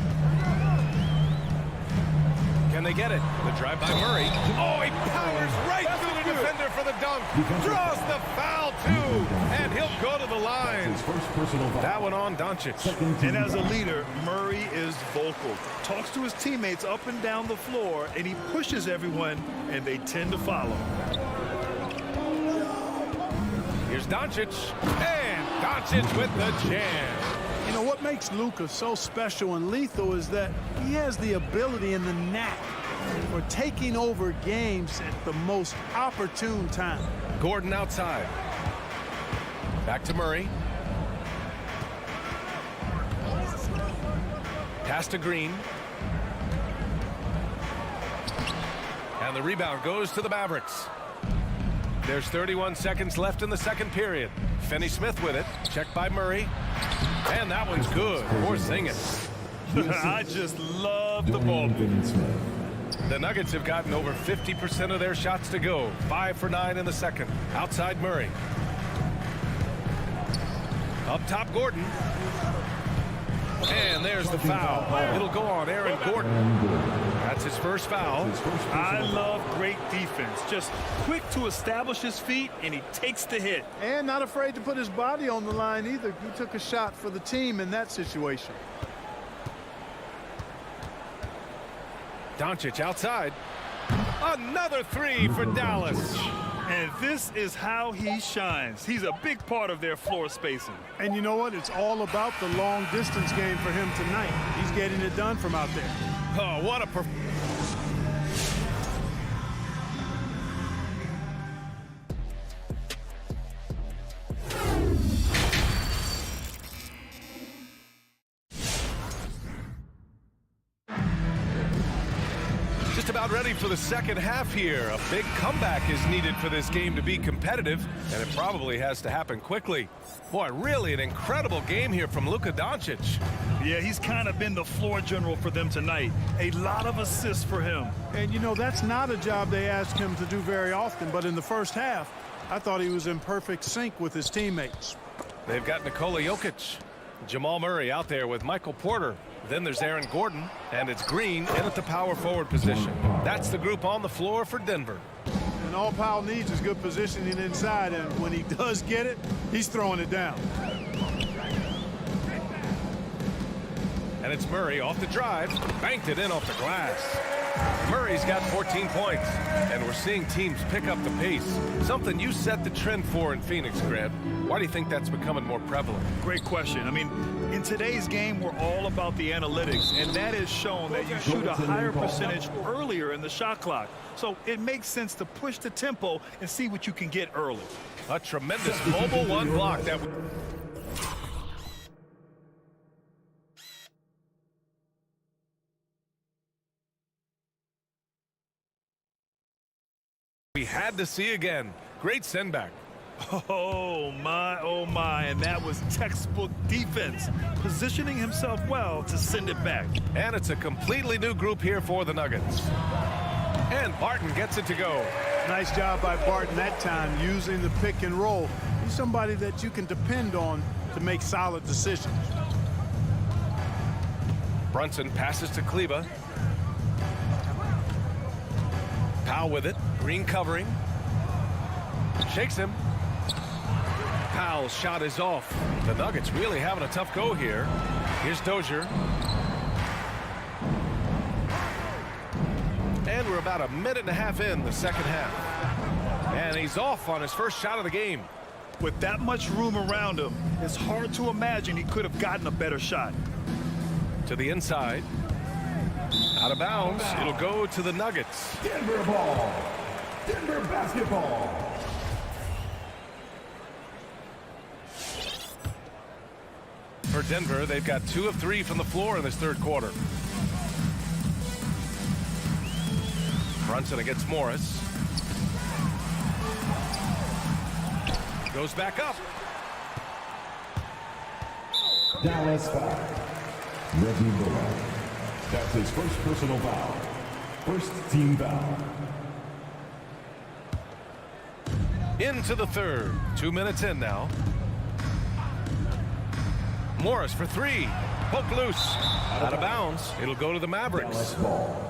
Can they get it? The drive by Murray. Oh, he powers right through the defender for the dunk. Draws the foul, too. And he'll go to the line. That one on Doncic. And as a leader, Murray is vocal. Talks to his teammates up and down the floor, and he pushes everyone, and they tend to follow. Here's Doncic. And Doncic with the jam. You know, what makes Luka so special and lethal is that he has the ability and the knack for taking over games at the most opportune time. Gordon outside. Back to Murray. Pass to Green. And the rebound goes to the Mavericks. There's 31 seconds left in the second period. Finney-Smith with it. Checked by Murray. And that one's good. Porzingis. I just love the ball. The Nuggets have gotten over 50% of their shots to go. 5 for 9 in the second. Outside Murray. Up top Gordon. And there's the foul. It'll go on Aaron Gordon. That's his first foul. I love great defense. Just quick to establish his feet, and he takes the hit. And not afraid to put his body on the line either. He took a shot for the team in that situation. Doncic outside. Another 3 for Dallas. And this is how he shines. He's a big part of their floor spacing. And you know what? It's all about the long distance game for him tonight. He's getting it done from out there. Oh, what a performance. Just about ready for the second half here. A big comeback is needed for this game to be competitive, and it probably has to happen quickly. Boy, really an incredible game here from Luka Doncic. Yeah, he's kind of been the floor general for them tonight. A lot of assists for him. And, you know, that's not a job they ask him to do very often, but in the first half, I thought he was in perfect sync with his teammates. They've got Nikola Jokic. Jamal Murray out there with Michael Porter. Then there's Aaron Gordon, and it's Green in at the power forward position. That's the group on the floor for Denver. And all Powell needs is good positioning inside, and when he does get it, he's throwing it down. And it's Murray off the drive, banked it in off the glass. Murray's got 14 points, and we're seeing teams pick up the pace. Something you set the trend for in Phoenix, Grant. Why do you think that's becoming more prevalent? Great question. I mean, in today's game, we're all about the analytics, and that has shown that you shoot a higher percentage earlier in the shot clock. So it makes sense to push the tempo and see what you can get early. A tremendous mobile one block that we had to see again. Great send back. Oh my, and that was textbook defense, positioning himself well to send it back. And it's a completely new group here for the Nuggets. And Barton gets it to go. Nice job by Barton that time using the pick and roll. He's somebody that you can depend on to make solid decisions. Brunson passes to Kleba. Powell with it. Green covering. Shakes him. Powell's shot is off. The Nuggets really having a tough go here. Here's Dozier. And we're about a minute and a half in the second half. And he's off on his first shot of the game. With that much room around him, it's hard to imagine he could have gotten a better shot. To the inside. Out of bounds. It'll go to the Nuggets. Denver ball. Denver basketball. For Denver, they've got 2 of 3 from the floor in this third quarter. Brunson against Morris. Goes back up. Dallas foul. Reggie Bullock. That's his first personal foul. First team foul. Into the third. 2 minutes in now. Morris for 3. Poke loose. Out of bounds. It'll go to the Mavericks. Dallas ball.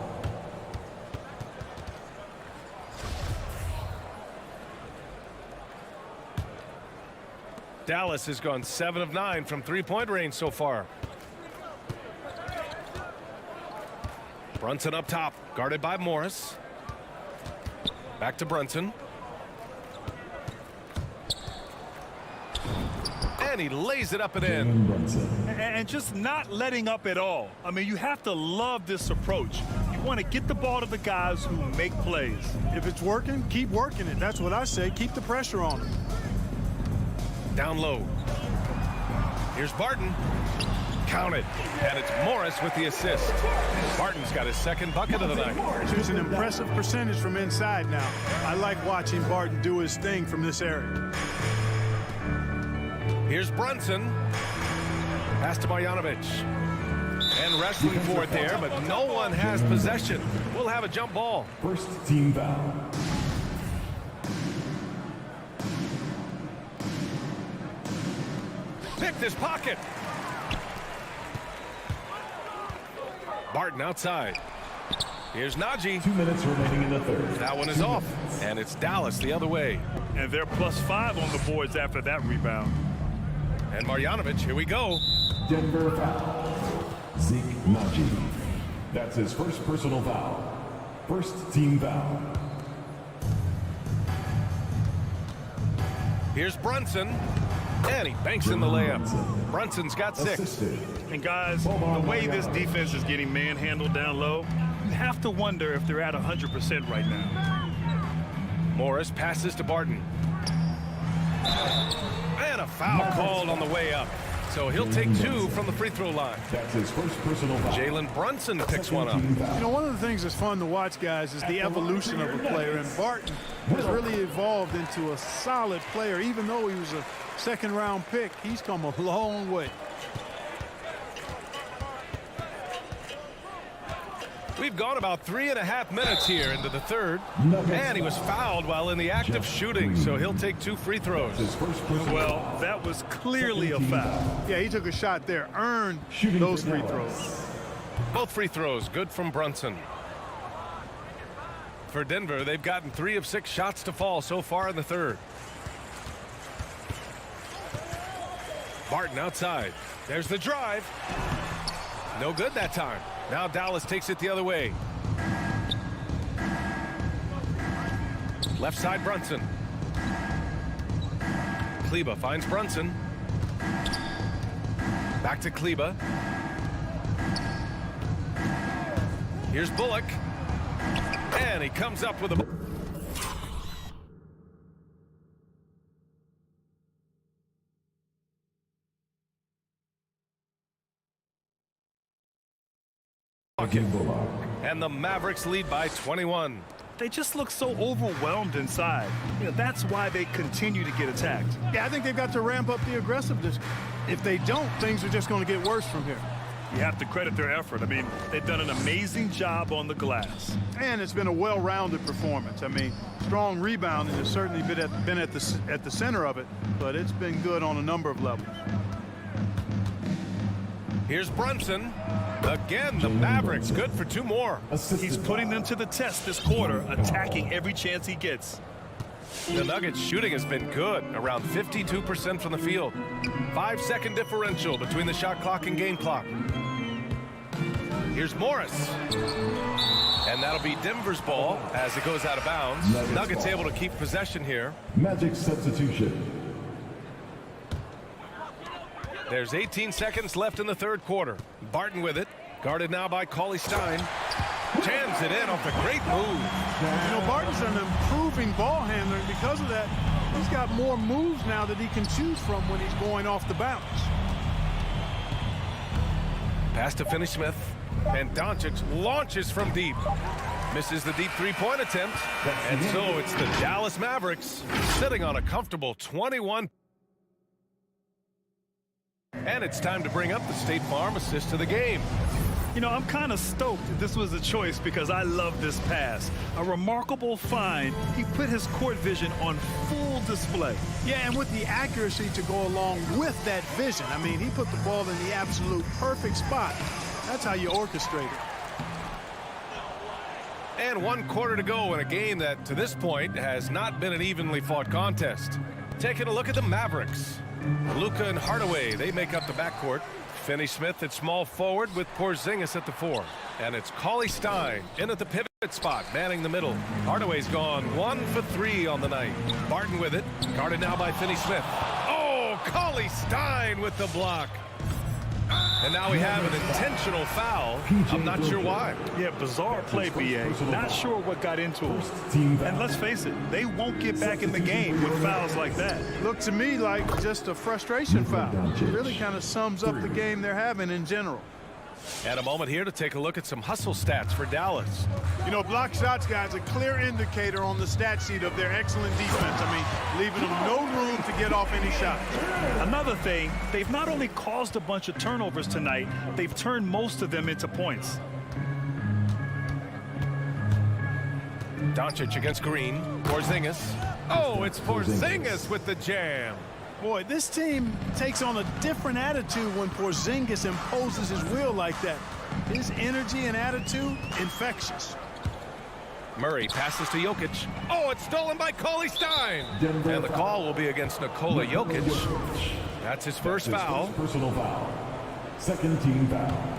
Dallas has gone 7 of 9 from three-point range so far. Brunson up top, guarded by Morris. Back to Brunson. And he lays it up and in. And just not letting up at all. I mean, you have to love this approach. You want to get the ball to the guys who make plays. If it's working, keep working it. That's what I say. Keep the pressure on him. Down low. Here's Barton. Counted. And it's Morris with the assist. Barton's got his second bucket of the night. It's an impressive percentage from inside now. I like watching Barton do his thing from this area. Here's Brunson. Pass to Marjanovic. And wrestling for it there, but no one has possession. We'll have a jump ball. First team foul. Picked his pocket. Barton outside. Here's Najee. 2 minutes remaining in the third. That one is off. And it's Dallas the other way. And they're +5 on the boards after that rebound. And Marjanovic, here we go. Denver foul. Zeke Najee. That's his first personal foul. First team foul. Here's Brunson. And he banks in the layup. Brunson's got 6. Assisted. And guys, the way this defense is getting manhandled down low, you have to wonder if they're at 100% right now. Morris passes to Barton. And a foul called on the way up. So he'll take 2 from the free throw line. That's his first personal foul. Jalen Brunson picks one up. You know, one of the things that's fun to watch, guys, is the evolution of a player. And Barton has really evolved into a solid player. Even though he was a second-round pick, he's come a long way. We've gone about 3.5 minutes here into the third. And he was fouled while in the act of shooting, so he'll take 2 free throws. Well, that was clearly a foul. Yeah, he took a shot there, earned those free throws. Both free throws good from Brunson. For Denver, they've gotten 3 of 6 shots to fall so far in the third. Barton outside. There's the drive. No good that time. Now Dallas takes it the other way. Left side Brunson. Kleba finds Brunson. Back to Kleba. Here's Bullock. And he comes up with a... And the Mavericks lead by 21. They just look so overwhelmed inside. You know, that's why they continue to get attacked. Yeah, I think they've got to ramp up the aggressiveness. If they don't, things are just going to get worse from here. You have to credit their effort. I mean, they've done an amazing job on the glass. And it's been a well-rounded performance. I mean, strong rebounding has certainly been at the center of it, but it's been good on a number of levels. Here's Brunson. Again, the Mavericks good for 2 more. He's putting them to the test this quarter, attacking every chance he gets. The Nuggets shooting has been good, around 52% from the field. 5-second differential between the shot clock and game clock. Here's Morris. And that'll be Denver's ball as it goes out of bounds. Nuggets able to keep possession here. Magic substitution. There's 18 seconds left in the third quarter. Barton with it. Guarded now by Cauley Stein. Jams it in off a great move. You know, Barton's an improving ball handler, and because of that, he's got more moves now that he can choose from when he's going off the bounce. Pass to Finney-Smith. And Doncic launches from deep. Misses the deep three-point attempt. And so it's the Dallas Mavericks sitting on a comfortable 21. And it's time to bring up the State Farm assist of the game. You know, I'm kind of stoked this was a choice because I love this pass. A remarkable find. He put his court vision on full display. Yeah, and with the accuracy to go along with that vision. I mean, he put the ball in the absolute perfect spot. That's how you orchestrate it. And 1 quarter to go in a game that, to this point, has not been an evenly fought contest. Taking a look at the Mavericks. Luka and Hardaway, they make up the backcourt. Finney-Smith at small forward with Porzingis at the 4. And it's Cauley Stein in at the pivot spot, manning the middle. Hardaway's gone 1 for 3 on the night. Barton with it, guarded now by Finney-Smith. Oh, Cauley Stein with the block. And now we have an intentional foul. I'm not sure why. Yeah, bizarre play, B.A. Not sure what got into him. And let's face it, they won't get back in the game with fouls like that. Looked to me like just a frustration foul. It really kind of sums up the game they're having in general. And a moment here to take a look at some hustle stats for Dallas. You know, block shots, guys, a clear indicator on the stat sheet of their excellent defense. I mean, leaving them no room to get off any shots. Another thing, they've not only caused a bunch of turnovers tonight, they've turned most of them into points. Doncic against Green. Porzingis. Oh, it's Porzingis with the jam. Boy, this team takes on a different attitude when Porzingis imposes his will like that. His energy and attitude, infectious. Murray passes to Jokic. Oh, it's stolen by Cauley Stein. And the call will be against Nikola Jokic. That's his first foul. Personal foul. Second team foul.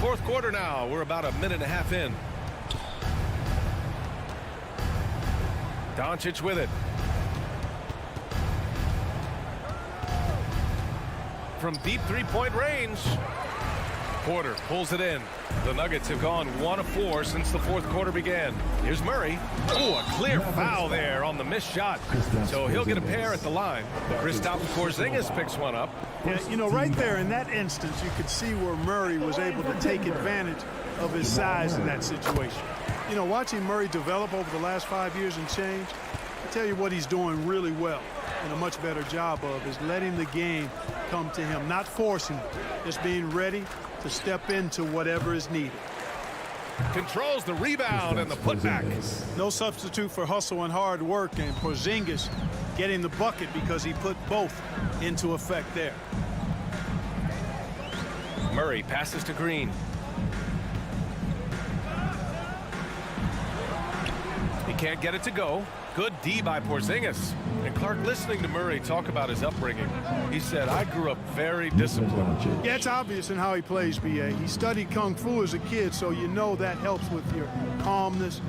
Fourth quarter now. We're about a minute and a half in. Doncic with it. From deep three-point range. Porter pulls it in. The Nuggets have gone 1 of 4 since the fourth quarter began. Here's Murray. Oh, a clear foul there on the missed shot. So he'll get a pair at the line. Kristaps Porzingis picks one up. Yeah, you know, right there in that instance, you could see where Murray was able to take advantage of his size in that situation. You know, watching Murray develop over the last 5 years and change, I tell you what he's doing really well and a much better job of is letting the game come to him, not forcing it, just being ready to step into whatever is needed. Controls the rebound and the putback. No substitute for hustle and hard work, and Porzingis getting the bucket because he put both into effect there. Murray passes to Green. He can't get it to go. Good D by Porzingis. And Clark, listening to Murray talk about his upbringing, he said, I grew up very disciplined. Yeah, it's obvious in how he plays, B.A. He studied Kung Fu as a kid, so you know that helps with your calmness.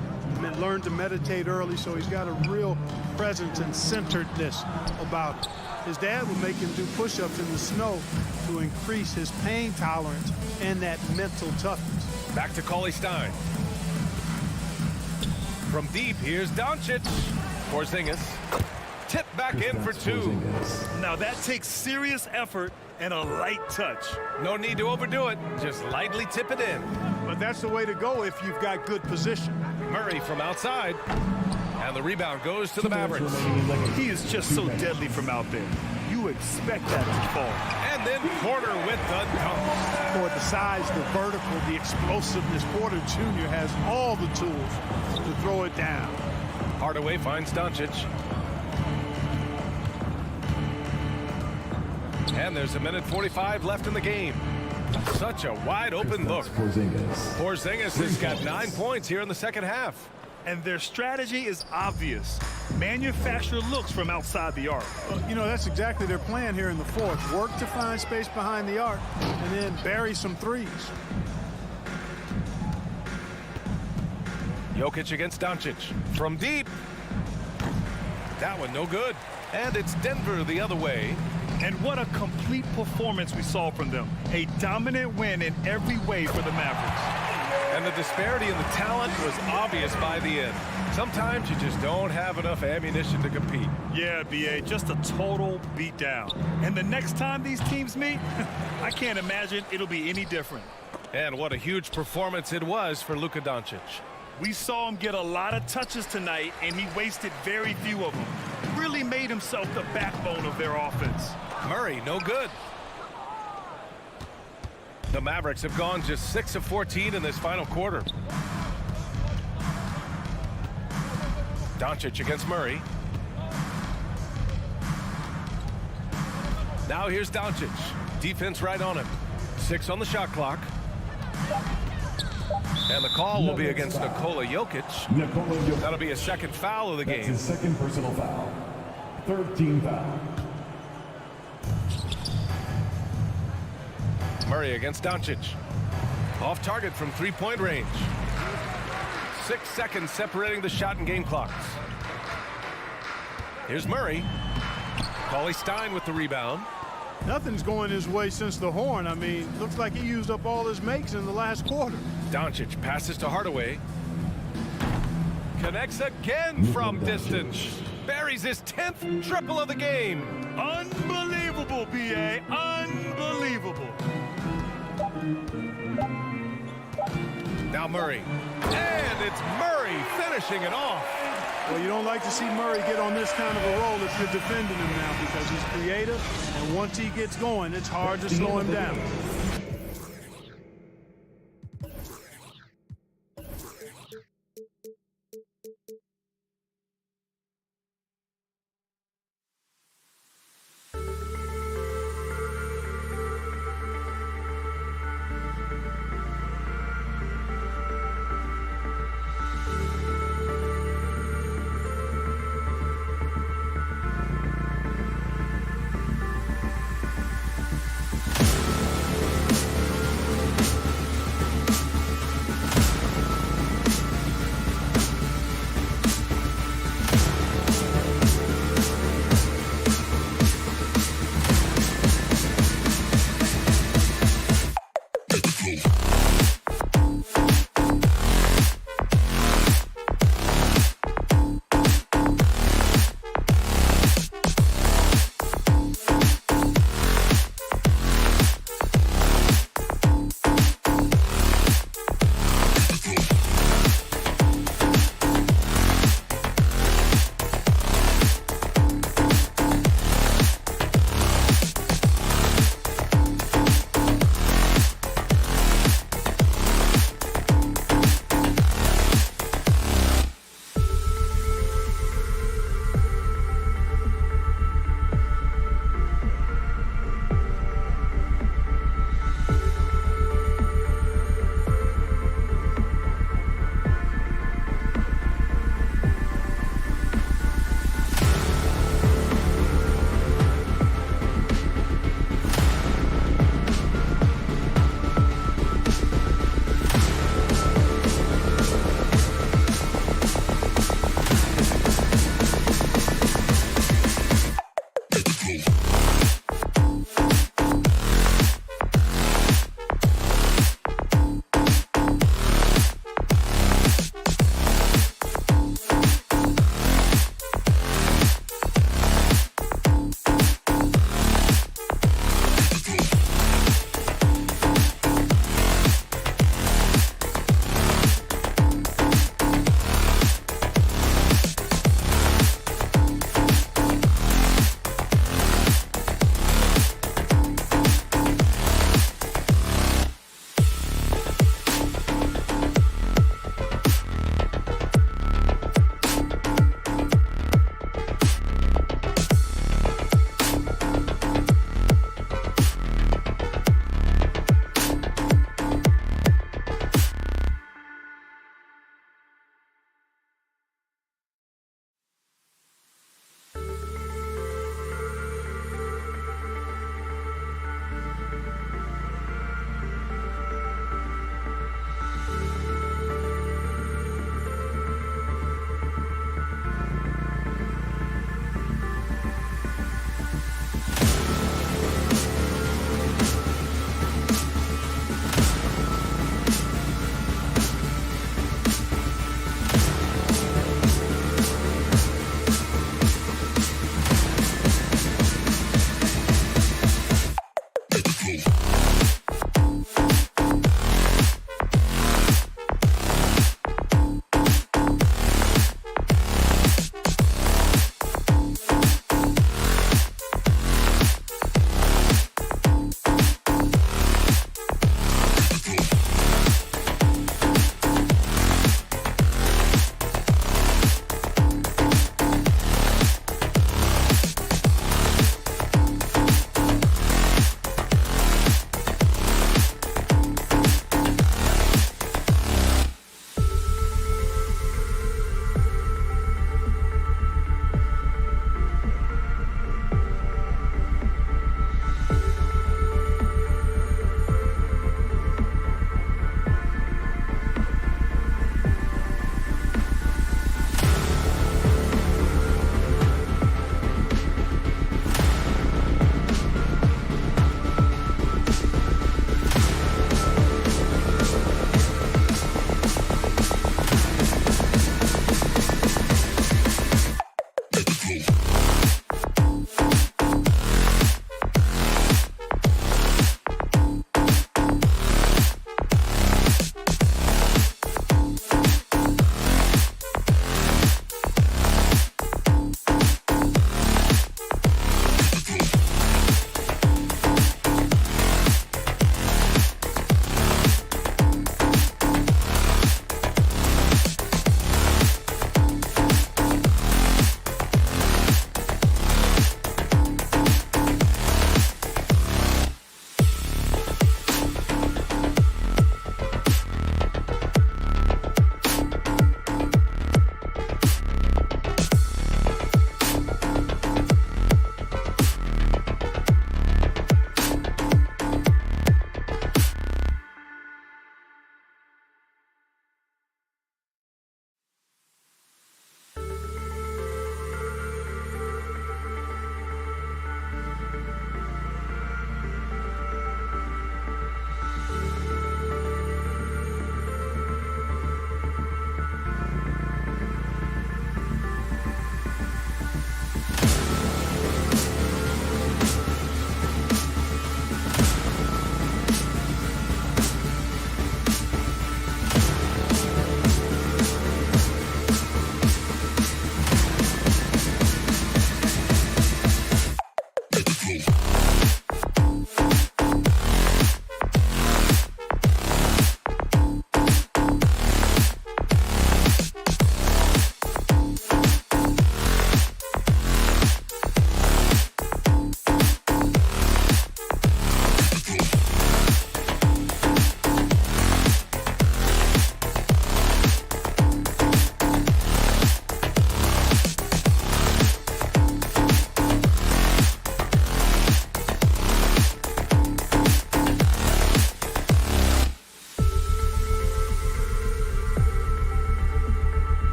Learned to meditate early, so he's got a real presence and centeredness about it. His dad would make him do push-ups in the snow to increase his pain tolerance and that mental toughness. Back to Cauley Stein. From deep, here's Doncic. Porzingis. Tip back in for 2. Now that takes serious effort and a light touch. No need to overdo it. Just lightly tip it in. But that's the way to go if you've got good position. Murray from outside. And the rebound goes to the Mavericks. He is just so deadly from out there. You expect that to fall. And then Porter with the dunk. For the size, the vertical, the explosiveness, Porter Jr. has all the tools to throw it down. Hardaway finds Doncic. And there's a minute 45 left in the game. Such a wide open look. Porzingis has got 9 points here in the second half. And their strategy is obvious. Manufacture looks from outside the arc. You know, that's exactly their plan here in the fourth. Work to find space behind the arc and then bury some threes. Jokic against Doncic. From deep. That one no good. And it's Denver the other way. And what a complete performance we saw from them. A dominant win in every way for the Mavericks. And the disparity in the talent was obvious by the end. Sometimes you just don't have enough ammunition to compete. Yeah, B.A., just a total beatdown. And the next time these teams meet, I can't imagine it'll be any different. And what a huge performance it was for Luka Doncic. We saw him get a lot of touches tonight, and he wasted very few of them. Really made himself the backbone of their offense. Murray, no good. The Mavericks have gone just 6 of 14 in this final quarter. Doncic against Murray. Now here's Doncic. Defense right on him. 6 on the shot clock. And the call will be against Nikola Jokic. That'll be a second foul of the game. That's his second personal foul. Third team foul. Murray against Doncic. Off target from three-point range. 6 seconds separating the shot and game clocks. Here's Murray. Cauley Stein with the rebound. Nothing's going his way since the horn. I mean, looks like he used up all his makes in the last quarter. Doncic passes to Hardaway. Connects again from distance. Buries his 10th triple of the game. Unbelievable, B.A. Unbelievable. Now Murray. And it's Murray finishing it off. Well, you don't like to see Murray get on this kind of a roll if you're defending him now, because he's creative, and once he gets going, it's hard to slow him down.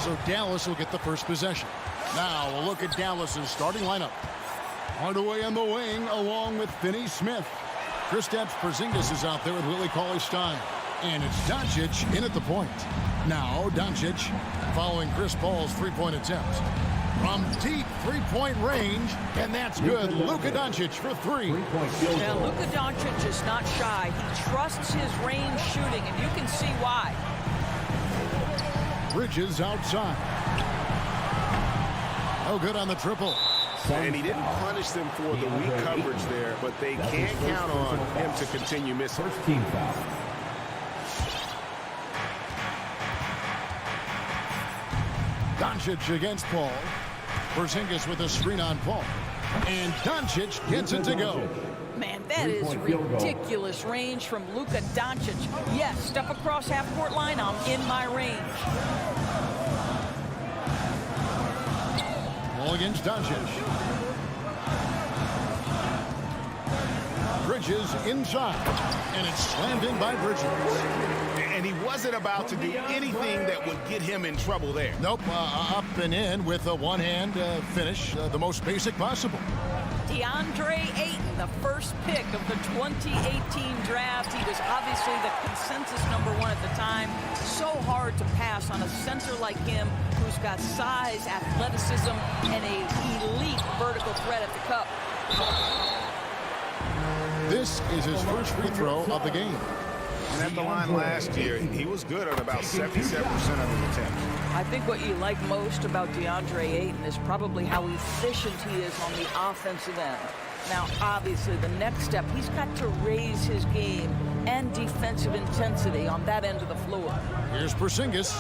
So Dallas will get the first possession. Now we'll look at Dallas's starting lineup. Hardaway in the wing along with Finney Smith. Kristaps Porzingis is out there with Willie Cauley-Stein. And it's Doncic in at the point. Now Doncic following Chris Paul's three-point attempt. From deep three-point range, and that's good. Luka Doncic for three. Now, Luka Doncic is not shy. He trusts his range shooting, and you can see why. Bridges outside. No good on the triple. And he didn't punish them for the weak coverage there, but they can't count on him to continue missing. First team foul. Doncic against Paul. Porzingis with a screen on Paul. And Doncic gets it to go. Man, that is ridiculous range from Luka Doncic. Yes, step across half-court line, I'm in my range. Ball against Doncic. Bridges inside. And it's slammed in by Bridges. And he wasn't about to do anything that would get him in trouble there. Nope, up and in with a one-hand finish, the most basic possible. Deandre Ayton, the first pick of the 2018 draft. He was obviously the consensus #1 at the time. So hard to pass on a center like him who's got size, athleticism, and an elite vertical threat at the cup. This is his first free throw of the game. And at the line last year, he was good on about 77% of his attempts. I think what you like most about Deandre Ayton is probably how efficient he is on the offensive end. Now, obviously, the next step, he's got to raise his game and defensive intensity on that end of the floor. Here's Porzingis.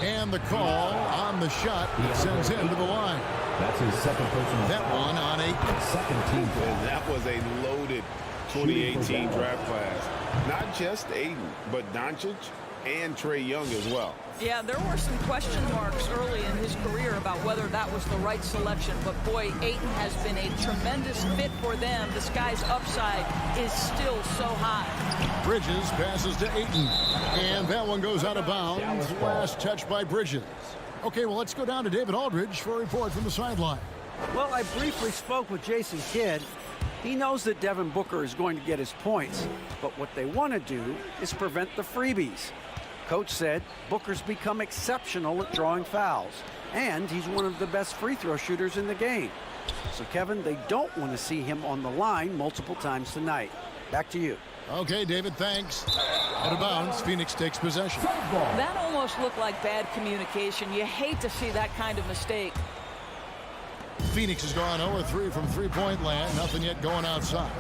And the call on the shot that sends him to the line. That's his second personal That foul. one on Ayton. Second team foul. And that was a loaded 2018 draft class. Not just Ayton, but Doncic and Trae Young as well. Yeah, there were some question marks early in his career about whether that was the right selection. But, boy, Ayton has been a tremendous fit for them. This guy's upside is still so high. Bridges passes to Ayton. And that one goes out of bounds. Last touch by Bridges. Okay, well, let's go down to David Aldridge for a report from the sideline. Well, I briefly spoke with Jason Kidd. He knows that Devin Booker is going to get his points, but what they want to do is prevent the freebies. Coach said Booker's become exceptional at drawing fouls, and he's one of the best free throw shooters in the game. So, Kevin, they don't want to see him on the line multiple times tonight. Back to you. Okay, David, thanks. Out of bounds, Phoenix takes possession. That almost looked like bad communication. You hate to see that kind of mistake. Phoenix has gone 0-3 from three-point land. Nothing yet going outside.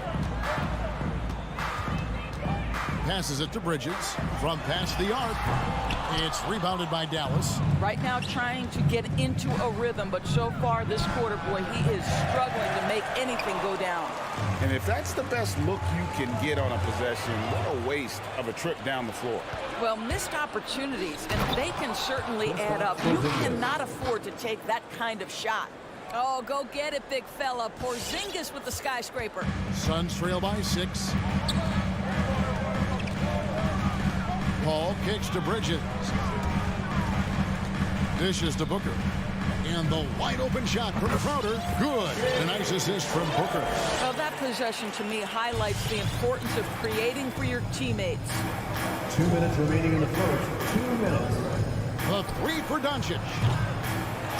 Passes it to Bridges from past the arc. It's rebounded by Dallas. Right now trying to get into a rhythm, but so far this quarter, boy, he is struggling to make anything go down. And if that's the best look you can get on a possession, what a waste of a trip down the floor. Well, missed opportunities, and they can certainly add up. You cannot afford to take that kind of shot. Oh, go get it, big fella. Porzingis with the skyscraper. Suns trail by 6. Paul kicks to Bridges. Dishes to Booker. And the wide open shot from Crowder. Good. A nice assist from Booker. Well, that possession to me highlights the importance of creating for your teammates. 2 minutes remaining in the first. 2 minutes. The three for Doncic.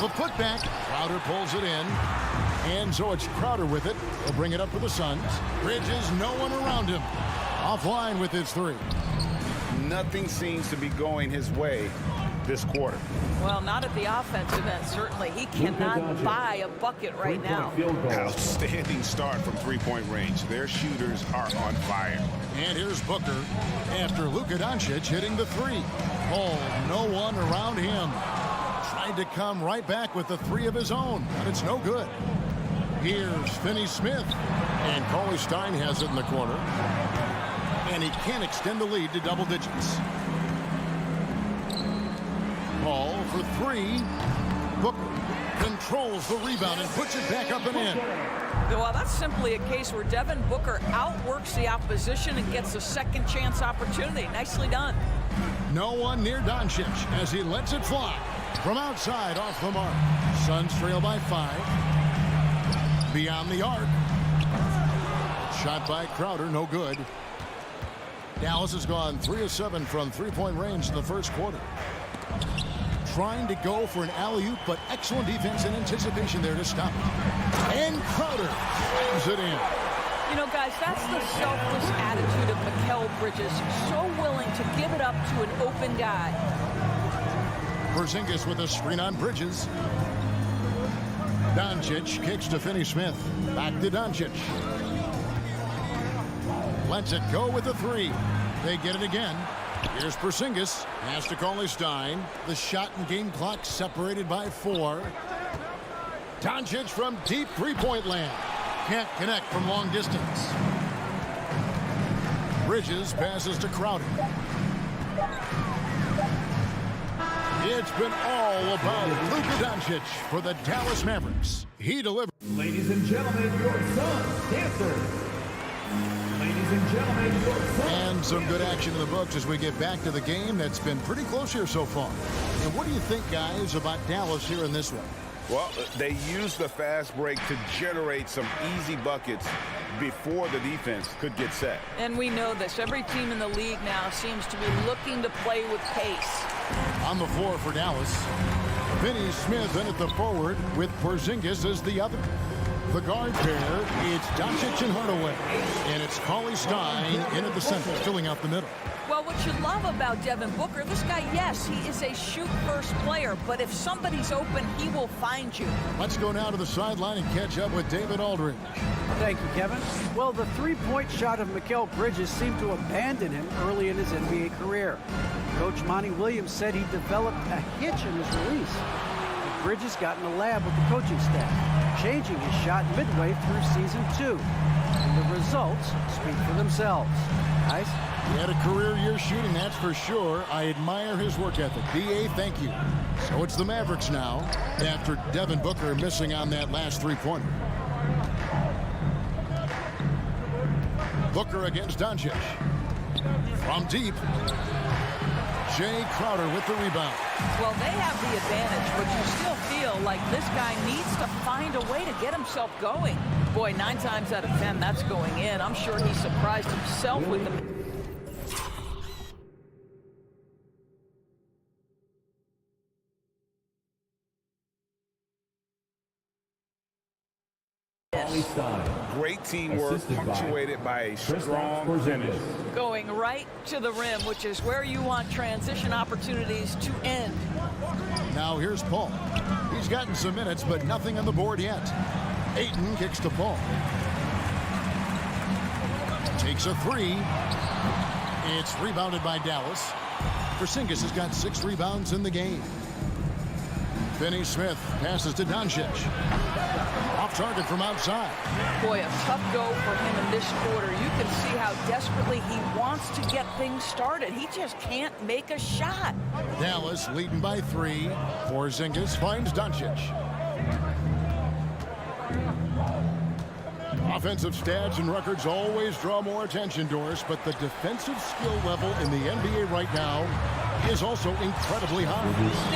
The putback. Crowder pulls it in. And so it's Crowder with it. He'll bring it up for the Suns. Bridges, no one around him. Offline with his three. Nothing seems to be going his way this quarter. Well, not at the offensive end, certainly. He cannot buy a bucket right now. Outstanding start from three-point range. Their shooters are on fire. And here's Booker after Luka Doncic hitting the three. Oh, no one around him. Tried to come right back with the three of his own, but it's no good. Here's Finney Smith. And Cauley-Stein has it in the corner. And he can't extend the lead to double digits. Paul for three. Booker controls the rebound and puts it back up and in. Well, that's simply a case where Devin Booker outworks the opposition and gets a second chance opportunity. Nicely done. No one near Doncic as he lets it fly. From outside, off the mark. Suns trail by 5. Beyond the arc. Shot by Crowder, no good. Dallas has gone 3 of 7 from three-point range in the first quarter. Trying to go for an alley-oop, but excellent defense and anticipation there to stop it. And Crowder slams it in. You know, guys, that's the selfless attitude of Mikal Bridges. So willing to give it up to an open guy. Porzingis with a screen on Bridges. Doncic kicks to Finney-Smith. Back to Doncic. Lets it go with the 3. They get it again. Here's Porzingis. Has to Cauley-Stein. The shot and game clock separated by 4. Doncic from deep three-point land. Can't connect from long distance. Bridges passes to Crowder. It's been all about Luka Doncic for the Dallas Mavericks. He delivered. Ladies and gentlemen, your Suns dancer. Ladies and gentlemen, your Suns. And some good action in the books as we get back to the game that's been pretty close here so far. And what do you think, guys, about Dallas here in this one? Well, they used the fast break to generate some easy buckets before the defense could get set. And we know this. Every team in the league now seems to be looking to play with pace. On the floor for Dallas, Finney-Smith in at the forward with Porzingis as the other. The guard pair, it's Doncic and Hardaway. And it's Cauley-Stein in at the center, filling out the middle. Well, what you love about Devin Booker, this guy, yes, he is a shoot-first player, but if somebody's open, he will find you. Let's go now to the sideline and catch up with David Aldridge. Thank you, Kevin. Well, the three-point shot of Mikal Bridges seemed to abandon him early in his NBA career. Coach Monty Williams said he developed a hitch in his release. But Bridges got in the lab with the coaching staff, changing his shot midway through season 2. And the results speak for themselves. Guys? He had a career year shooting, that's for sure. I admire his work ethic. B.A., thank you. So it's the Mavericks now, after Devin Booker missing on that last three-pointer. Booker against Doncic. From deep. Jay Crowder with the rebound. Well, they have the advantage, but you still feel like this guy needs to find a way to get himself going. Boy, 9 times out of 10, that's going in. I'm sure he surprised himself with the... Great teamwork punctuated by a strong finish. Going right to the rim, which is where you want transition opportunities to end. Now here's Paul. He's gotten some minutes, but nothing on the board yet. Ayton kicks to Paul. Takes a 3. It's rebounded by Dallas. Porzingis has got 6 rebounds in the game. Finney-Smith passes to Doncic. Off target from outside. Boy, a tough go for him in this quarter. You can see how desperately he wants to get things started. He just can't make a shot. Dallas leading by 3. Porzingis finds Doncic. Offensive stats and records always draw more attention, Doris, but the defensive skill level in the NBA right now is also incredibly high.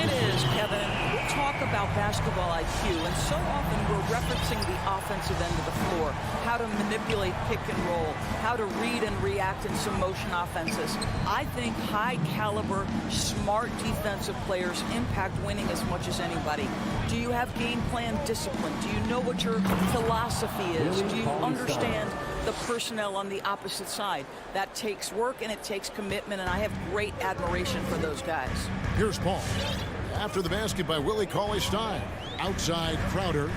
It is, Kevin. We talk about basketball IQ, and so often we're referencing the offensive end of the floor, how to manipulate pick and roll, how to read and react in some motion offenses. I think high-caliber, smart defensive players impact winning as much as anybody. Do you have game plan discipline? Do you know what your philosophy is? Do you understand the personnel on the opposite side? That takes work and it takes commitment, and I have great admiration for those guys. Here's Paul. After the basket by Willie Cauley-Stein. Outside Crowder.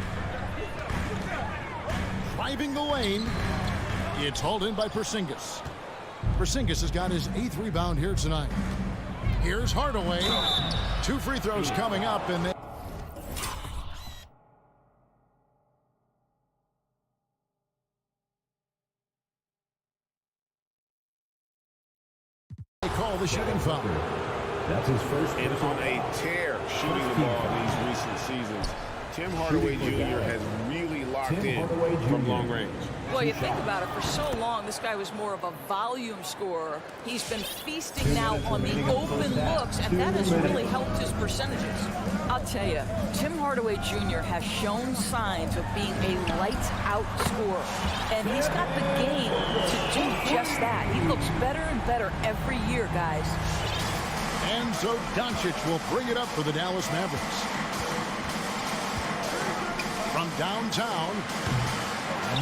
Driving the lane. It's hauled in by Porzingis. Porzingis has got his 8th rebound here tonight. Here's Hardaway. 2 free throws coming up, and they call the shooting foul. That's his first. And on a tear shooting the ball these recent seasons. Tim Hardaway Jr. has really locked in from long range. Well, you think about it, for so long, this guy was more of a volume scorer. He's been feasting now on the open looks, and that has really helped his percentages. I'll tell you, Tim Hardaway Jr. has shown signs of being a lights-out scorer, and he's got the game to do just that. He looks better and better every year, guys. And so Doncic will bring it up for the Dallas Mavericks. From downtown,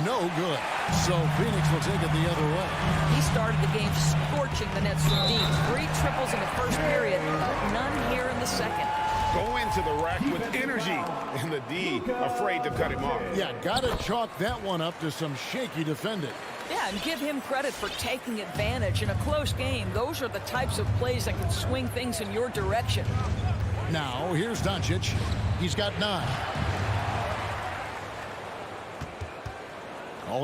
no good. So Phoenix will take it the other way. He started the game scorching the Nets from deep. 3 triples in the first period, but none here in the second. Go into the rack with energy, and the D afraid to cut him off. Yeah, gotta chalk that one up to some shaky defending. Yeah, and give him credit for taking advantage. In a close game, those are the types of plays that can swing things in your direction. Now, here's Doncic. He's got 9.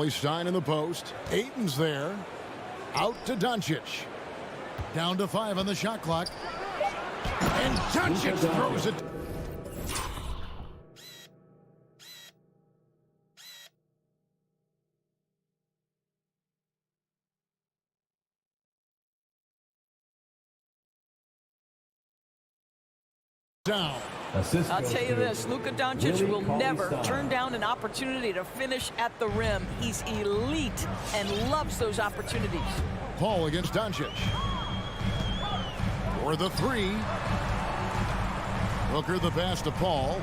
Stein in the post. Ayton's there. Out to Doncic. Down to 5 on the shot clock. And Doncic throws it. Down. I'll tell you this, Luka Doncic will never turn down an opportunity to finish at the rim. He's elite and loves those opportunities. Paul against Doncic. For the 3. Booker the pass to Paul.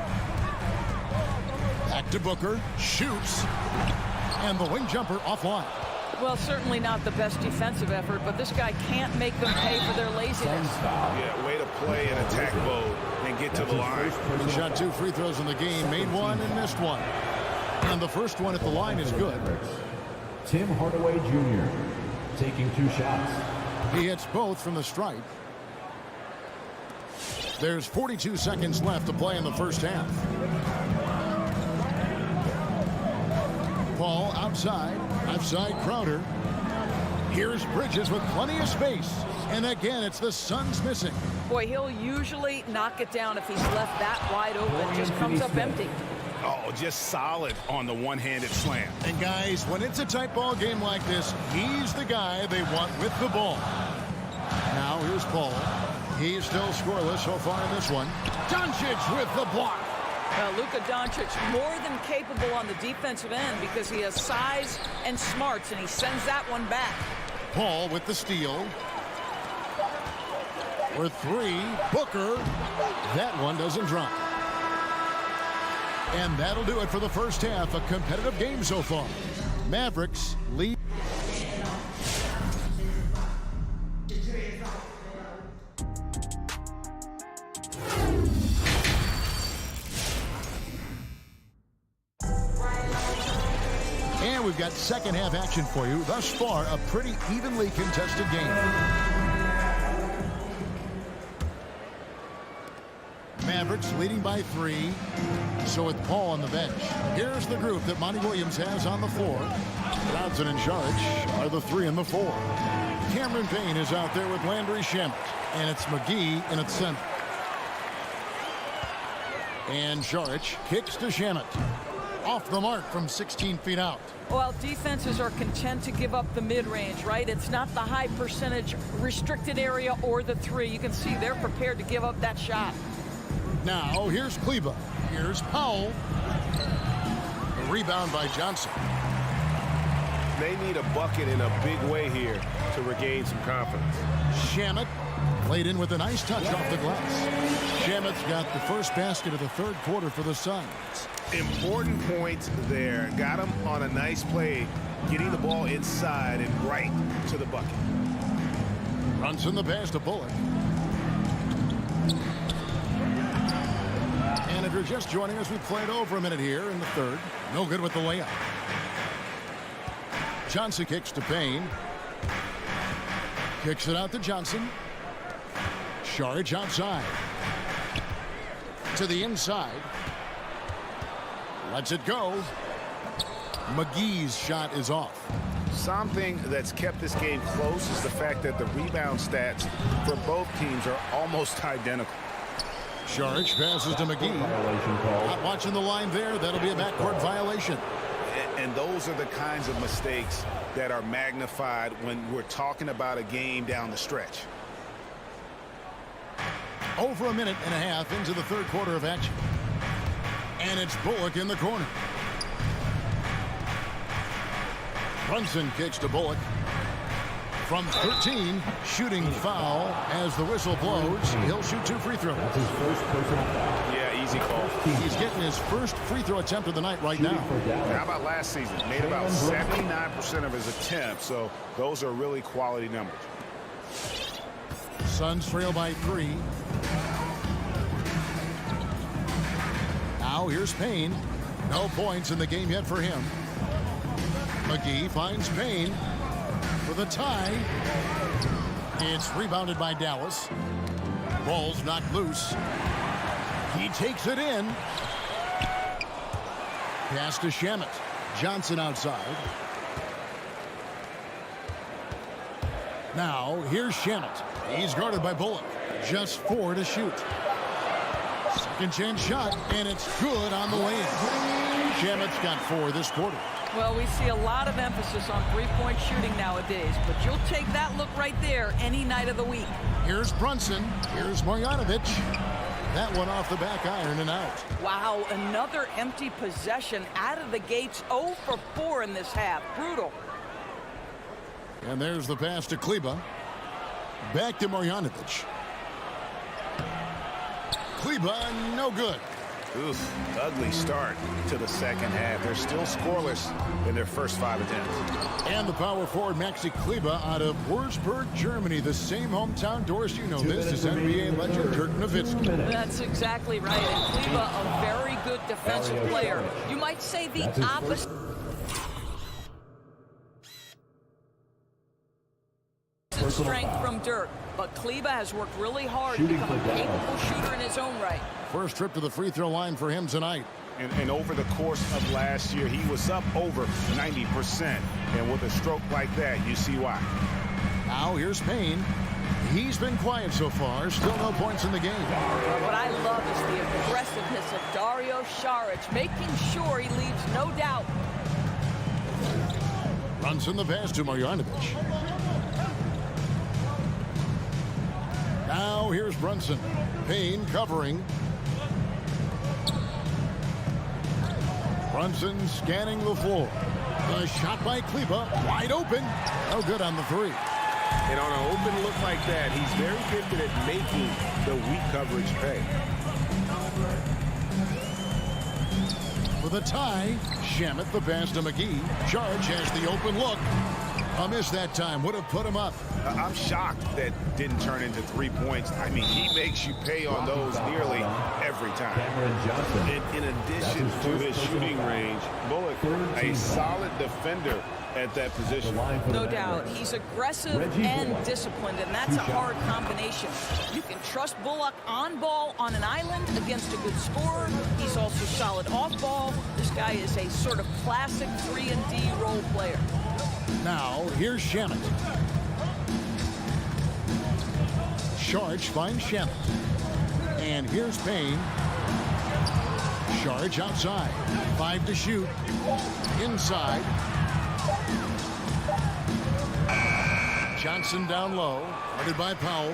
Back to Booker. Shoots. And the wing jumper offline. Well, certainly not the best defensive effort, but this guy can't make them pay for their laziness. Yeah, way to play in attack mode and get to the line. He shot 2 free throws in the game, made 1 and missed 1. And the first one at the line is good. Tim Hardaway Jr. taking 2 shots. He hits both from the stripe. There's 42 seconds left to play in the first half. Paul outside. Outside Crowder. Here's Bridges with plenty of space. And again, it's the Suns missing. Boy, he'll usually knock it down if he's left that wide open. Just comes up empty. Oh, just solid on the one-handed slam. And guys, when it's a tight ball game like this, he's the guy they want with the ball. Now here's Paul. He's still scoreless so far in this one. Doncic with the block. Luka Doncic more than capable on the defensive end because he has size and smarts, and he sends that one back. Paul with the steal. For 3, Booker. That one doesn't drop. And that'll do it for the first half. A competitive game so far. Mavericks lead. And we've got second half action for you. Thus far, a pretty evenly contested game. Mavericks leading by 3. So with Paul on the bench, here's the group that Monty Williams has on the floor. Brunson and Saric are the 3 and the 4. Cameron Payne is out there with Landry Shamet. And it's McGee in its center. And Saric kicks to Shamet. Off the mark from 16 feet out. Well, defenses are content to give up the mid-range, right? It's not the high percentage restricted area or the 3. You can see they're prepared to give up that shot. Now, here's Kleba. Here's Powell. A rebound by Johnson. They need a bucket in a big way here to regain some confidence. Shamet played in with a nice touch off the glass. Shamet's got the first basket of the third quarter for the Suns. Important points there. Got him on a nice play, getting the ball inside and right to the bucket. Brunson the pass to Bullock. And if you're just joining us, we've played over a minute here in the third. No good with the layup. Johnson kicks to Payne. Kicks it out to Johnson. Saric outside. To the inside. Lets it go. McGee's shot is off. Something that's kept this game close is the fact that the rebound stats for both teams are almost identical. Sharge passes to McGee. Not watching the line there. That'll be a backcourt violation. And those are the kinds of mistakes that are magnified when we're talking about a game down the stretch. Over a minute and a half into the third quarter of action. And it's Bullock in the corner. Brunson kicks to Bullock. From 13, shooting foul as the whistle blows. He'll shoot 2 free throws. That's his first personal foul. Yeah, easy call. He's getting his first free throw attempt of the night right now. How about last season? Made about 79% of his attempts, so those are really quality numbers. Suns trail by 3. Now here's Payne. No points in the game yet for him. McGee finds Payne for the tie. It's rebounded by Dallas. Ball's knocked loose. He takes it in. Pass to Shamet. Johnson outside. Now here's Shamet. He's guarded by Bullock. Just 4 to shoot. Second chance shot, and it's good on the way in. Shamet's got 4 this quarter. Well, we see a lot of emphasis on three-point shooting nowadays, but you'll take that look right there any night of the week. Here's Brunson. Here's Marjanovic. That one off the back iron and out. Wow, another empty possession out of the gates. 0 for 4 in this half. Brutal. And there's the pass to Kleba. Back to Marjanovic. Kleba, no good. Oof, ugly start to the second half. They're still scoreless in their first 5 attempts. And the power forward Maxi Kleba out of Würzburg, Germany, the same hometown. Doris, you know this is NBA legend Dirk Nowitzki. That's exactly right. And Kleba, a very good defensive player. You might say the opposite. Strength from Dirk, but Kleba has worked really hard to become a capable shooter in his own right. First trip to the free throw line for him tonight. And over the course of last year, he was up over 90%. And with a stroke like that, you see why. Now here's Payne. He's been quiet so far. Still no points in the game. What I love is the aggressiveness of Dario Saric, making sure he leaves no doubt. Runs in the pass to Marjanovic. Now here's Brunson. Payne covering. Brunson scanning the floor. A shot by Kleba. Wide open. No good on the 3. And on an open look like that, he's very gifted at making the weak coverage pay. For the tie, Shamet the pass to McGee. Charge has the open look. A miss that time. Would have put him up. I'm shocked that didn't turn into 3 points. I mean, he makes you pay on those nearly every time. In addition to his shooting range, Bullock, a solid defender at that position. No doubt. He's aggressive and disciplined, and that's a hard combination. You can trust Bullock on ball on an island against a good scorer. He's also solid off ball. This guy is a sort of classic 3-and-D role player. Now, here's Shamet. Sharge finds Shamet. And here's Payne. Sharge outside. 5 to shoot. Inside. Johnson down low. Guarded by Powell.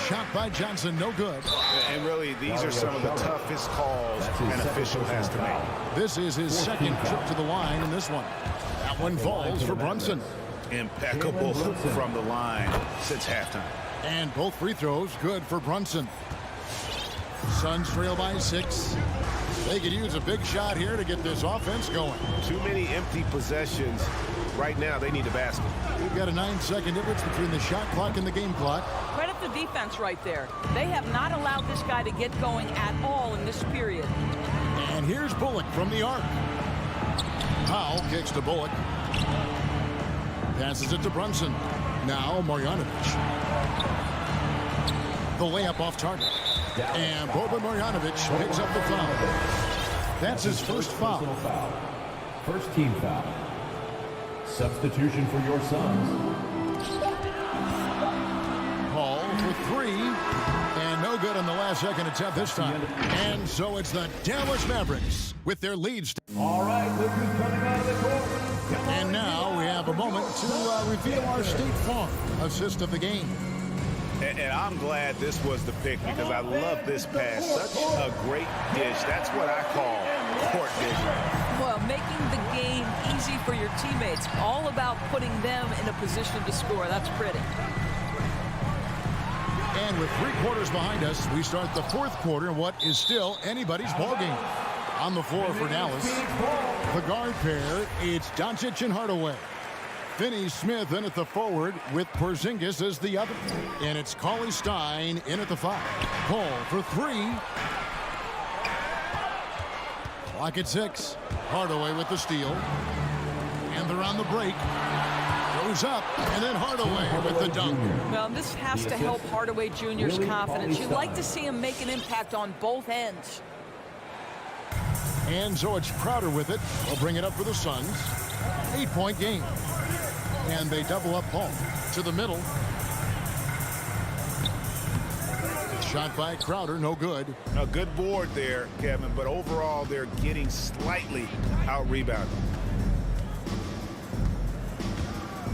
Shot by Johnson, no good. And really, these are some of the toughest calls an official has to make. This is his second trip to the line in this one. That one falls for Brunson. Impeccable from the line since halftime. And both free throws good for Brunson. Suns trail by 6. They could use a big shot here to get this offense going. Too many empty possessions. Right now, they need a basket. We've got a 9-second difference between the shot clock and the game clock. Credit the defense right there. They have not allowed this guy to get going at all in this period. And here's Bullock from the arc. Powell kicks to Bullock. Passes it to Brunson. Now Marjanovic. The layup off target. And Boban Marjanovic picks up the foul. That's his first foul. First team foul. Substitution for your Suns. Paul for 3. And no good on the last second attempt this time. And so it's the Dallas Mavericks with their leads. All right, look who's coming out of the court. And now we have a moment to reveal our State Farm assist of the game. And I'm glad this was the pick because I love this pass. Such a great dish. That's what I call court vision. Well, making the game easy for your teammates. All about putting them in a position to score. That's pretty. And with 3 quarters behind us, we start the 4th quarter in what is still anybody's ballgame. On the floor for Dallas, the guard pair, it's Doncic and Hardaway. Finney-Smith in at the forward with Porzingis as the other. And it's Cauley Stein in at the 5. Paul for 3. Clock at 6. Hardaway with the steal. And they're on the break. Goes up, and then Hardaway with the dunk. Well, this has to help Hardaway Jr.'s confidence. You'd like to see him make an impact on both ends. And so it's Crowder with it. They'll bring it up for the Suns. 8-point game. And they double up Paul to the middle. Shot by Crowder, no good. A good board there, Kevin, but overall they're getting slightly out-rebounded.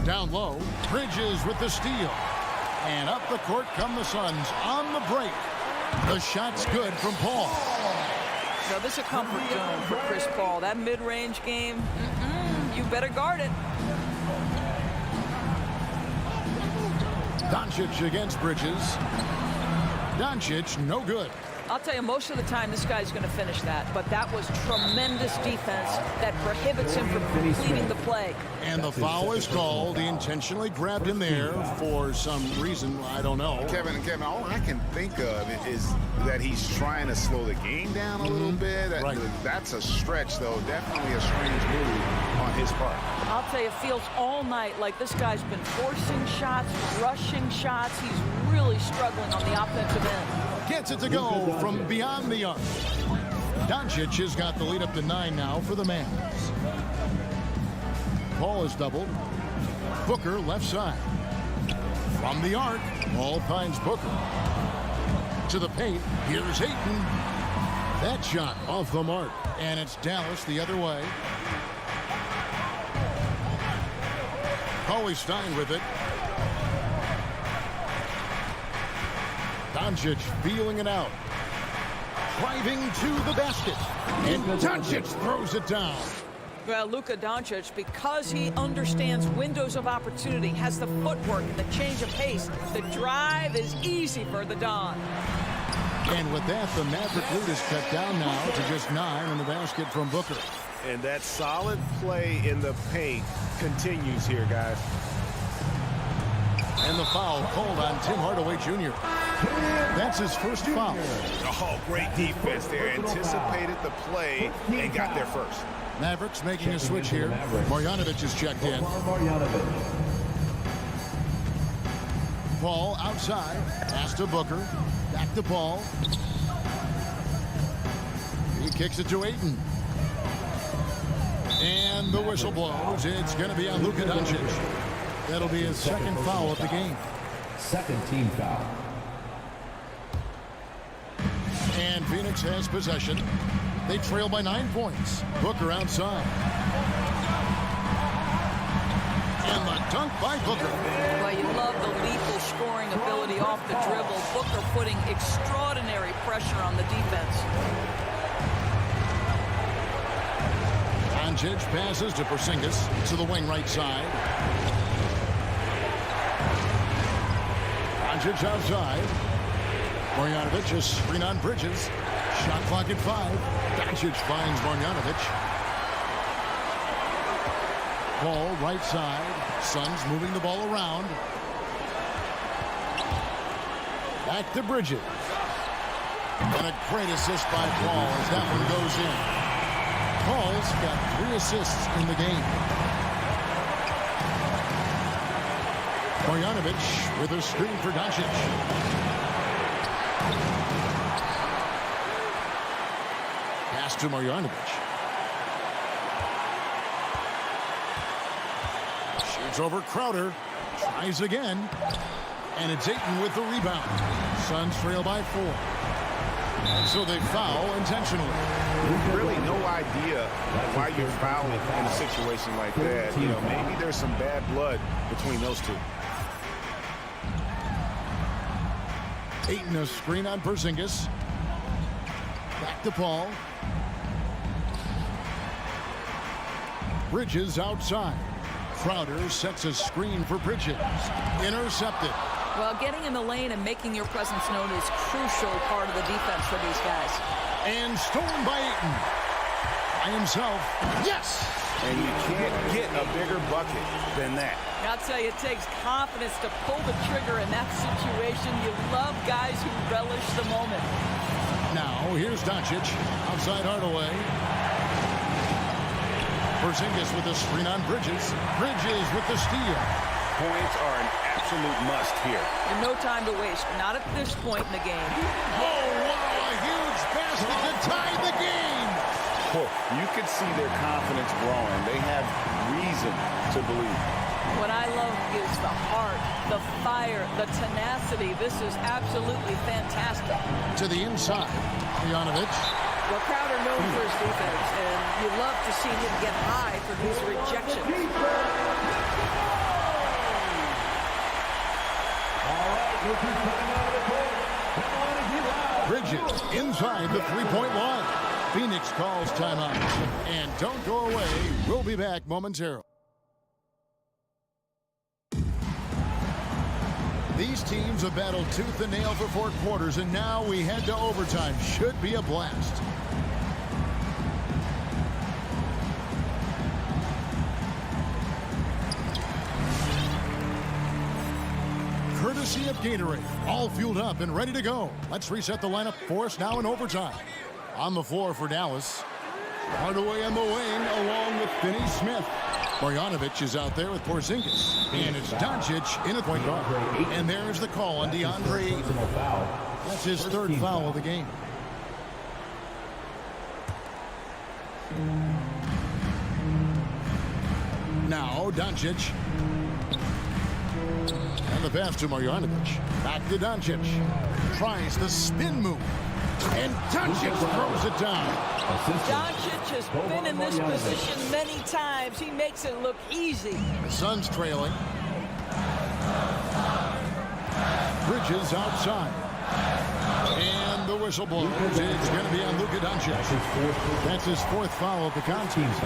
Down low, Bridges with the steal. And up the court come the Suns on the break. The shot's good from Paul. Now, this is a comfort zone for Chris Paul. That mid-range game, you better guard it. Doncic against Bridges. Doncic, no good. I'll tell you, most of the time, this guy's going to finish that. But that was tremendous defense that prohibits him from completing the play. And the foul is called. He intentionally grabbed him there for some reason. I don't know. Kevin, all I can think of is that he's trying to slow the game down a little bit. That's a stretch, though. Definitely a strange move on his part. I'll tell you, it feels all night like this guy's been forcing shots, rushing shots. He's really struggling on the offensive end. Gets it to go from beyond the arc. Doncic has got the lead up to 9 now for the Mavs. Paul is doubled. Booker left side. From the arc, Paul finds Booker. To the paint, here's Ayton. That shot off the mark. And it's Dallas the other way. Cauley Stein with it. Doncic feeling it out. Driving to the basket. And Doncic throws it down. Well, Luka Doncic, because he understands windows of opportunity, has the footwork and the change of pace, the drive is easy for the Don. And with that, the Maverick lead is cut down now to just 9 in the basket from Booker. And that solid play in the paint continues here, guys. And the foul called on Tim Hardaway Jr. That's his first foul. Oh, great defense there. Anticipated the play and got there first. Mavericks making a switch here. Marjanovic is checked in. Paul outside. Pass to Booker. Back to Paul. He kicks it to Ayton. And the whistle blows. It's going to be on Luka Doncic. That'll be his second foul of the game. Second team foul. And Phoenix has possession. They trail by 9 points. Booker outside. And the dunk by Booker. Well, you love the lethal scoring ability off the dribble. Booker putting extraordinary pressure on the defense. Doncic passes to Porzingis to the wing right side. Doncic outside. Marjanovic is screen on Bridges. Shot clock at 5. Doncic finds Marjanovic. Paul right side. Suns moving the ball around. Back to Bridges. And a great assist by Paul as that one goes in. Paul's got 3 assists in the game. Marjanovic with a screen for Doncic. Pass to Marjanovic. Shoots over Crowder. Tries again. And it's Ayton with the rebound. Suns trail by 4. So they foul intentionally. Really no idea why you're fouling in a situation like that. You know, maybe there's some bad blood between those two. Ayton a screen on Porzingis. Back to Paul. Bridges outside. Crowder sets a screen for Bridges. Intercepted. Well, getting in the lane and making your presence known is crucial part of the defense for these guys. And stolen by Ayton. By himself. Yes! And you can't get a bigger bucket than that. I'll tell you, it takes confidence to pull the trigger in that situation. You love guys who relish the moment. Now, here's Doncic. Outside Hardaway. Porzingis with a screen on Bridges. Bridges with the steal. Points are an absolute must here. And no time to waste. Not at this point in the game. Oh, wow, a huge basket to tie the game. Oh, you could see their confidence growing. They have reason to believe. What I love is the heart, the fire, the tenacity. This is absolutely fantastic. To the inside, Bogdanovic. Well, Crowder known for his defense, and you love to see him get high for these rejections. Bridges inside the three-point line. Phoenix calls timeout. And don't go away. We'll be back momentarily. These teams have battled tooth and nail for 4 quarters, and now we head to overtime. Should be a blast. Courtesy of Gatorade. All fueled up and ready to go. Let's reset the lineup for us now in overtime. On the floor for Dallas. Hardaway on the wing along with Finney-Smith. Bogdanovic is out there with Porzingis. And it's Doncic in a point guard. And there's the call on Deandre Ayton. That's his 3rd foul of the game. Now Doncic. And the pass to Bogdanovic. Back to Doncic. Tries the spin move. And Doncic throws it down. Doncic has been in this position many times. He makes it look easy. The Suns trailing. Bridges outside. And the whistle blows. It's going to be on Luka Doncic. That's his 4th foul of the contest.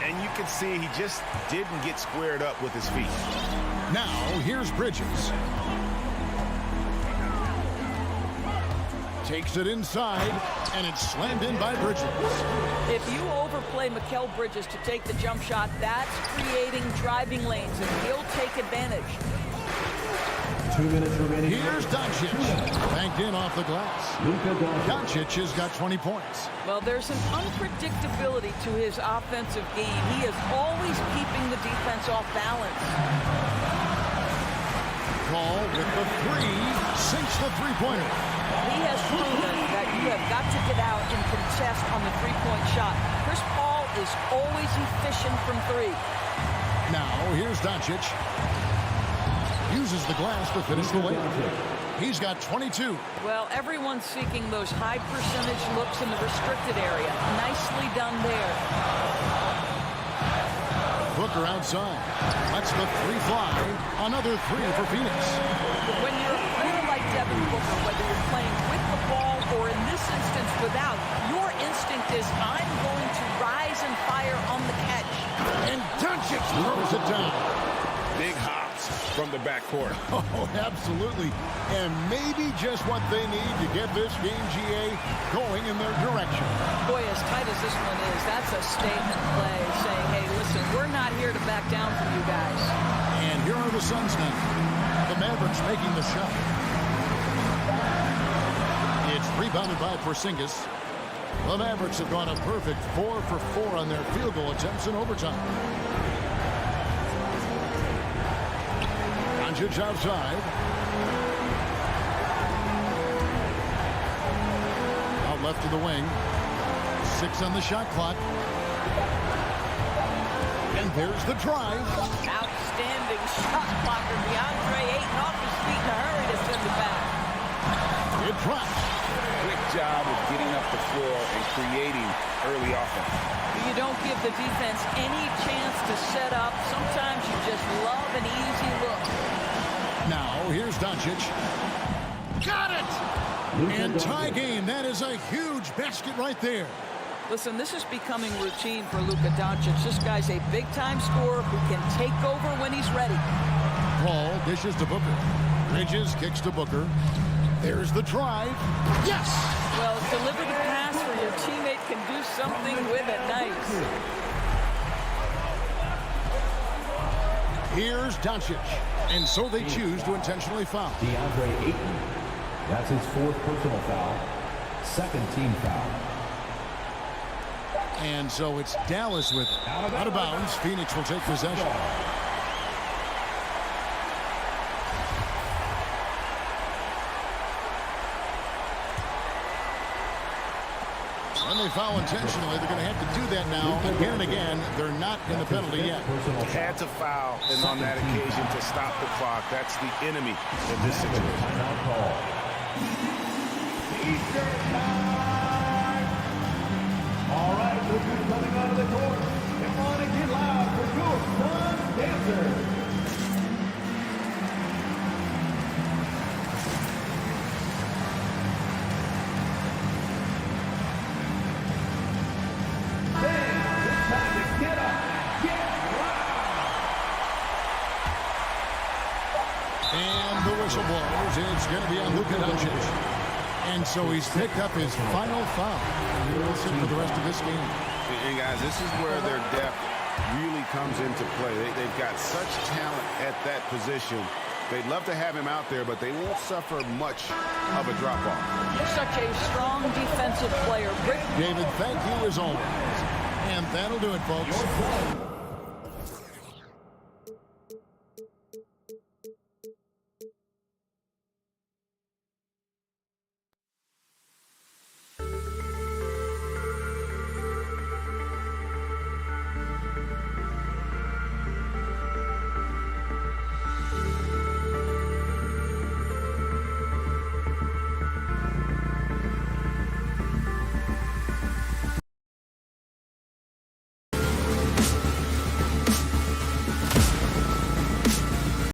And you can see he just didn't get squared up with his feet. Now, here's Bridges. Takes it inside, and it's slammed in by Bridges. If you overplay Mikal Bridges to take the jump shot, that's creating driving lanes, and he'll take advantage. 2 minutes remaining. Here's Doncic. Banked in off the glass. Doncic has got 20 points. Well, there's an unpredictability to his offensive game. He is always keeping the defense off balance. Call with the 3. Sinks the three-pointer. He has proven that you have got to get out and contest on the three-point shot. Chris Paul is always efficient from 3. Now, here's Doncic. Uses the glass to finish the layup. He's got 22. Well, everyone's seeking those high percentage looks in the restricted area. Nicely done there. Booker outside. Lets the 3 fly. Another 3 for Phoenix. When you're a player like Devin Booker, whether you're playing with the ball or in this instance without, your instinct is I'm going to rise and fire on the catch. And Doncic throws it down. Big hops from the backcourt. Oh, absolutely. And maybe just what they need to get this game, GA, going in their direction. Boy, as tight as this one is, that's a statement play saying, hey, listen, we're not here to back down from you guys. And here are the Suns now. The Mavericks making the shot. It's rebounded by Porzingis. The Mavericks have gone a perfect 4 for 4 on their field goal attempts in overtime. Doncic outside. Out left to the wing. 6 on the shot clock. And there's the drive. Outstanding shot blocker. Deandre Ayton off his feet in a hurry to send it back. It drops. quick job of getting up the floor and creating early offense. You don't give the defense any chance to set up. Sometimes you just love an easy look. Now, here's Doncic. Got it! And tie game. That is a huge basket right there. Listen, this is becoming routine for Luka Doncic. This guy's a big-time scorer who can take over when he's ready. Paul dishes to Booker. Bridges kicks to Booker. There's the drive. Yes! Well, deliver the pass where your teammate can do something with it. Nice. Here's Doncic. And so they choose to intentionally foul. Deandre Ayton. That's his 4th personal foul. 2nd team foul. And so it's Dallas with out of bounds. Phoenix will take possession. When they foul intentionally, they're going to have to do that now. Again and again, they're not in the penalty yet. Had to foul, and on that occasion to stop the clock. That's the enemy in this situation. All right, look who's coming out of the court. Come on and get loud for your fun dancer. And the whistle blows. It's going to be on Luka Doncic. And so he's picked up his final foul. He'll sit for the rest of this game. And guys, this is where their depth really comes into play. They've got such talent at that position. They'd love to have him out there, but they won't suffer much of a drop-off. You're such a strong defensive player. David, thank you as always. And that'll do it, folks.